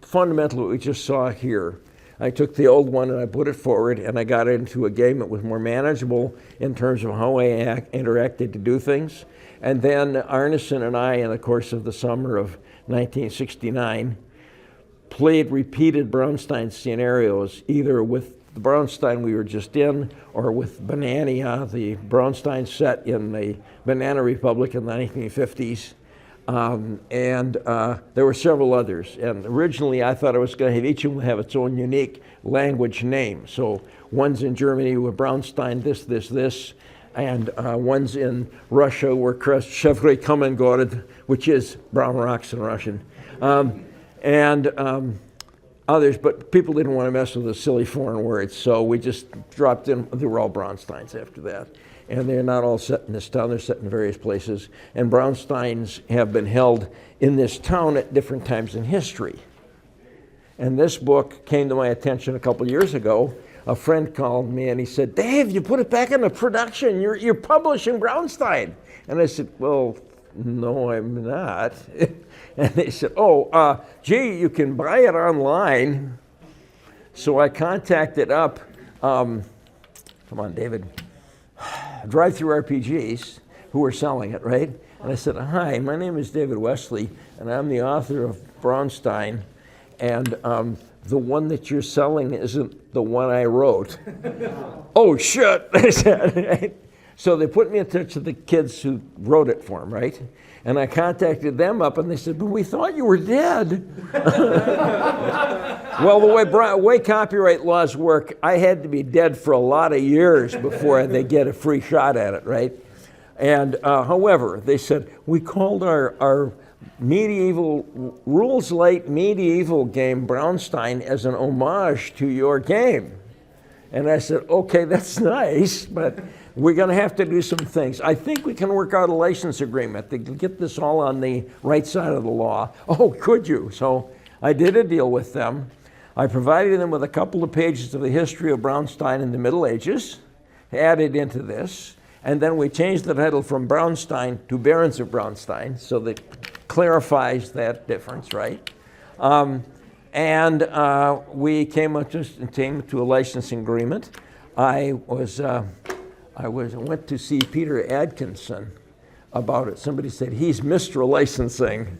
fundamentally what we just saw here. I took the old one and I put it forward, and I got into a game that was more manageable in terms of how I interacted to do things. And then Arneson and I, in the course of the summer of 1969, played repeated Braunstein scenarios, either with the Braunstein we were just in, or with Banania, the Braunstein set in the Banana Republic in the 1950s. There were several others. And originally I thought I was going to have each of them have its own unique language name. So one's in Germany with Braunstein this, and one's in Russia where Chevrolet Kamengorod, which is brown rocks in Russian. Others, but people didn't want to mess with the silly foreign words, so we just dropped in. They were all Braunsteins after that. And they're not all set in this town, they're set in various places. And Braunsteins have been held in this town at different times in history. And this book came to my attention a couple years ago. A friend called me and he said, "Dave, you put it back into production, you're publishing Braunstein." And I said, "Well, no, I'm not." And they said, "Gee, you can buy it online." So I contacted up, come on, David, Drive-Thru RPGs, who were selling it, right? And I said, "Hi, my name is David Wesely, and I'm the author of Braunstein, and the one that you're selling isn't the one I wrote." "Oh, shit," they said, right? So they put me in touch with the kids who wrote it for them, right? And I contacted them up, and they said, "But we thought you were dead." Well, the way copyright laws work, I had to be dead for a lot of years before they get a free shot at it, right? And however, they said, "We called our rules-light medieval game Braunstein as an homage to your game. And I said, okay, that's nice, but we're going to have to do some things. I think we can work out a license agreement to get this all on the right side of the law. Oh, could you? So I did a deal with them. I provided them with a couple of pages of the history of Braunstein in the Middle Ages, added into this, and then we changed the title from Braunstein to Barons of Braunstein, so that clarifies that difference, right? We came to a licensing agreement. I went to see Peter Atkinson about it. Somebody said, he's Mr. Licensing.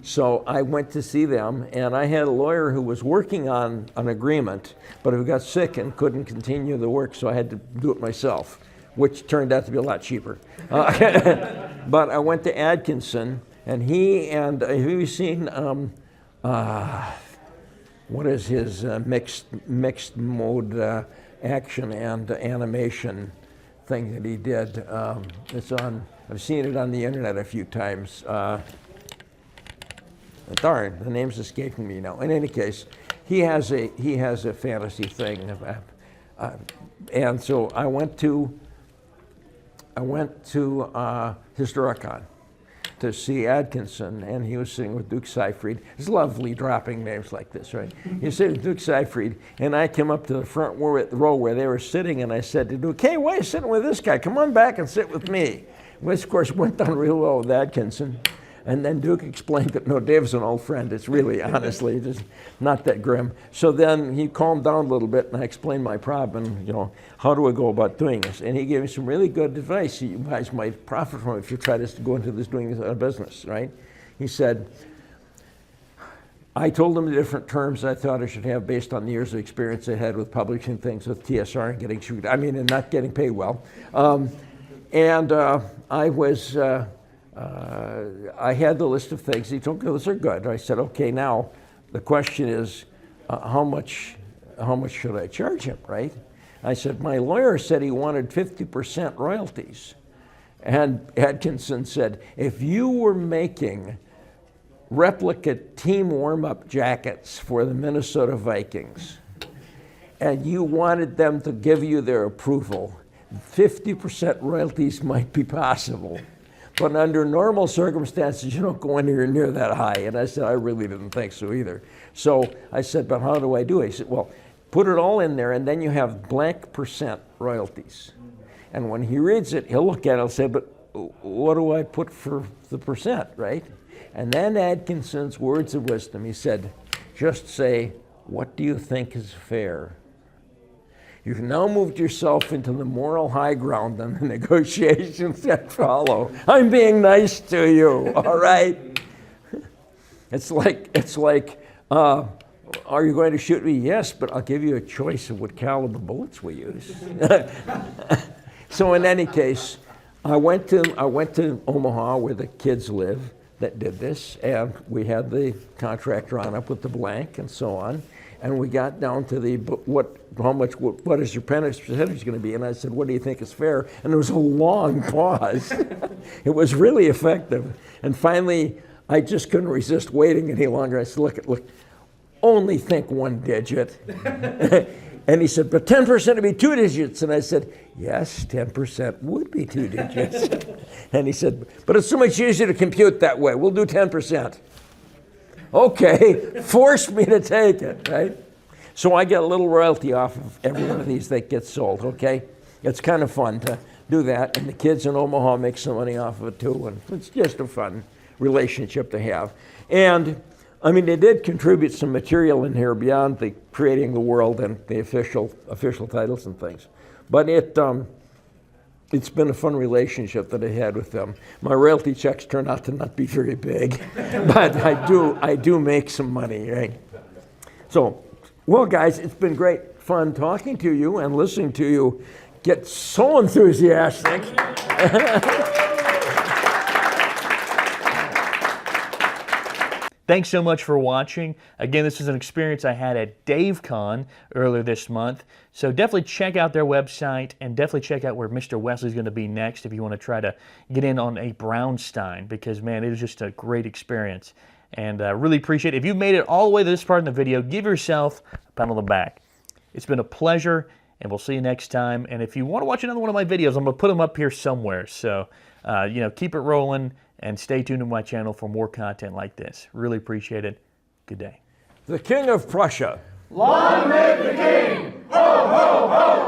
So I went to see them, and I had a lawyer who was working on an agreement, but who got sick and couldn't continue the work, so I had to do it myself, which turned out to be a lot cheaper. But I went to Atkinson, and have you seen, what is his mixed mode action and animation thing that he did? I've seen it on the internet a few times. Darn, the name's escaping me now. In any case, he has a fantasy thing, and so I went to Historicon to see Atkinson, and he was sitting with Duke Seyfried. It's lovely dropping names like this, right? He was sitting with Duke Seyfried, and I came up to the front row where they were sitting, and I said to Duke, hey, why are you sitting with this guy? Come on back and sit with me. Which, of course, went down real well with Atkinson. And then Duke explained that, no, Dave's an old friend. It's really, honestly, just not that grim. So then he calmed down a little bit, and I explained my problem, and, how do I go about doing this? And he gave me some really good advice you guys might profit from if you try to go into doing this a business, right? He said, I told him the different terms I thought I should have based on the years of experience I had with publishing things with TSR and and not getting paid well. I had the list of things. He told me those are good. I said, okay, now the question is, how much should I charge him, right? I said, my lawyer said he wanted 50% royalties. And Atkinson said, if you were making replica team warm-up jackets for the Minnesota Vikings, and you wanted them to give you their approval, 50% royalties might be possible. But under normal circumstances, you don't go anywhere near that high. And I said, I really didn't think so either. So I said, but how do I do it? He said, well, put it all in there, and then you have blank percent royalties. And when he reads it, he'll look at it and say, but what do I put for the percent, right? And then Atkinson's words of wisdom, he said, just say, what do you think is fair? You've now moved yourself into the moral high ground on the negotiations that follow. I'm being nice to you, all right? It's like, are you going to shoot me? Yes, but I'll give you a choice of what caliber bullets we use. So in any case, I went to Omaha where the kids live that did this, and we had the contract drawn up with the blank and so on. And we got down to what is your percentage going to be? And I said, what do you think is fair? And there was a long pause. It was really effective. And finally, I just couldn't resist waiting any longer. I said, look, only think one digit. And he said, but 10% would be 2 digits. And I said, yes, 10% would be 2 digits. And he said, but it's so much easier to compute that way. We'll do 10%. Okay, force me to take it, right? So I get a little royalty off of every one of these that gets sold, okay? It's kind of fun to do that, and the kids in Omaha make some money off of it too, and it's just a fun relationship to have. And, I mean, they did contribute some material in here beyond the creating the world and the official titles and things. But it's been a fun relationship that I had with them. My royalty checks turn out to not be very big, but I do make some money, right? So, well, guys, it's been great fun talking to you and listening to you get so enthusiastic. Thanks so much for watching. Again, this is an experience I had at DaveCon earlier this month. So definitely check out their website and definitely check out where Mr. Wesley's going to be next if you want to try to get in on a Braunstein, because, man, it was just a great experience. And I really appreciate it. If you've made it all the way to this part of the video, give yourself a pat on the back. It's been a pleasure, and we'll see you next time. And if you want to watch another one of my videos, I'm going to put them up here somewhere. So, keep it rolling. And stay tuned to my channel for more content like this. Really appreciate it. Good day. The King of Prussia. Long live the king! Ho, ho, ho!